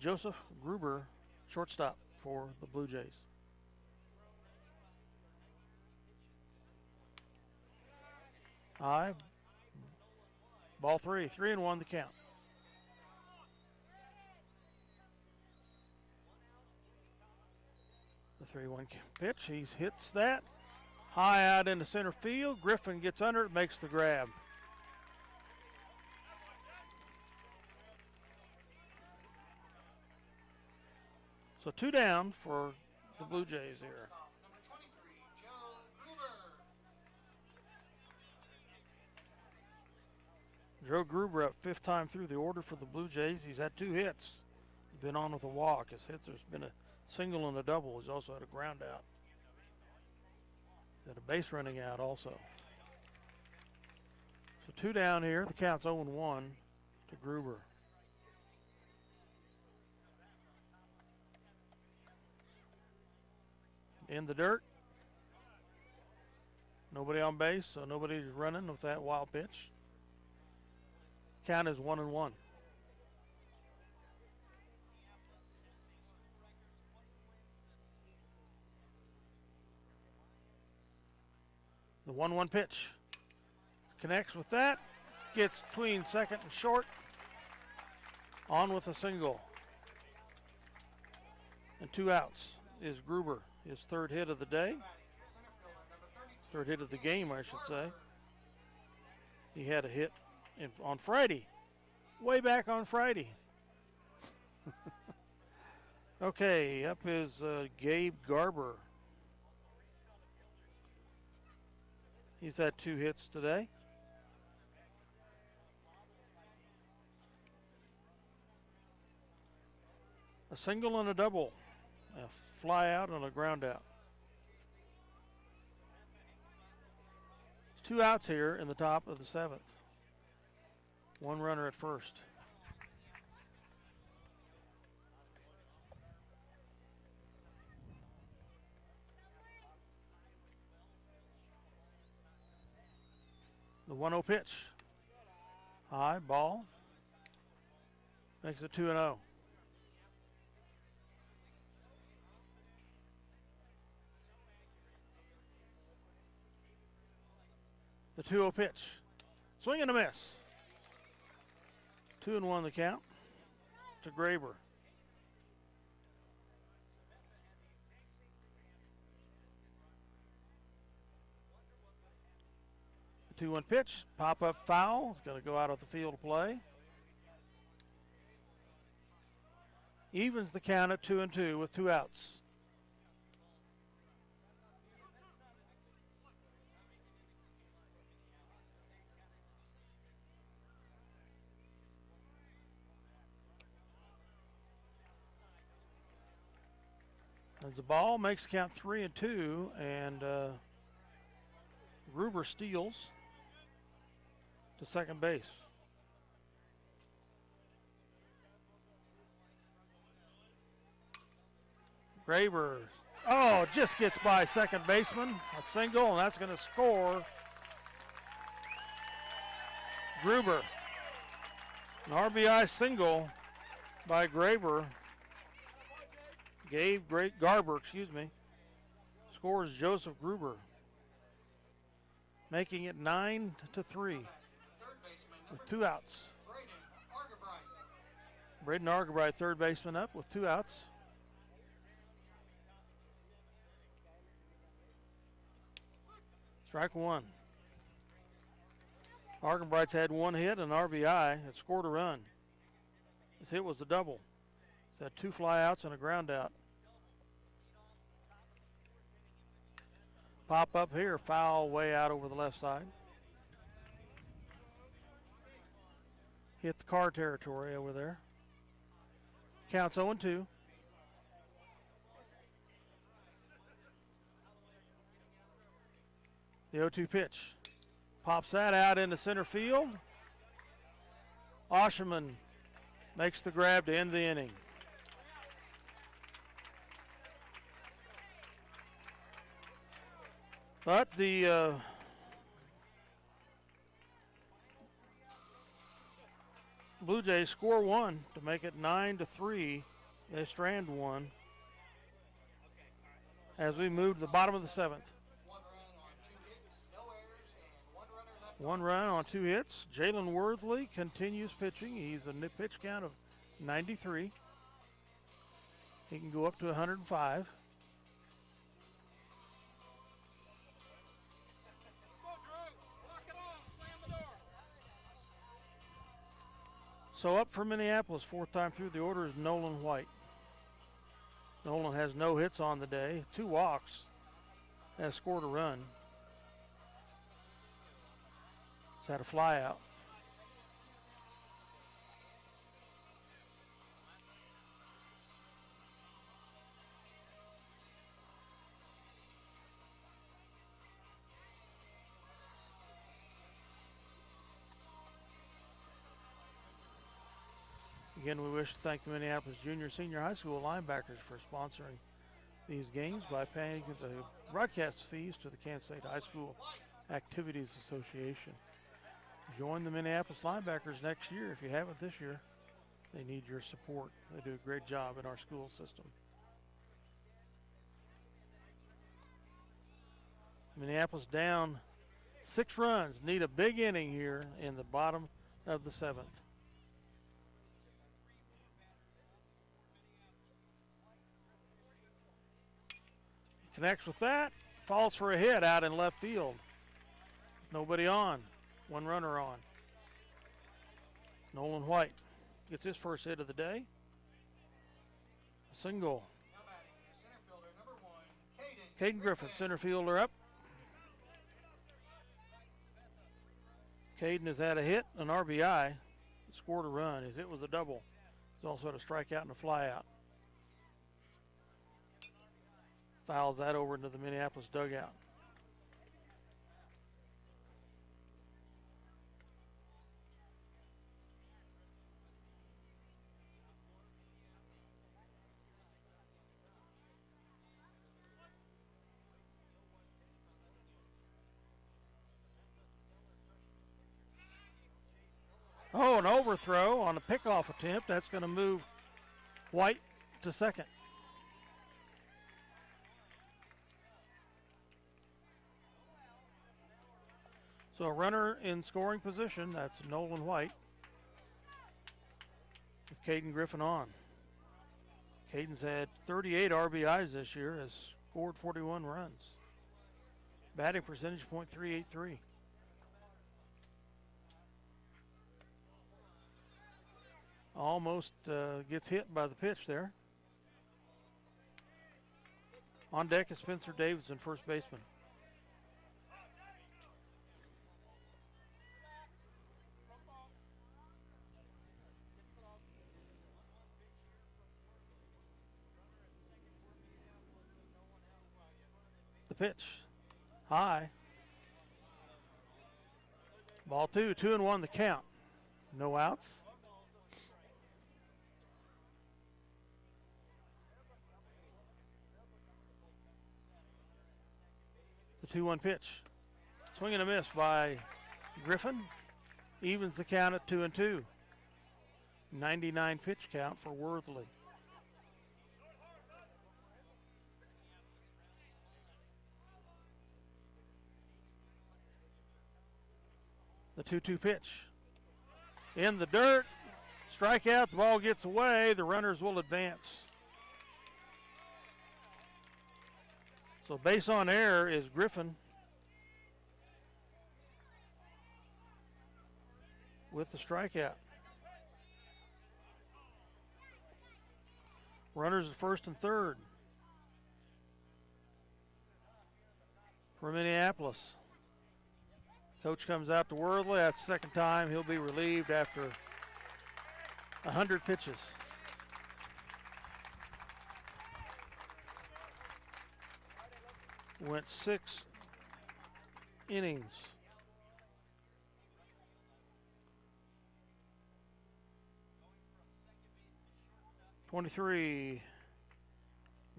Joseph Gruber, shortstop for the Blue Jays. High. Ball 3. 3-1 the count. The 3-1 pitch. He hits that. High out into center field. Griffin gets under it, makes the grab. So 2 down for the Blue Jays here. Number 23, Joe Gruber. Joe Gruber up 5th time through the order for the Blue Jays. He's had 2 hits. He's been on with a walk. His hits, there's been a single and a double. He's also had a ground out. Had a base running out also. So 2 down here. The count's 0-1 to Gruber. In the dirt. Nobody on base, so nobody's running with that wild pitch. Count is 1-1. The 1-1 pitch. Connects with that. Gets between second and short. On with a single. And 2 outs is Gruber. His 3rd hit of the day. 3rd hit of the game, I should say. He had a hit on Friday. Way back on Friday. Okay, up is Gabe Garber. He's had 2 hits today. A single and a double. A fly out and a ground out. 2 outs here in the top of the 7th. 1 runner at first. The 1-0 pitch. High ball. Makes it 2-0. The 2-0 pitch. Swing and a miss. 2-1 the count to Graber. The 2-1 pitch. Pop up foul. It's going to go out of the field of play. Evens the count at 2-2 with 2 outs. As the ball makes count 3-2, and Gruber steals to second base. Graber, just gets by second baseman. A single, and that's going to score Gruber. An RBI single by Graber. Garber, scores Joseph Gruber, making it 9-3 with 2 outs. Braden Argabright, third baseman, up with 2 outs. Strike 1. Argabright's had 1 hit, an RBI, had scored a run. His hit was the double. He's had 2 fly outs and a ground out. Pop up here, foul way out over the left side. Hit the car territory over there. Counts 0-2. The 0-2 pitch. Pops that out into center field. Osherman makes the grab to end the inning. But the Blue Jays score 1 to make it 9-3. They strand 1 as we move to the bottom of the 7th. 1 run on 2 hits. Jalen Worthley continues pitching. He's a pitch count of 93. He can go up to 105. So up for Minneapolis, 4th time through the order, is Nolan White. Nolan has no hits on the day, 2 walks, has scored a run. He's had a fly out. Again, we wish to thank the Minneapolis Junior Senior High School linebackers for sponsoring these games by paying the broadcast fees to the Kansas State High School Activities Association. Join the Minneapolis linebackers next year. If you haven't this year, they need your support. They do a great job in our school system. Minneapolis down 6 runs. Need a big inning here in the bottom of the 7th. Connects with that, falls for a hit out in left field. Nobody on, 1 runner on. Nolan White gets his first hit of the day. Single. Caden Griffin, center fielder, up. Caden has had a hit, an RBI, scored a run. His hit was a double. He's also had a strikeout and a flyout. Fouls that over into the Minneapolis dugout. Oh, an overthrow on a pickoff attempt. That's going to move White to second. So a runner in scoring position, that's Nolan White, with Caden Griffin on. Caden's had 38 RBIs this year, has scored 41 runs. Batting percentage .383. Almost gets hit by the pitch there. On deck is Spencer Davidson, first baseman. The pitch, high. Ball 2, 2-1 the count. No outs. The 2-1 pitch. Swing and a miss by Griffin. Evens the count at 2-2. 99 pitch count for Worthley. The 2-2 pitch. In the dirt. Strikeout. The ball gets away. The runners will advance. So base on error is Griffin with the strikeout. Runners at first and third for Minneapolis. Coach comes out to Worthley. That's the second time he'll be relieved after 100 pitches. Went 6 innings. '23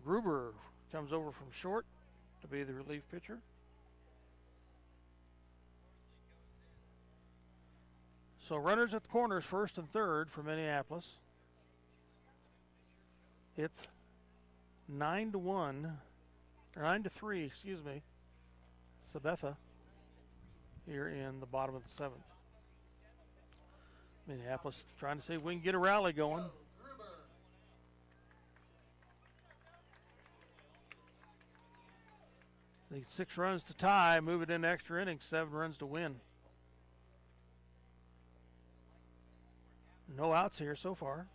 Gruber comes over from short to be the relief pitcher. So runners at the corners, first and third for Minneapolis. It's 9-1. 9-3, excuse me, Sabetha here in the bottom of the seventh. Minneapolis trying to see if we can get a rally going. Need 6 runs to tie, move it into extra innings, 7 runs to win. No outs here so far.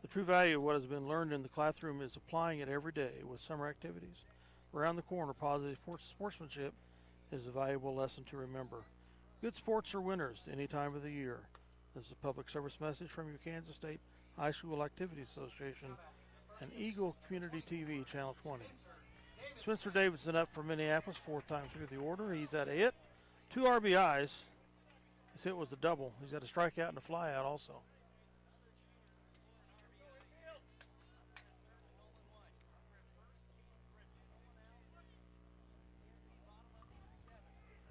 The true value of what has been learned in the classroom is applying it every day with summer activities. Around the corner, positive sportsmanship is a valuable lesson to remember. Good sports are winners any time of the year. This is a public service message from your Kansas State High School Activities Association and Eagle Community TV, Channel 20. Spencer Davidson up for Minneapolis, 4th time through the order. He's had a hit, 2 RBIs. His hit was the double. He's had a strikeout and a flyout also.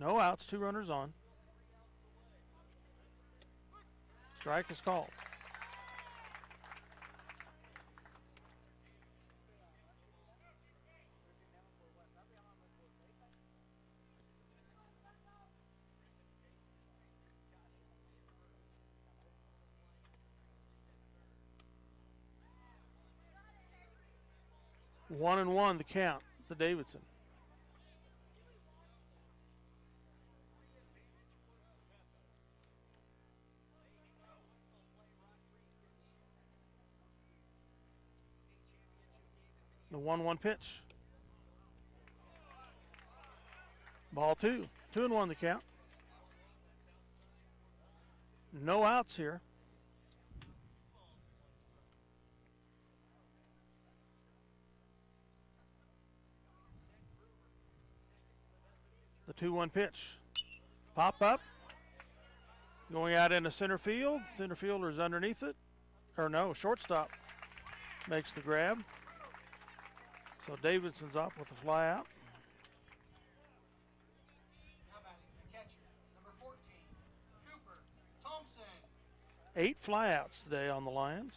No outs, 2 runners on. Strike is called. 1-1 the count to Davidson. The 1-1 pitch. Ball 2. 2-1 the count. No outs here. The 2-1 pitch. Pop up. Going out into center field. Center fielder's underneath it. Or no, shortstop makes the grab. So Davidson's up with a fly out. Now batting the catcher, number 14, Cooper Thompson. 8 flyouts today on the Lions.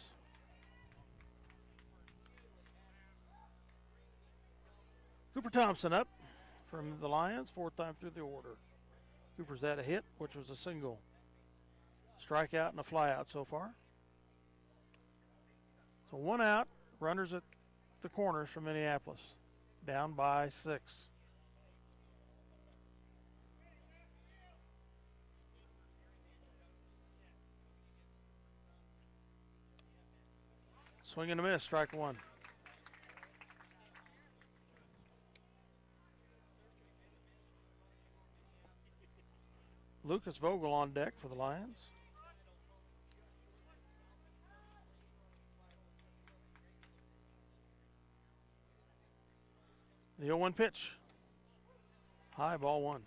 Cooper Thompson up from the Lions, 4th time through the order. Cooper's had a hit, which was a single. Strikeout and a flyout so far. So 1 out, runners at the corners from Minneapolis, down by 6. Swing and a miss, strike 1. Lucas Vogel on deck for the Lions. The 0-1 pitch. High, ball 1.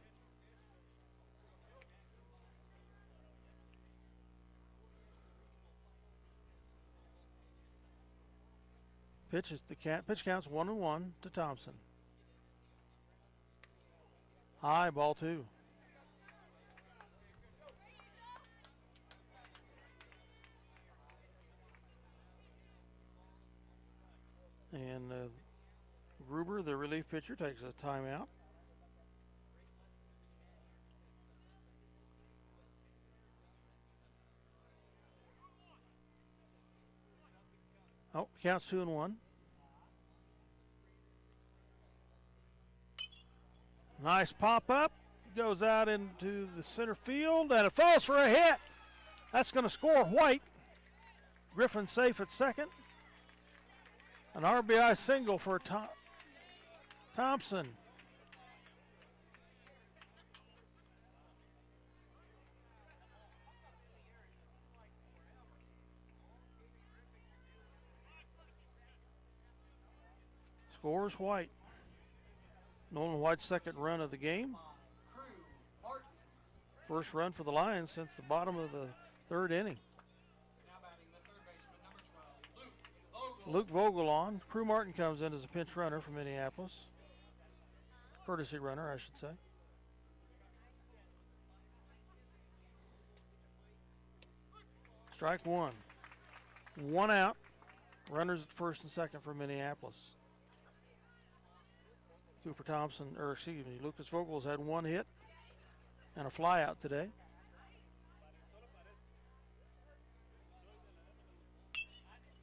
Pitch counts 1-1 to Thompson. High, ball 2. And Gruber, the relief pitcher, takes a timeout. Oh, counts 2-1. Nice pop up. Goes out into the center field, and it falls for a hit. That's going to score White. Griffin safe at second. An RBI single for Thompson. Scores White. Nolan White's second run of the game. First run for the Lions since the bottom of the 3rd inning. Now batting the third baseman, number 12, Luke Vogel. Luke Vogel on. Crew Martin comes in as a pinch runner for Minneapolis. Courtesy runner, I should say. Strike 1. 1 out. Runners at first and second for Minneapolis. Lucas Vogel's had 1 hit and a fly out today.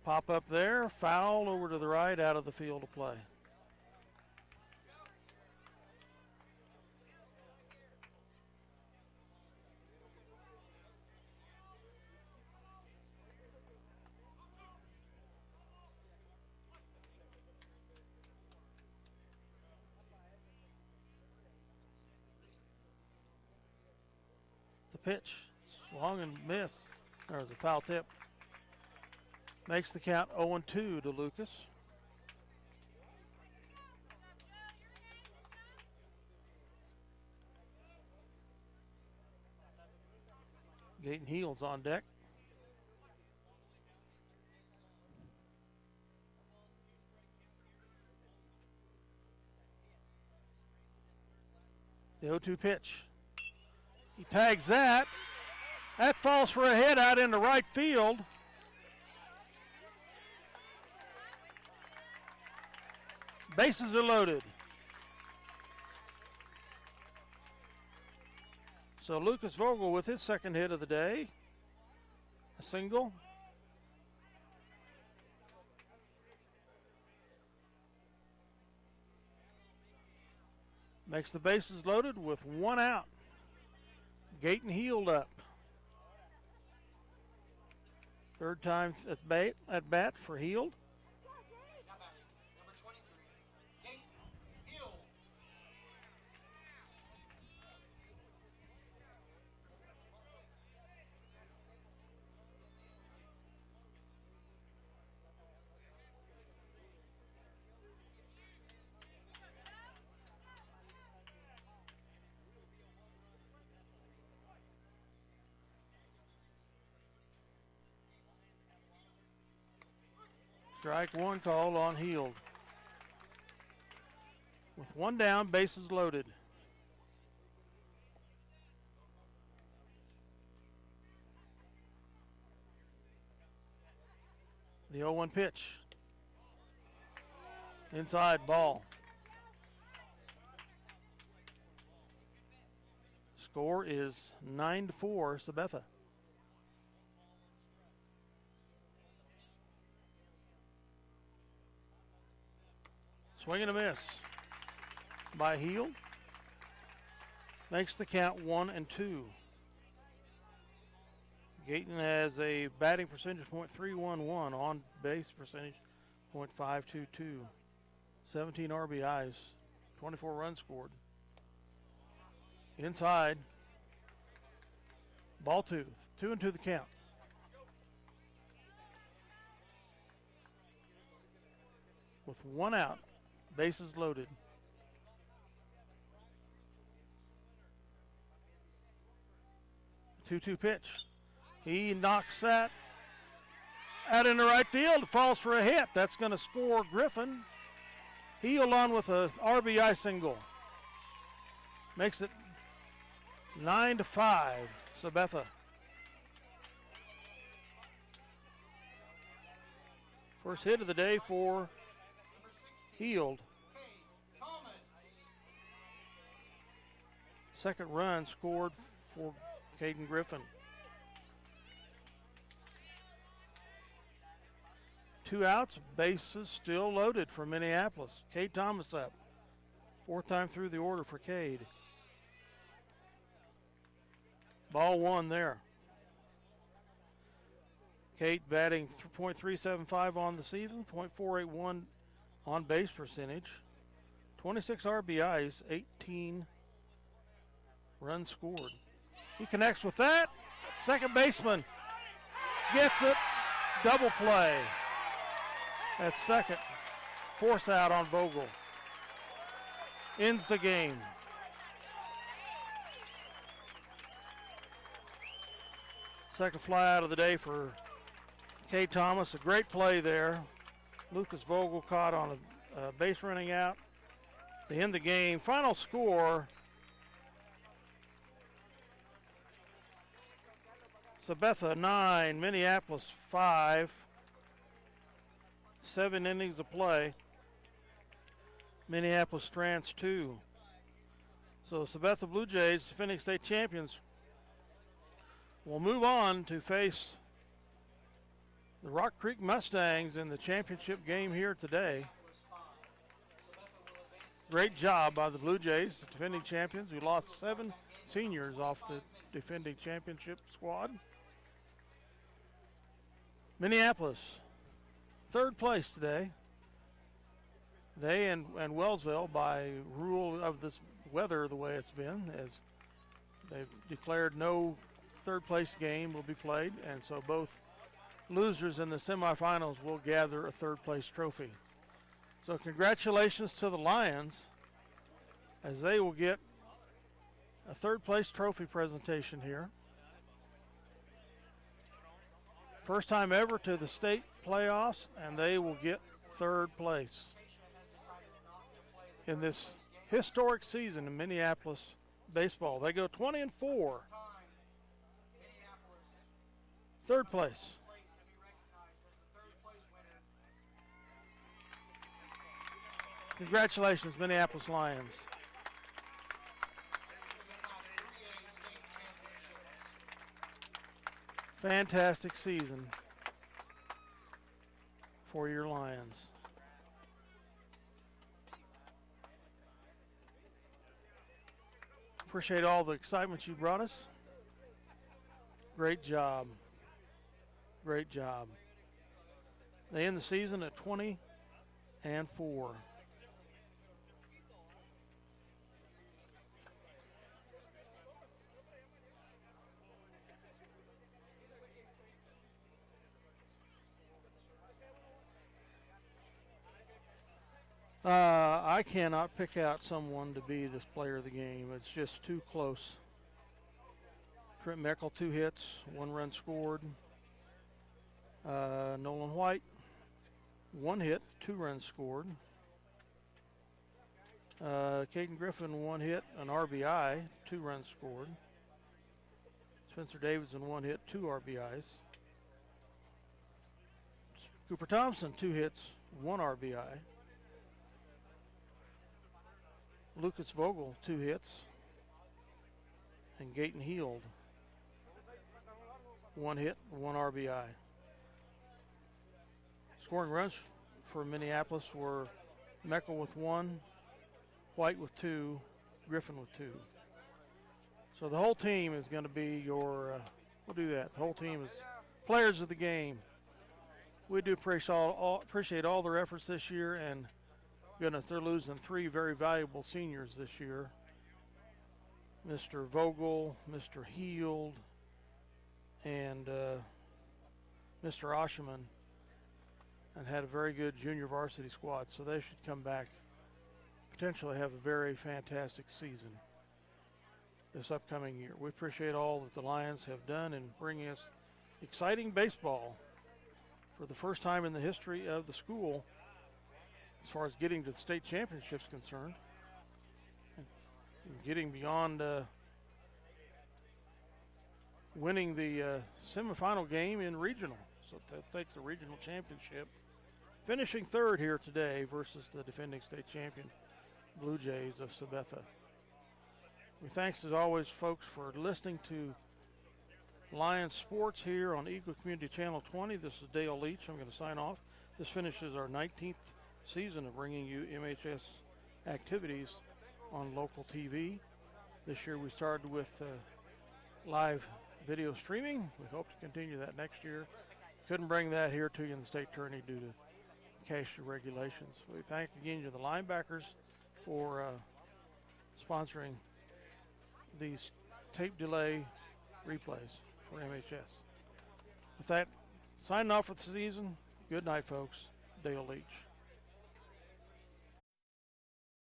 Pop up there, foul over to the right, out of the field of play. Pitch, swung and miss. There's a foul tip. Makes the count 0-2 to Lucas. Gaten Heels on deck. The 0-2 pitch. He tags that. That falls for a hit out into right field. Bases are loaded. So Lucas Vogel with his second hit of the day. A single. . Makes the bases loaded with 1 out. Gayton Heald up. Third time at bat for Heald. Now batting, number 23, Gate Hill. Strike one called on Heald. With 1 down, bases loaded. The 0-1 pitch. Inside ball. Score is 9-4 Sabetha. Swing and a miss by Heald. Makes the count 1-2. Gayton has a batting percentage .311, on base percentage .522. 17 RBIs, 24 runs scored. Inside. Ball 2. 2-2 the count. With 1 out. Bases loaded. Two-two pitch. He knocks that out into right field. Falls for a hit. That's going to score Griffin. Heald on with a RBI single. Makes it 9-5 Sabetha. First hit of the day for Heald. Second run scored for Caden Griffin. 2 outs, bases still loaded for Minneapolis. Cade Thomas up. 4th time through the order for Cade. Ball 1 there. Cade batting .375 on the season, .481 on base percentage, 26 RBIs, 18 runs scored. He connects with that. Second baseman gets it. Double play. At second. Force out on Vogel. Ends the game. Second fly out of the day for Cade Thomas. A great play there. Lucas Vogel caught on a base running out. They end the game. Final score, Sabetha 9, Minneapolis 5. 7 innings of play. Minneapolis Strands 2. So Sabetha Blue Jays, defending state champions, will move on to face the Rock Creek Mustangs in the championship game here today. Great job by the Blue Jays, the defending champions. We lost 7 seniors off the defending championship squad. Minneapolis, 3rd place today. They and Wellsville, by rule of this weather the way it's been, as they've declared no 3rd place game will be played, and so both losers in the semifinals will gather a 3rd place trophy. So congratulations to the Lions, as they will get a 3rd place trophy presentation here. First time ever to the state playoffs, and they will get 3rd place in this historic season in Minneapolis baseball. They go 20-4. 3rd place. Congratulations, Minneapolis Lions. Fantastic season for your Lions. Appreciate all the excitement you brought us. Great job. Great job. They end the season at 20-4. I cannot pick out someone to be this player of the game. It's just too close. Trent Meckel, 2 hits, 1 run scored. Nolan White, 1 hit, 2 runs scored. Caden Griffin, 1 hit, an RBI, 2 runs scored. Spencer Davidson, 1 hit, 2 RBIs. Cooper Thompson, 2 hits, 1 RBI. Lucas Vogel, 2 hits. And Gayton Heald, 1 hit, 1 RBI. Scoring runs for Minneapolis were Meckel with 1, White with 2, Griffin with 2. So the whole team is going to be your, we'll do that. The whole team is players of the game. We do appreciate all their efforts this year, and goodness, they're losing 3 very valuable seniors this year. Mr. Vogel, Mr. Heald, and Mr. Osherman, and had a very good junior varsity squad, so they should come back, potentially have a very fantastic season this upcoming year. We appreciate all that the Lions have done in bringing us exciting baseball for the first time in the history of the school as far as getting to the state championship's concerned, and getting beyond winning the semifinal game in regional. So that takes the regional championship, finishing 3rd here today versus the defending state champion Blue Jays of Sabetha. We thanks as always, folks, for listening to Lions Sports here on Eagle Community Channel 20. This is Dale Leach. I'm going to sign off. This finishes our 19th season of bringing you MHS activities on local TV. This year we started with live video streaming. We hope to continue that next year. Couldn't bring that here to you in the state tourney due to cash regulations. We thank again to the linebackers for sponsoring these tape delay replays for MHS. With that, signing off for the season. Good night, folks. Dale Leach.